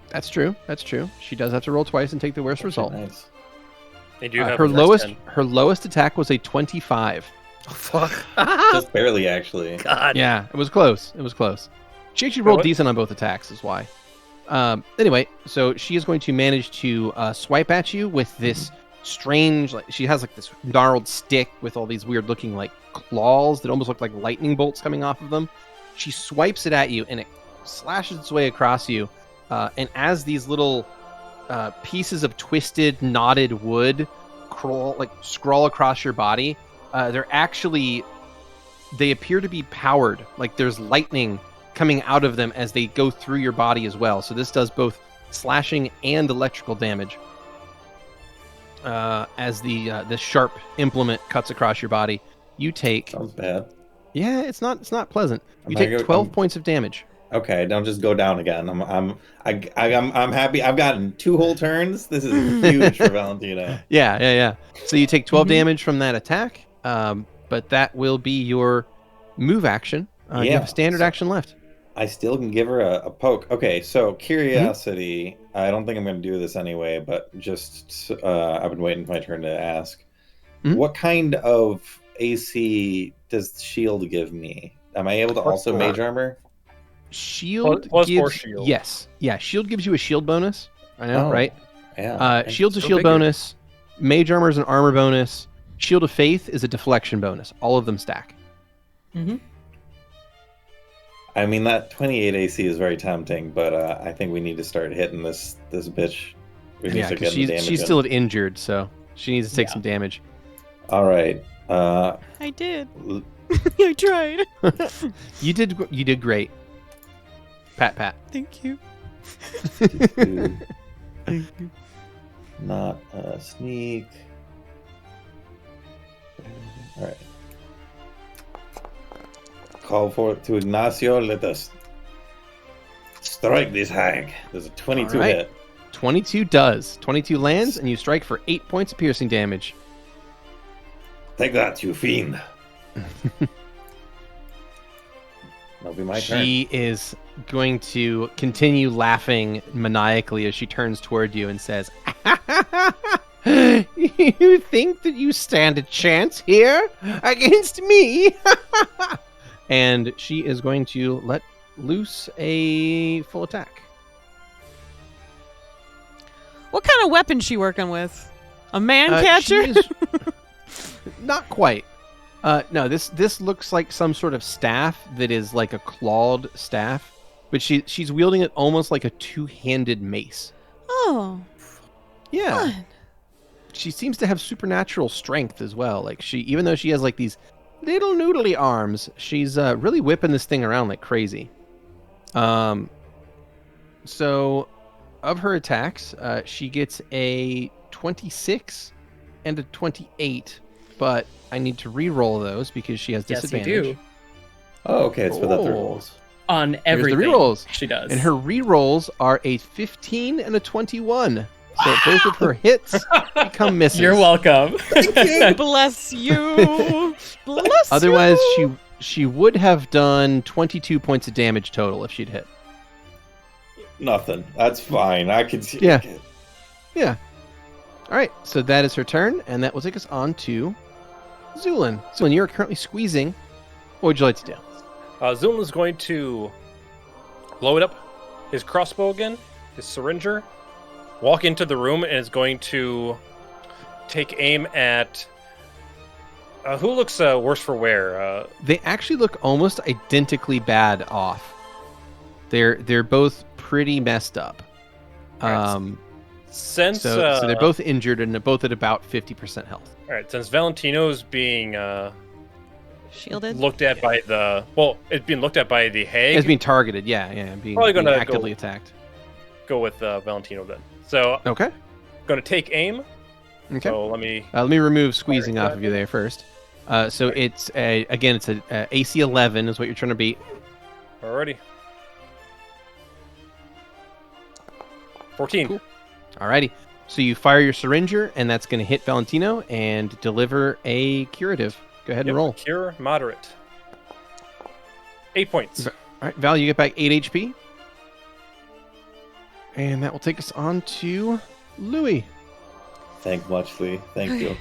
That's true. That's true. She does have to roll twice and take the worst result. Nice. They do have Her a plus lowest 10. her lowest attack was a 25. Oh, fuck. Just barely, actually. God. Yeah, it was close. It was close. She actually rolled what? decent on both attacks, is why. Anyway, so she is going to manage to swipe at you with this strange, like she has like this gnarled stick with all these weird looking like claws that almost look like lightning bolts coming off of them. She swipes it at you and it slashes its way across you. And as these little pieces of twisted, knotted wood scroll across your body, they appear to be powered. Like there's lightning coming out of them as they go through your body as well. So this does both slashing and electrical damage. As the sharp implement cuts across your body, you take. Sounds bad. Yeah, it's not pleasant. You Am I take go- 12 I'm- points of damage. Okay, don't just go down again. I'm happy. I've gotten 2 whole turns. This is huge for Valentino. Yeah. So you take 12 Mhm. damage from that attack, but that will be your move action. You Yeah, have a standard so- action left. I still can give her a poke. Okay, so curiosity. I don't think I'm going to do this anyway, but just I've been waiting for my turn to ask. Mhm. What kind of AC does shield give me? Am I able to Plus also 4. mage armor? Shield Plus gives 4 shield. Yes. Yeah, shield gives you a shield bonus. I know, Oh, right? Yeah. Shield's a Go shield figure. bonus. Mage armor is an armor bonus. Shield of Faith is a deflection bonus. All of them stack. I mean, that 28 AC is very tempting, but I think we need to start hitting this bitch. We need Yeah, to because get the damage she's in. still injured, so she needs to take Yeah. some damage. All right. I did. L- I tried. You did great. Pat. Thank you. Not a sneak. All right. Call forth to Ignacio. Let us strike this hag. There's a 22 All right. hit. 22 does. 22 lands, and you strike for 8 points of piercing damage. Take that, you fiend. That'll be my turn. She is going to continue laughing maniacally as she turns toward you and says, "You think that you stand a chance here against me?" And she is going to let loose a full attack. What kind of weapon she working with? A man She catcher? is- not quite. No, this looks like some sort of staff that is like a clawed staff, but she's wielding it almost like a two-handed mace. Oh, Yeah, fun. she seems to have supernatural strength as well. Like even though she has like these little noodly arms, she's really whipping this thing around like crazy. So of her attacks, she gets a 26 and a 28, but I need to re-roll those because she has Yes, you disadvantage. do. Oh, okay. It's for the third Oh. rolls. On Here's everything the rerolls. she does. And her re-rolls are a 15 and a 21. So both of her hits become misses. You're welcome. Bless you. Bless Otherwise, you. she would have done 22 points of damage total if she'd hit. Nothing. That's fine. I can see. Yeah. Yeah. All right. So that is her turn, and that will take us on to Zu'lin. Zu'lin, you're currently squeezing. What would you like to do? Zu'lin is going to load up his crossbow again, his syringer, walk into the room, and is going to take aim at who looks worse for wear. They actually look almost identically bad off. They're both pretty messed up. Right. Since So they're both injured and they're both at about 50% health. all right, since Valentino's being Shielded. looked at by the it's being looked at by the hag. It's being targeted, yeah, being Probably gonna actively go- attacked. Go with Valentino then. So Okay. going to take aim. Okay. So let me. Let me remove squeezing Alright, off of you there first. So it's a AC 11 is what you're trying to beat. Alrighty. 14. Cool. Alrighty. So you fire your syringer, and that's going to hit Valentino and deliver a curative. Go ahead and roll. Cure moderate. 8 points. All right, Val, you get back 8 HP. And that will take us on to Louie. Thank much, Lee. Thank you.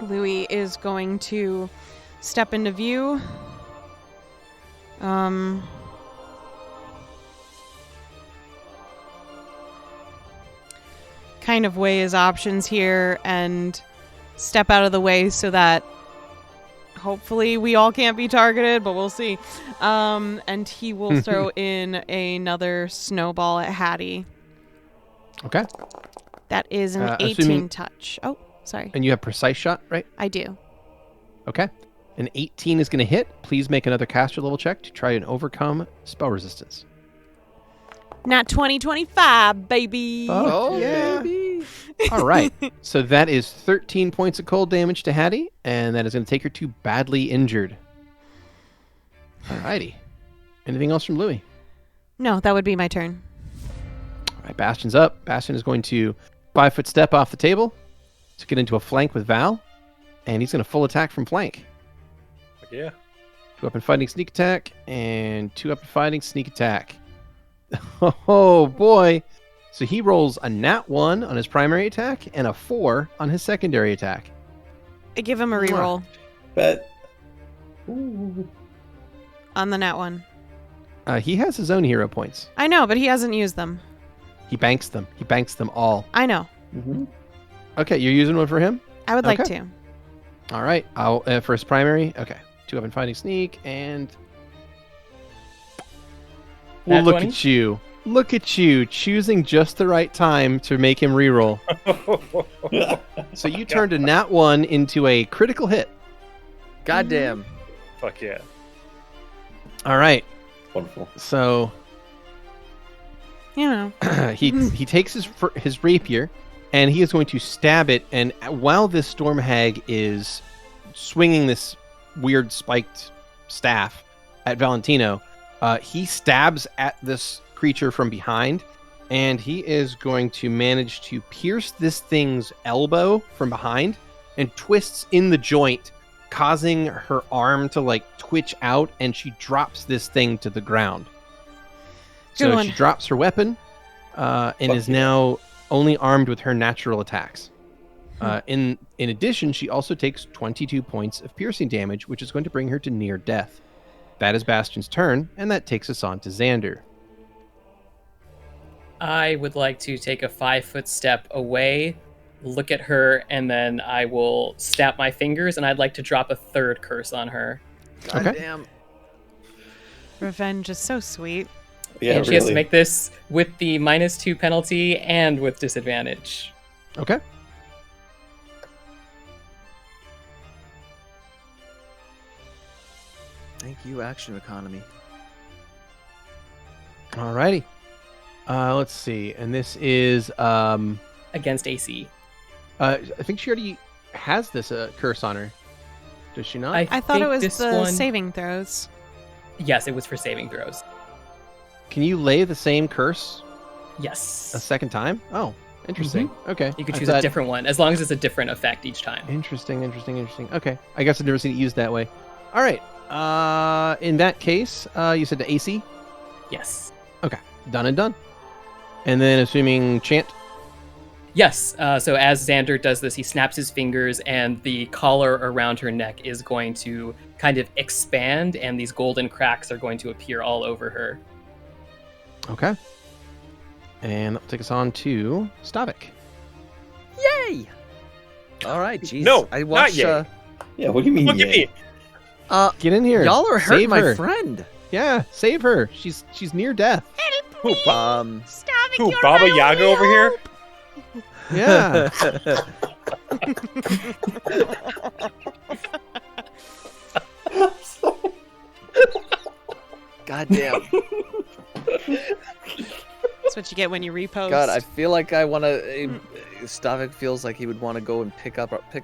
Louie is going to step into view. Kind of weigh his options here and step out of the way so that hopefully we all can't be targeted, but we'll see. And he will throw in another snowball at Hattie. Okay. That is an 18 assuming- touch. Oh, sorry. And you have precise shot, right? I do. Okay. An 18 is going to hit. Please make another caster level check to try and overcome spell resistance. Not 2025, baby. Oh, yeah. All right. So that is 13 points of cold damage to Hattie, and that is going to take her to badly injured. All righty. Anything else from Louie? No, that would be my turn. All right, Bastion's up. Bastion is going to 5-foot step off the table to get into a flank with Val, and he's going to full attack from flank. Yeah. 2 up and fighting sneak attack, and 2 up and fighting sneak attack. Oh boy. So he rolls a nat 1 on his primary attack and a 4 on his secondary attack. I give him a reroll Bet. on the nat one. He has his own hero points. I know, but he hasn't used them. He banks them. He banks them all. I know. Mm-hmm. Okay, you're using one for him? I would like Okay. to. All right. I'll for his primary. Okay. 2 up and fighting sneak and well, Nat look 20? at you. Look at you choosing just the right time to make him reroll. So you turned a nat 1 into a critical hit. Goddamn. Fuck yeah. All right. Wonderful. So You know. he takes his rapier and he is going to stab it. And while this storm hag is swinging this weird spiked staff at Valentino, he stabs at this creature from behind, and he is going to manage to pierce this thing's elbow from behind and twists in the joint, causing her arm to like twitch out, and she drops this thing to the ground. Good So one. she drops her weapon and Fuck is yeah. now only armed with her natural attacks. In addition, she also takes 22 points of piercing damage, which is going to bring her to near death. That is Bastion's turn, and that takes us on to Xander. I would like to take a 5-foot step away, look at her, and then I will snap my fingers, and I'd like to drop a third curse on her. Okay. Goddamn. Revenge is so sweet. Yeah, and she really. has to make this with the -2 penalty and with disadvantage. Okay. Thank you, action economy. Alrighty. Let's see. And this is against AC. I think she already has this curse on her. Does she not? I thought think it was this the one- saving throws. Yes, it was for saving throws. Can you lay the same curse Yes. a second time? Oh, interesting. Okay. You could I choose a thought- different one, as long as it's a different effect each time. Interesting. Okay. I guess I've never seen it used that way. All right. In that case, you said the AC? Yes. Okay. Done and done. And then assuming chant. Yes. So as Xander does this, he snaps his fingers, and the collar around her neck is going to kind of expand, and these golden cracks are going to appear all over her. Okay. And that'll take us on to Stavik. Yay! All right, jeez. No, I not watched. yay. Yeah, what do you mean? Look at yay? me. Get in here. Y'all are hurting Save my her. friend. Yeah, save her. She's near death. Who, Stavik, who you're Baba my Yaga only over here? hope. Yeah. God damn. That's what you get when you repost. God, I feel like I want to. Stavik feels like he would want to go and pick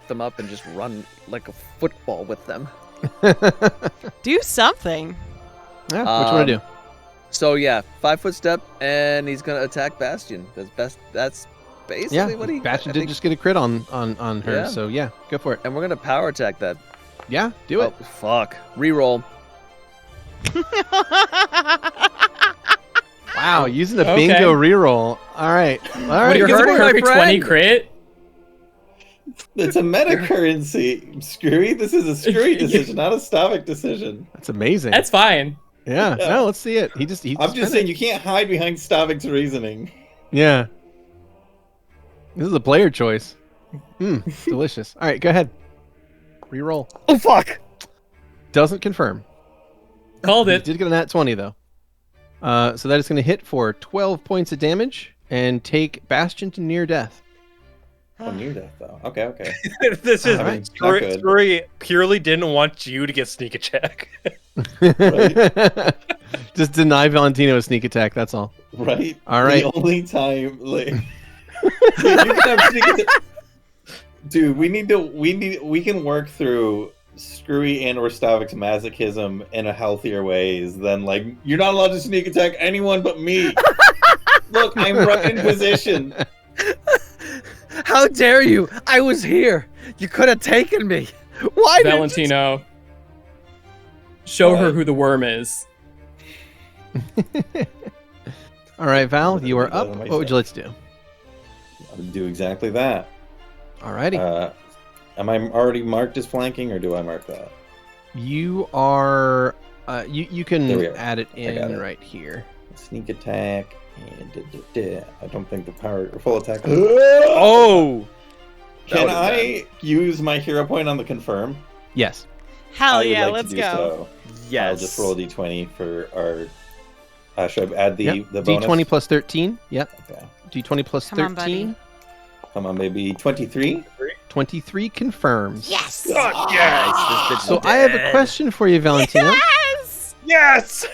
them up and just run like a football with them. Do something. Yeah, what you want to do? So yeah, 5-foot step, and he's gonna attack Bastion. That's basically Yeah, what he. Bastion I did think- just get a crit on her, Yeah. so yeah, go for it. And we're gonna power attack that. Yeah, do it. Oh, fuck. Reroll. Wow, using the Okay. bingo reroll. All right. What are you you're hurting my going for? 20 friend. crit? It's a meta currency, Skrewy. This is a Skrewy decision, not a Stavik decision. That's amazing. That's fine. Yeah, Yeah. no, let's see it. He I'm just just saying you can't hide behind Stavik's reasoning. Yeah. This is a player choice. Delicious. All right, go ahead. Reroll. Oh fuck. Doesn't confirm. Called He it. did get a nat 20 though. So that is going to hit for 12 points of damage and take Bastion to near death. Oh, near death though. Okay. This is All right. Not good. Scurry purely didn't want you to get sneak attack. Just deny Valentino a sneak attack. That's all. Right. All right. The only time, like, you can have sneak attack. Dude, we can work through Skrewy and or Stavik's masochism in a healthier ways than like you're not allowed to sneak attack anyone but me. Look, I'm right in position. How dare you? I was here. You could have taken me. Why did you? Valentino. Show her What? who the worm is. All right, Val, you are up. That might What would you like to do? I'll do exactly that. Alrighty. Am I already marked as flanking, or do I mark that? You are. You can There we are. add it got in it. right here. Sneak attack and I don't think the power or full attack. Oh! Can That would've I use my hero point on the confirm? Yes. Hell I would yeah, like let's to do go. So. Yes. I'll just roll a d20 for our. Should I add the Yep. the bonus? D20 plus 13. Yep. Okay. D20 plus Come on, 13. buddy. Come on, baby. 23. 23 confirms. Yes. Oh, yes! This bitch So is I have a dead. question for you, Valentino. Yes. Yes!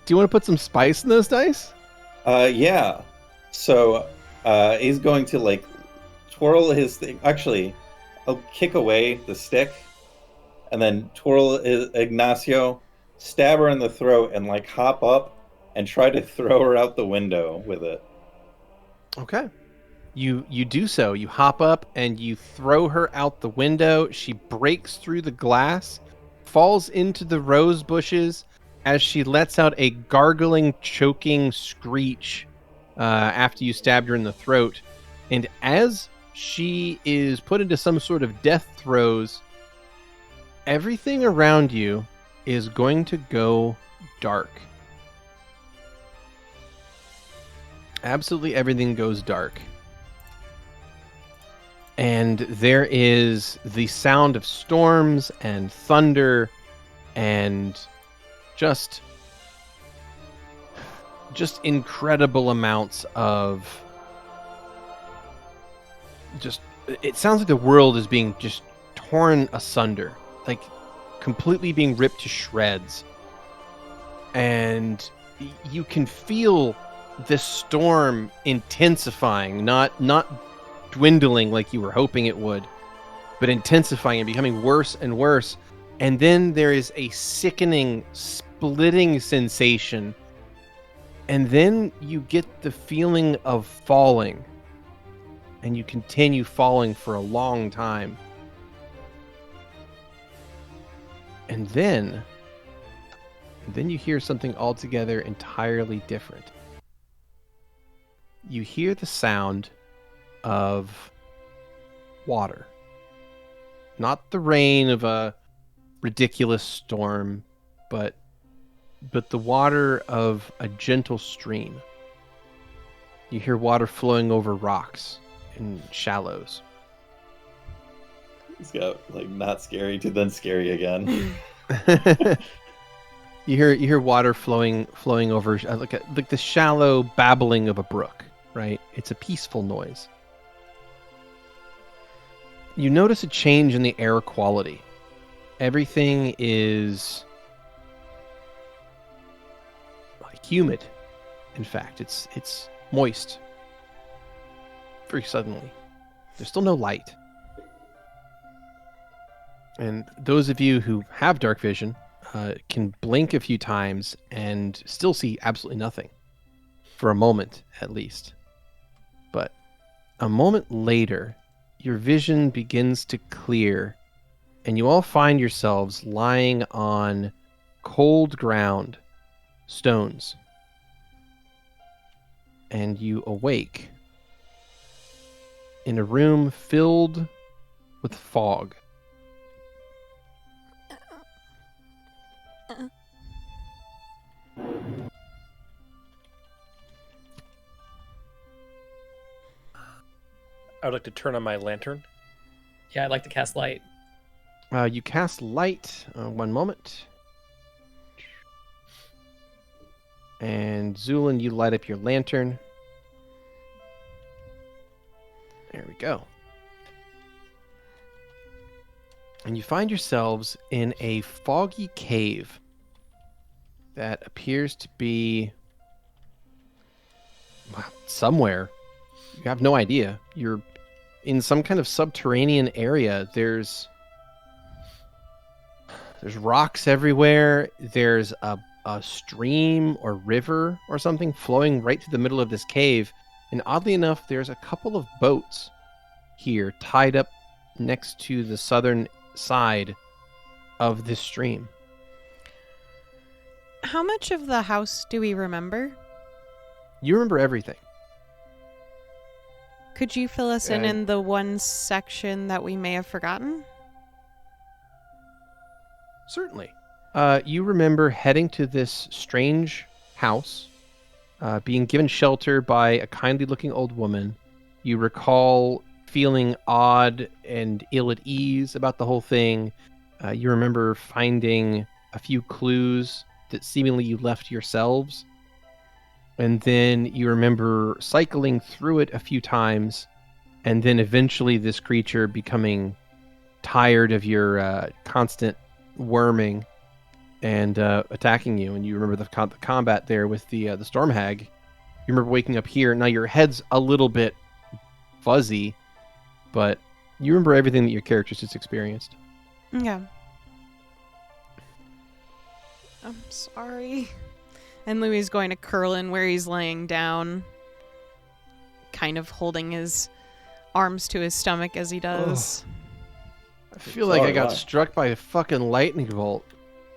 Do you want to put some spice in those dice? Yeah. So he's going to like twirl his thing. Actually, I'll kick away the stick, and then twirl Ignacio, stab her in the throat, and like hop up and try to throw her out the window with it. Okay. You do so. You hop up and you throw her out the window. She breaks through the glass, falls into the rose bushes as she lets out a gargling, choking screech after you stabbed her in the throat. And as she is put into some sort of death throes, everything around you is going to go dark. Absolutely everything goes dark. And there is the sound of storms and thunder and just incredible amounts of it sounds like the world is being just torn asunder, like completely being ripped to shreds. And you can feel this storm intensifying, not dwindling like you were hoping it would, but intensifying and becoming worse and worse. And then there is a sickening, splitting sensation. And then you get the feeling of falling. And you continue falling for a long time. And then you hear something altogether entirely different. You hear the sound of water. Not the rain of a ridiculous storm, but the water of a gentle stream. You hear water flowing over rocks and shallows. It's got like not scary to then scary again. You hear water flowing over like the shallow babbling of a brook, right? It's a peaceful noise. You notice a change in the air quality. Everything is humid. In fact, it's moist. Very suddenly. There's still no light. And those of you who have dark vision can blink a few times and still see absolutely nothing. For a moment, at least. But a moment later, your vision begins to clear, and you all find yourselves lying on cold ground, stones. And you awake in a room filled with fog. I would like to turn on my lantern. Yeah, I'd like to cast light. You cast light. One moment. And Zu'lin, you light up your lantern. There we go. And you find yourselves in a foggy cave that appears to be somewhere. You have no idea. You're in some kind of subterranean area. There's rocks everywhere. There's a stream or river or something flowing right through the middle of this cave. And oddly enough, there's a couple of boats here tied up next to the southern side of this stream. How much of the house do we remember? You remember everything. Could you fill us in the one section that we may have forgotten? Certainly. You remember heading to this strange house, being given shelter by a kindly-looking old woman. You recall feeling odd and ill at ease about the whole thing. You remember finding a few clues that seemingly you left yourselves. And then you remember cycling through it a few times, and then eventually this creature becoming tired of your constant worming and attacking you. And you remember the combat there with the storm hag. You remember waking up here. Now your head's a little bit fuzzy, but you remember everything that your characters just experienced. Yeah. I'm sorry. And Louie's going to curl in where he's laying down, kind of holding his arms to his stomach as he does. I feel like I got struck by a fucking lightning bolt.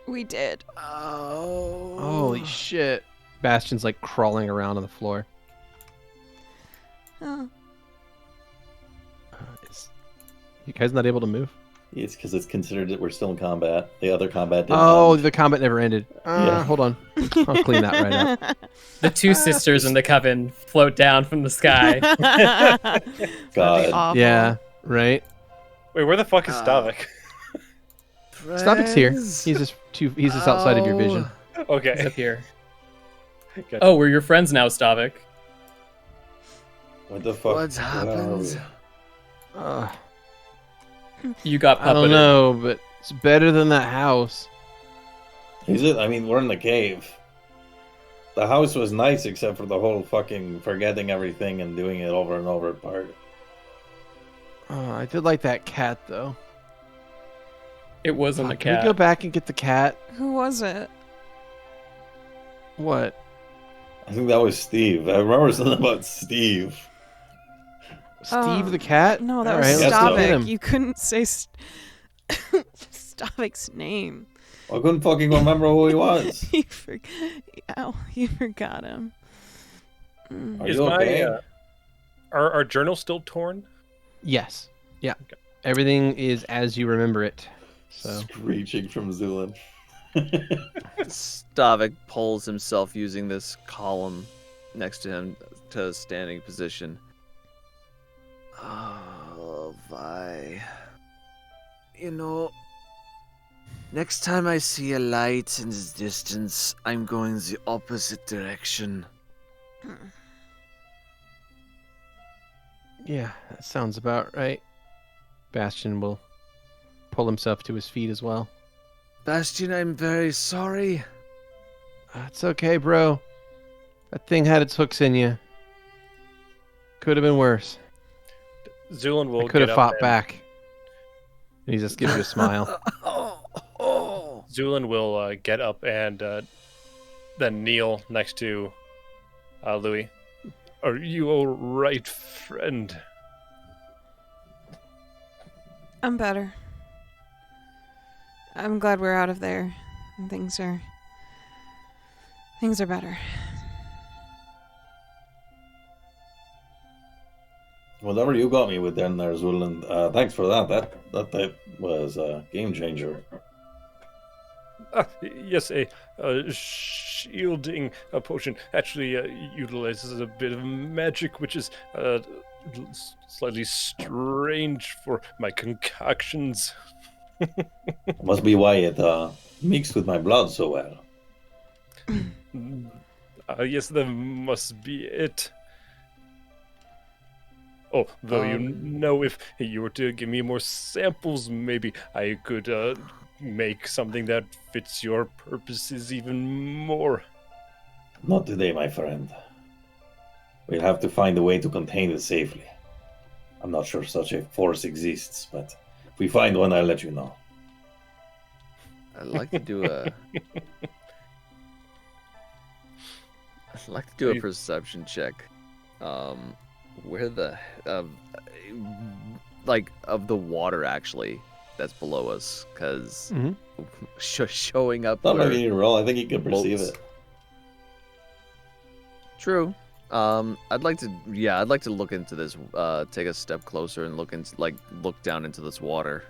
We did. Oh. Holy shit. Bastion's like crawling around on the floor. Oh. You guys not able to move? It's because it's considered that we're still in combat. The other combat didn't end. The combat never ended. Yeah. Hold on. I'll clean that right up. The two sisters in the coven float down from the sky. God. Yeah, right. Wait, where the fuck is Stavik? Stavik's here. He's just outside of your vision. He's Okay. up here. Gotcha. Oh, we're your friends now, Stavik. What the fuck? What's happened? You got puppeted. I don't know, but it's better than that house. Is it? I mean, we're in the cave. The house was nice except for the whole fucking forgetting everything and doing it over and over part. I did like that cat though. It wasn't a Can we cat. go back and get the cat? Who was it? What? I think that was Steve. I remember something about Steve. Steve the cat? No, that All was right, let's go get Stavik. him. You couldn't say Stavik's name. I couldn't fucking remember who he was. You forgot him. Are Is you okay? Our journal still torn? Yes. Yeah. Everything is as you remember it. So Screeching from Zu'lin. Stavik pulls himself using this column next to him to a standing position. Oh, Vi. You know, next time I see a light in the distance, I'm going the opposite direction. yeah, that sounds about right. Bastion will pull himself to his feet as well. Bastion, I'm very sorry. It's okay, bro. That thing had its hooks in you. Could have been worse. Zu'lin will I could get have up fought and- back. And he just gives you a smile. Zu'lin will get up and then kneel next to Louie. Are you all right, friend? I'm better. I'm glad we're out of there. And things are better. Whatever you got me with then there, Zu'lin. Thanks for that. That was a game changer. Yes, a shielding potion actually utilizes a bit of magic, which is slightly strange for my concoctions. Must be why it mixed with my blood so well. Yes, that must be it. Oh, though you know, if you were to give me more samples, maybe I could make something that fits your purposes even more. Not today, my friend. We'll have to find a way to contain it safely. I'm not sure such a force exists, but if we find one, I'll let you know. I'd like to do a. I'd like to do a perception check. Where the like of the water actually that's below us, because showing up. Not where like you need to roll. I think you can perceive bolts- it. True. I'd like to look into this. Take a step closer and look down into this water.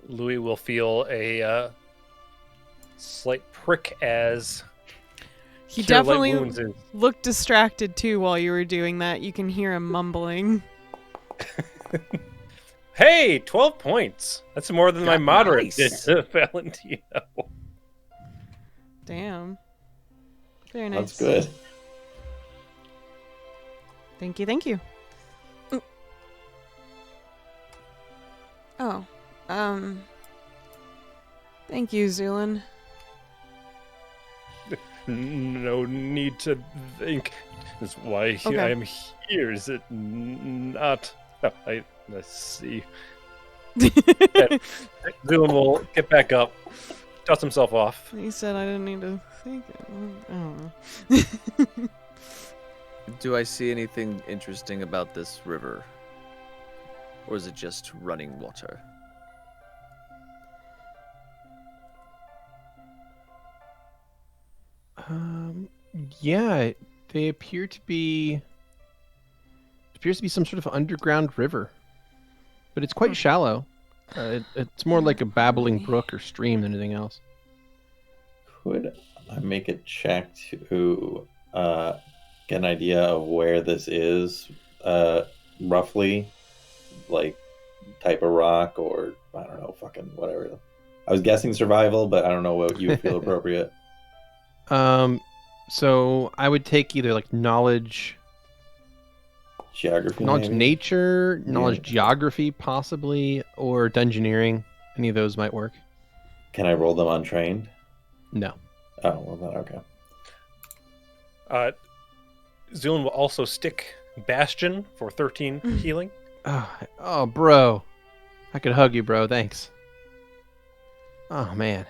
Louis will feel a slight prick as He Cure Light definitely Wounds is- looked distracted too while you were doing that. You can hear him mumbling. Hey, 12 points. That's more than my God, moderate nice. did to Valentino. Damn. Very nice. That's good. Thank you, thank you. Ooh. Oh, thank you, Zu'lin. No need to think. That's why Okay. I am here. Is it not? Oh, I see. Zu'lin will get back up, dust himself off. He said I didn't need to think. I don't know. Do I see anything interesting about this river? Or is it just running water? Yeah, they appear to be. Appears to be some sort of underground river, but it's quite shallow. It's more like a babbling brook or stream than anything else. Could I make a check to get an idea of where this is, roughly? Like, type of rock, or, I don't know, fucking whatever. I was guessing survival, but I don't know what you feel appropriate. So I would take either like knowledge Geography, knowledge maybe? nature, knowledge Yeah. geography possibly, or dungeoneering. Any of those might work. Can I roll them untrained? No. Oh, well then, okay. Zu'lin will also stick Bastion for 13 healing. Oh, bro. I could hug you, bro. Thanks. Oh, man.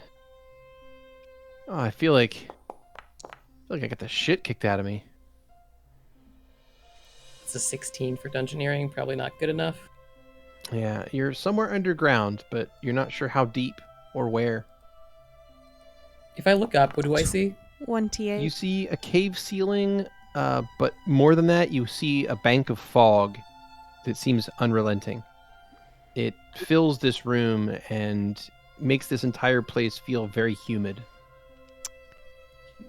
Oh, I feel like I got the shit kicked out of me. It's a 16 for dungeoneering, probably not good enough. Yeah, you're somewhere underground, but you're not sure how deep or where. If I look up, what do I see? 1 You see a cave ceiling, but more than that, you see a bank of fog that seems unrelenting. It fills this room and makes this entire place feel very humid.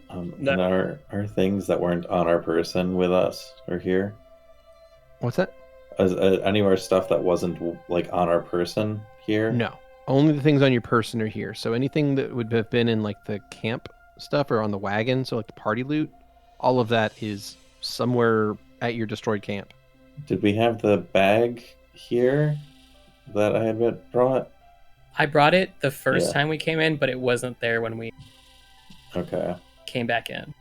And are things that weren't on our person with us or here? What's that? Any of our stuff that wasn't like on our person here? No. Only the things on your person are here. So anything that would have been in like the camp stuff or on the wagon, so like the party loot, all of that is somewhere at your destroyed camp. Did we have the bag here that I had brought? I brought it the first time we came in, but it wasn't there when we came back in.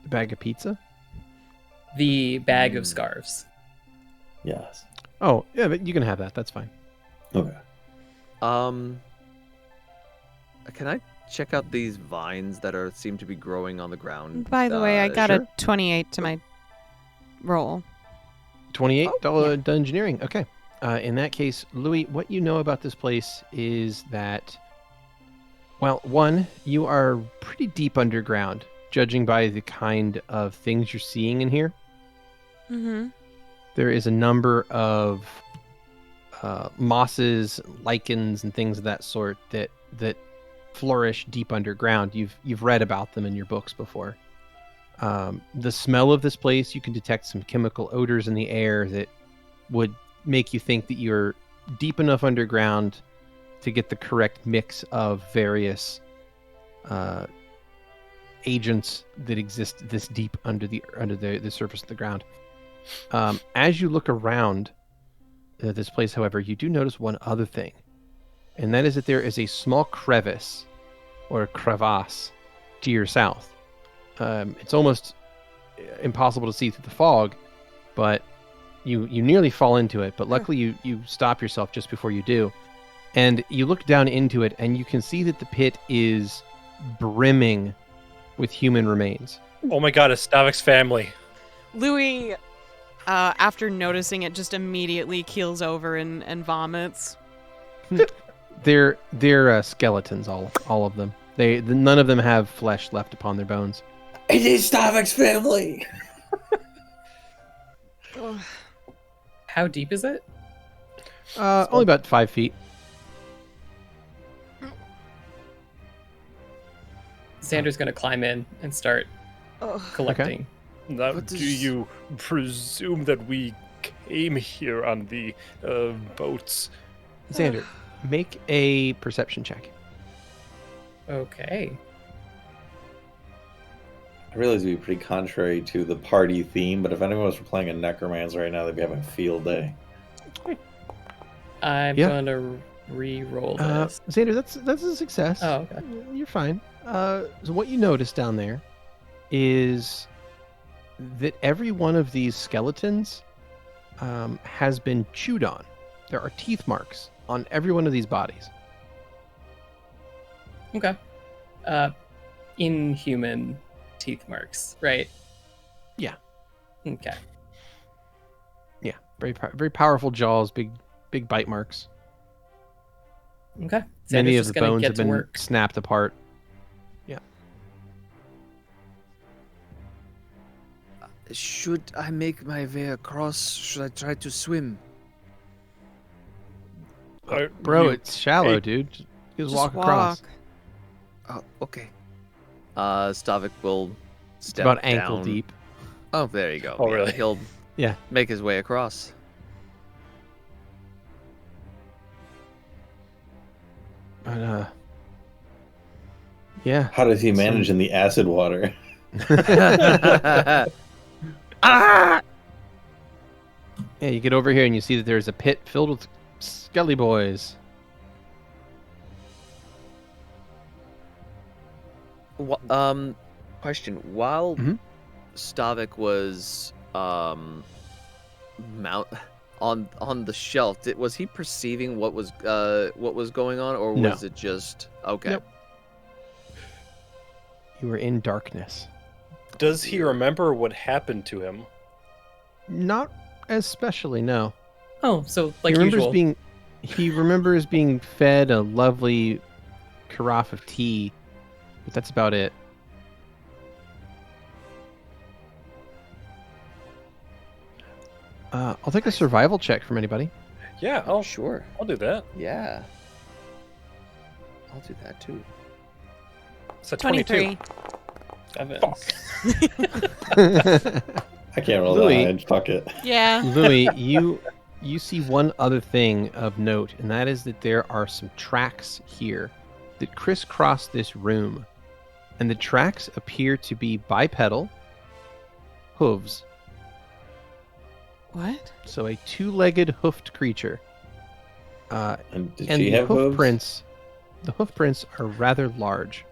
The bag of pizza? The bag of scarves. Yes. Oh, yeah, but you can have that. That's fine. Okay. Can I check out these vines that seem to be growing on the ground? By the way, I got sure. a 28 to my roll. $28 yeah. dungeoneering. Okay. In that case, Louie, what you know about this place is that, well, one, you are pretty deep underground, judging by the kind of things you're seeing in here. Mm-hmm. There is a number of mosses, lichens, and things of that sort that flourish deep underground. You've read about them in your books before. The smell of this place, you can detect some chemical odors in the air that would make you think that you're deep enough underground to get the correct mix of various agents that exist this deep under the surface of the ground. As you look around this place, however, you do notice one other thing, and that is that there is a small crevice or a crevasse to your south. It's almost impossible to see through the fog, but you nearly fall into it, but luckily you stop yourself just before you do. And you look down into it, and you can see that the pit is brimming with human remains. Oh my god, it's Stavik's family. Louie, after noticing it, just immediately keels over and vomits. They're skeletons, all of them. None of them have flesh left upon their bones. It is Stavik's family! How deep is it? Only about 5 feet. Xander's gonna climb in and start collecting. Now, do you presume that we came here on the boats? Xander, make a perception check. Okay. I realize it'd be pretty contrary to the party theme, but if anyone was playing a necromancer right now, they'd be having a field day. I'm gonna re-roll this. Xander, that's a success. Oh, okay. You're fine. So what you notice down there is that every one of these skeletons has been chewed on. There are teeth marks on every one of these bodies. Okay. Inhuman teeth marks, right? Yeah. Okay. Yeah, very powerful jaws, big bite marks. Okay. Many Xander's of just the gonna bones get have to been work. snapped apart. Yeah. Should I make my way across? Should I try to swim? Bro, You- it's shallow, Hey. dude. Just walk across. Oh, okay. Stavik will It's step about ankle down. deep. Oh, there you go. Oh, really? He'll Yeah. make his way across. But yeah. How does he manage in the acid water? Yeah, you get over here and you see that there's a pit filled with Skelly boys. Question. While Mhm. Stavik was on the shelf, was he perceiving what was going on, or No. was it just okay? Nope. You were in darkness. Does he remember what happened to him? Not especially, no. Oh, so like he remembers usual. He remembers being fed a lovely carafe of tea, but that's about it. I'll take a survival check from anybody. Yeah, Sure. I'll do that. Yeah. I'll do that too. It's a 22. 23. I can't roll Louie. that high. Fuck it. Yeah. Louis, you see one other thing of note, and that is that there are some tracks here that crisscross this room, and the tracks appear to be bipedal hooves. What? So a two-legged hoofed creature. And did And she the have hooves? the hoof prints are rather large.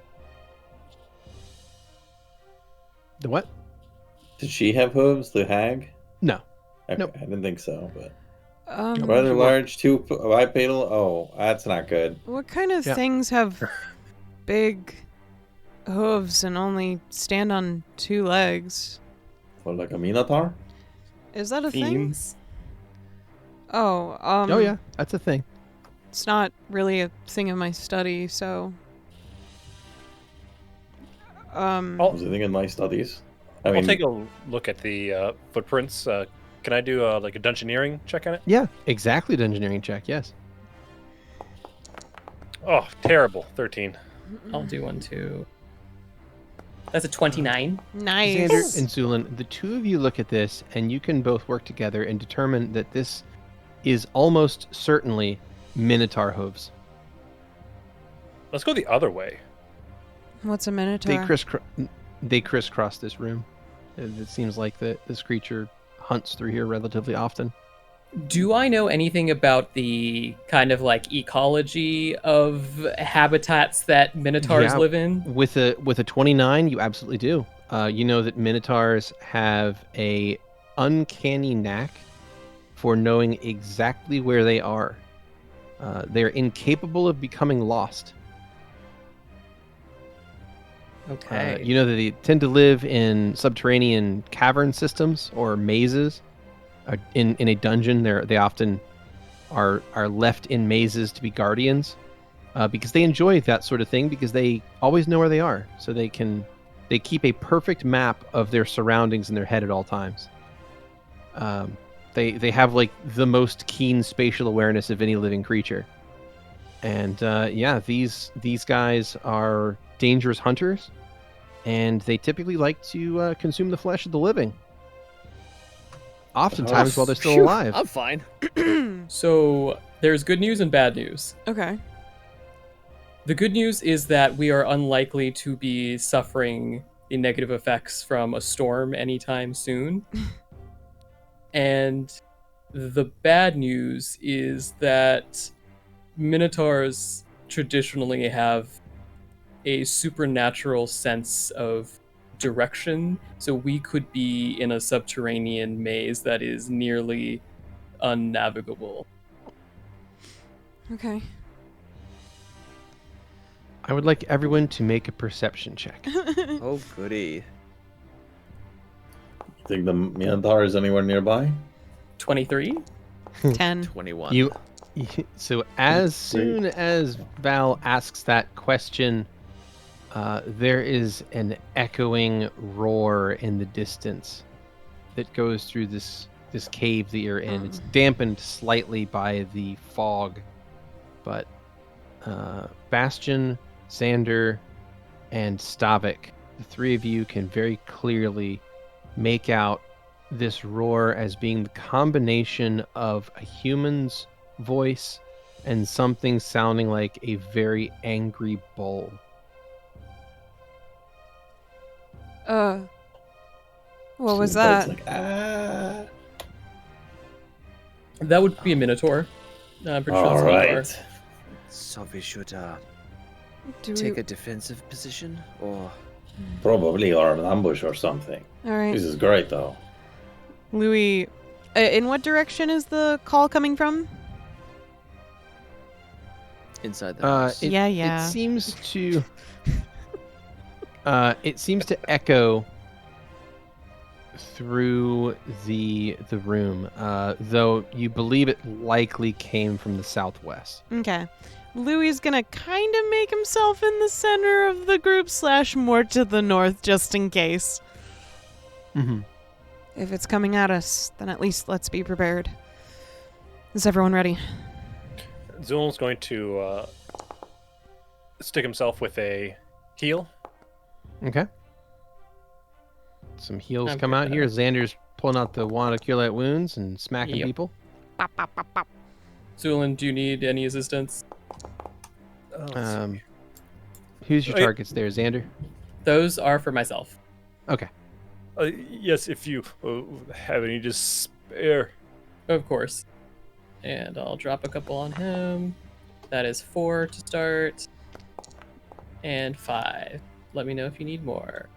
The what? Did she have hooves? The hag? No. Okay, Nope. I didn't think so, but Um, rather large, two bipedal. Oh, that's not good. what kind of Yeah. things have big hooves and only stand on two legs? What, like a minotaur? Is that a thing? Themes. Oh, Oh yeah, that's a thing. It's not really a thing of my study, so. Oh. Was anything in my studies? I I'll mean, take a look at the footprints. Can I do like a dungeoneering check on it? Yeah, exactly. The engineering check. Yes. Oh, terrible. 13. I'll do one too. That's a 29. Nice. Xander and Zu'lin, the two of you look at this, and you can both work together and determine that this is almost certainly Minotaur hooves. Let's go the other way. What's a minotaur? They crisscross this room. It seems like that this creature hunts through here relatively often. Do I know anything about the kind of like ecology of habitats that minotaurs Yeah. live in? With a 29, you absolutely do. You know that minotaurs have a uncanny knack for knowing exactly where they are. They're incapable of becoming lost. Okay. You know that they tend to live in subterranean cavern systems or mazes. In a dungeon, they often are left in mazes to be guardians because they enjoy that sort of thing because they always know where they are, so they keep a perfect map of their surroundings in their head at all times. They have like the most keen spatial awareness of any living creature, and yeah, these guys are dangerous hunters, and they typically like to consume the flesh of the living. Oftentimes while they're still Phew, alive. I'm fine. So there's good news and bad news. Okay. The good news is that we are unlikely to be suffering the negative effects from a storm anytime soon. And the bad news is that minotaurs traditionally have a supernatural sense of direction, so we could be in a subterranean maze that is nearly unnavigable. Okay. I would like everyone to make a perception check. Oh, goody. think the minotaur is anywhere nearby? 23? 10. 21. So as soon as Val asks that question, there is an echoing roar in the distance that goes through this cave that you're in. It's dampened slightly by the fog, but Bastion, Xander, and Stavik, the three of you can very clearly make out this roar as being the combination of a human's voice and something sounding like a very angry bull. What was So it's that? like, ah. That would be a minotaur. I'm pretty sure All that's what you are. right. So we should Do take we... a defensive position, or Probably or an ambush or something. All right. This is great, though. Louie, in what direction is the call coming from? inside the house? Yeah. It seems to. It seems to echo through the room, though you believe it likely came from the southwest. Okay. Louie's gonna kind of make himself in the center of the group / more to the north just in case. Mm-hmm. If it's coming at us, then at least let's be prepared. Is everyone ready? Zu'lin's going to stick himself with a heal. Okay. Some heals I'm come out prepared. here. Xander's pulling out the wand to cure light wounds and smacking Yep. people. Pop, pop, pop, pop. Zu'lin, do you need any assistance? Who's your Wait. targets there, Xander? Those are for myself. Okay. Yes, if you have any to spare. Of course. And I'll drop a couple on him. That is 4 to start. And 5. Let me know if you need more.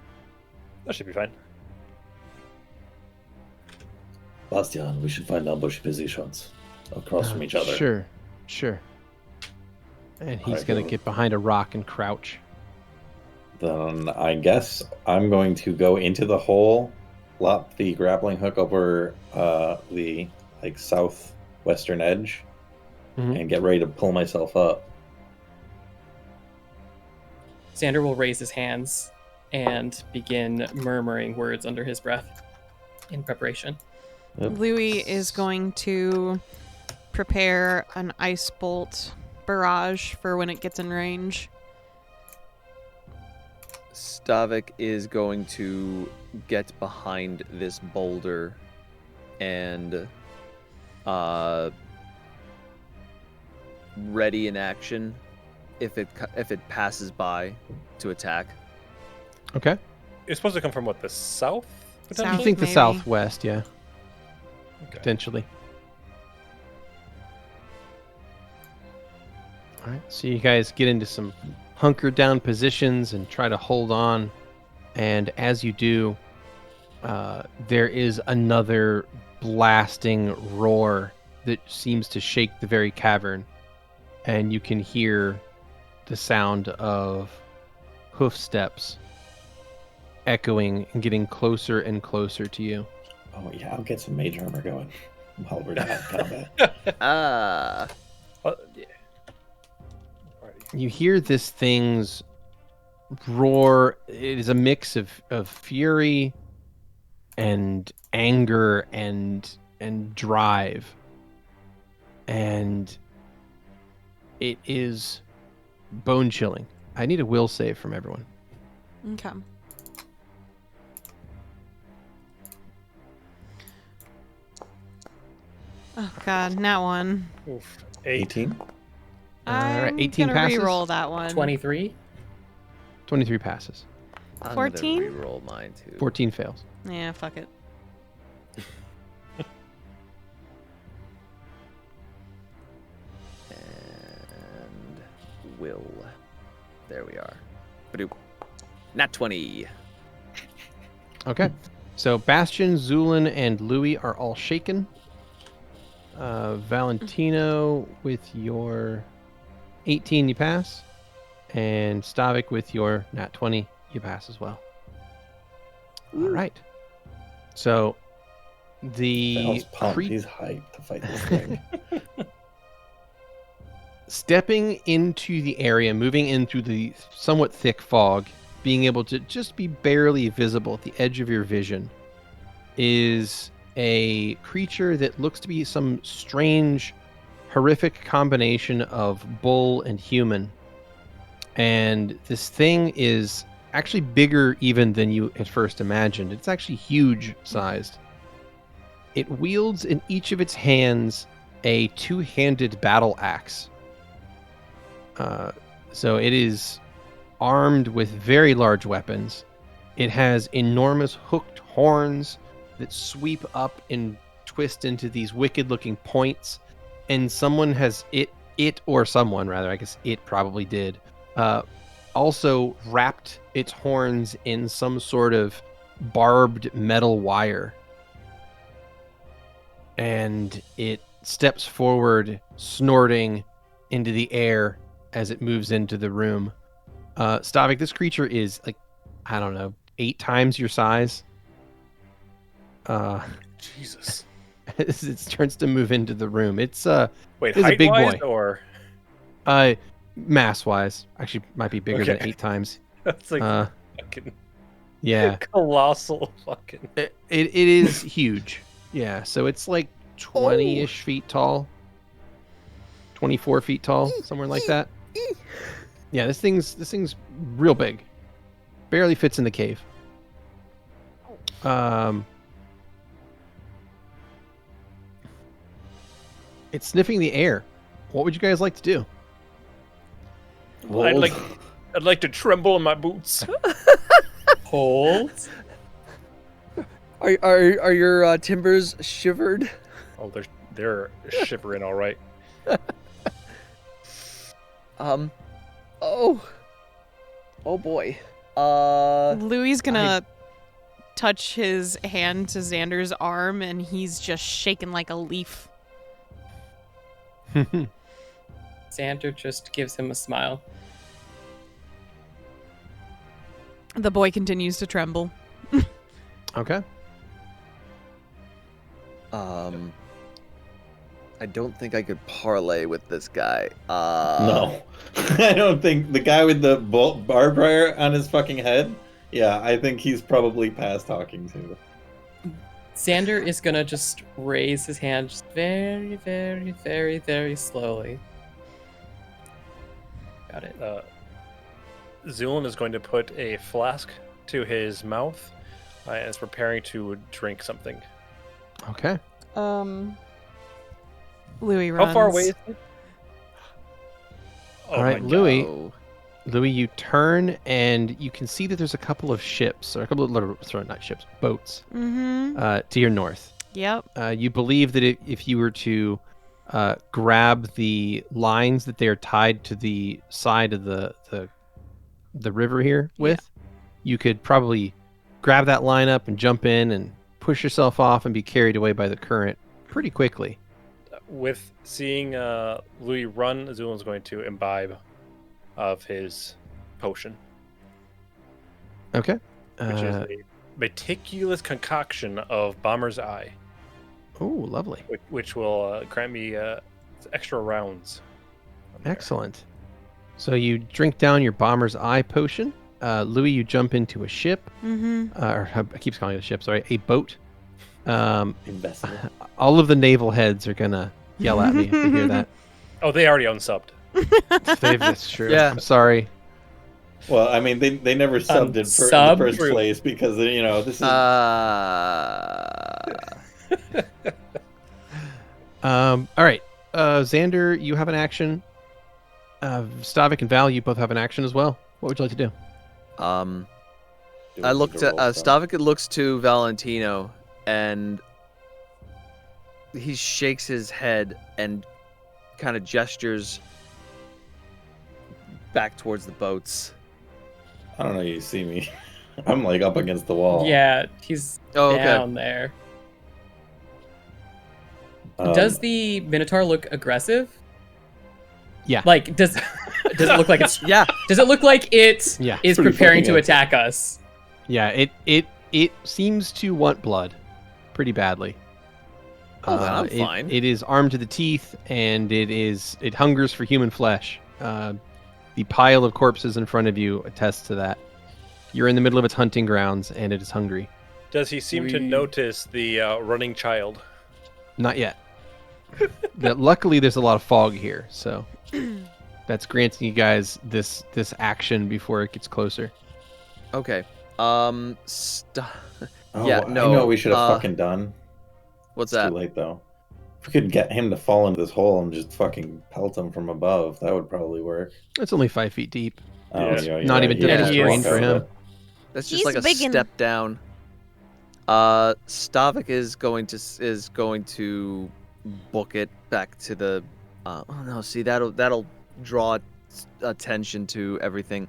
That should be fine. Bastian, we should find ambush positions across from each other. Sure. And he's Alright, going to good. get behind a rock and crouch. Then I guess I'm going to go into the hole, lop the grappling hook over the southwestern edge, Mhm. and get ready to pull myself up. Xander will raise his hands and begin murmuring words under his breath in preparation. Yep. Louie is going to prepare an ice bolt barrage for when it gets in range. Stavik is going to get behind this boulder and ready in action if it passes by to attack. Okay. It's supposed to come from what, the south? I South, think the maybe. southwest, yeah, Okay. potentially. All right. So you guys get into some hunkered down positions and try to hold on. And as you do, there is another blasting roar that seems to shake the very cavern. And you can hear the sound of hoof steps echoing and getting closer and closer to you. Oh yeah, I'll get some mage armor going while we're not in combat. Ah, Yeah. Alrighty. You hear this thing's roar. It is a mix of fury and anger and drive. And it is bone chilling. I need a will save from everyone. Okay. Oh god, not one. Oof. 8. 18? Alright, I'm 18 gonna passes? re-roll that one. 23. 23 passes. I'm 14? gonna reroll mine too. 14 fails. Yeah, fuck it. And will. There we are. Badoop. Nat 20. Okay. So Bastion, Zu'lin, and Louie are all shaken. Valentino with your 18, you pass. And Stavik with your nat 20, you pass as well. All right. So the Val's pumped. cre- He's hyped to fight this thing. stepping into the area, moving into the somewhat thick fog, being able to just be barely visible at the edge of your vision, is a creature that looks to be some strange, horrific combination of bull and human. And this thing is actually bigger even than you at first imagined. It's actually huge sized. It wields in each of its hands a two-handed battle axe. So it is armed with very large weapons. It has enormous hooked horns that sweep up and twist into these wicked-looking points. and someone has it or someone rather, I guess it probably did, also wrapped its horns in some sort of barbed metal wire. And it steps forward, snorting into the air as it moves into the room. Stavik, this creature is like, I don't know, 8 times your size. Jesus. As it starts to move into the room. It's Wait, He's a big height-wise boy. or mass wise, actually might be bigger than Okay. 8 times. that's like Uh, fucking yeah, colossal fucking. it is huge. Yeah, so it's like 20-ish feet tall, 24 feet tall, somewhere like that. Yeah, this thing's real big. Barely fits in the cave. It's sniffing the air. What would you guys like to do? I'd like to tremble in my boots. Hold. Are your timbers shivered? Oh, they're shivering all right. Oh boy. Louie's gonna touch his hand to Xander's arm, and he's just shaking like a leaf. Xander just gives him a smile. The boy continues to tremble. Okay. I don't think I could parlay with this guy. No, I don't think the guy with the barbed wire on his fucking head. Yeah, I think he's probably past talking to. Xander is gonna just raise his hand just very, very, very, very slowly. Got it. Zu'lin is going to put a flask to his mouth and is preparing to drink something. Okay. Louie runs. How far away is it? Oh All right, my Louie. Oh. Louie, you turn and you can see that there's a couple of ships, or a couple of little, sorry, not ships, boats, Mm-hmm. to your north. Yep. You believe that if you were to grab the lines that they are tied to the side of the river here with, you could probably grab that line up and jump in and push yourself off and be carried away by the current pretty quickly. With seeing Louis run, Zu'lin's going to imbibe of his potion, Okay. which is a meticulous concoction of Bomber's Eye, Oh, lovely. which will grant me extra rounds. on there. Excellent. So you drink down your Bomber's Eye potion. Louis, you jump into a ship, Mm-hmm. or I keep calling it a ship, sorry, a boat. Investment. All of the naval heads are going to yell at me if they hear that. Oh, they already unsubbed. That's true. Yeah. I'm sorry. Well, I mean, they never subbed it in Sub? the first place because this is. All right. Xander, you have an action. Stavik and Val, you both have an action as well. What would you like to do? I looked at Stavik looks to Valentino and he shakes his head and kind of gestures back towards the boats. I don't know. You see me? I'm like up against the wall. Yeah, he's Oh, okay. down there. Um, Does the Minotaur look aggressive? Yeah. Like, does it look like it's? Yeah. Does it look like it Yeah. is Pretty preparing fucking to attack us? Yeah, it seems to want blood pretty badly. Oh, then I'm fine. It is armed to the teeth, and it hungers for human flesh. The pile of corpses in front of you attests to that. You're in the middle of its hunting grounds, and it is hungry. Does he seem to notice the running child? Not yet. Luckily, there's a lot of fog here, so that's granting you guys this action before it gets closer. Okay. Oh, yeah, I no, know what we should have fucking done. What's It's that? too late though. If we could get him to fall into this hole and just fucking pelt him from above, that would probably work. It's only 5 feet deep. Oh, Yeah. you're Not right. even He has difficult to terrain walk for out him. of it. That's just He's like a big and- step down. Stavik is going to book it back to the. Oh no! See, that'll draw attention to everything.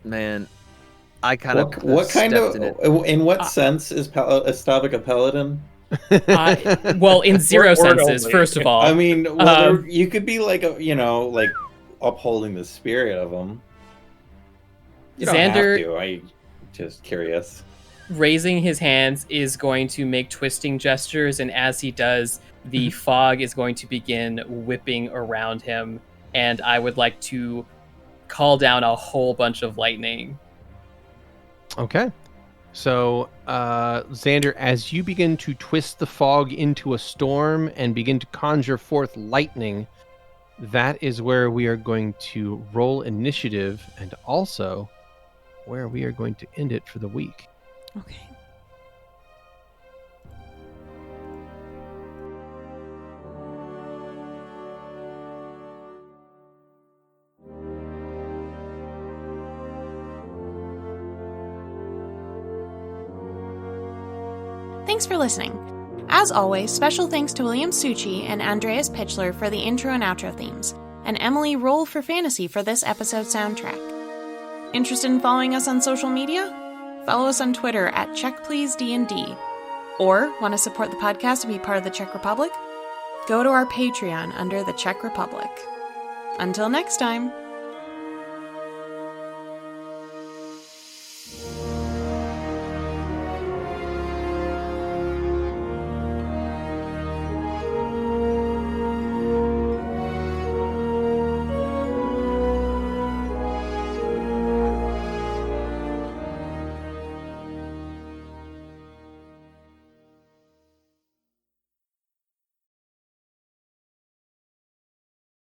Man, I kind of What kind of in what Uh, sense is Stavik a paladin? Well, in zero Word senses, only. first of all. I mean, well, Um, you could be like like upholding the spirit of them. You don't Xander- have to. I just curious. raising his hands is going to make twisting gestures, and as he does, the fog is going to begin whipping around him, and I would like to call down a whole bunch of lightning. Okay. So, Xander, as you begin to twist the fog into a storm and begin to conjure forth lightning, that is where we are going to roll initiative and also where we are going to end it for the week. Okay. Thanks for listening. As always, special thanks to William Succi and Andreas Pichler for the intro and outro themes, and Emily Roll for Fantasy for this episode soundtrack. Interested in following us on social media? Follow us on Twitter at CheckPleaseDND. Or want to support the podcast and be part of the Czech Republic? Go to our Patreon under the Czech Republic. Until next time.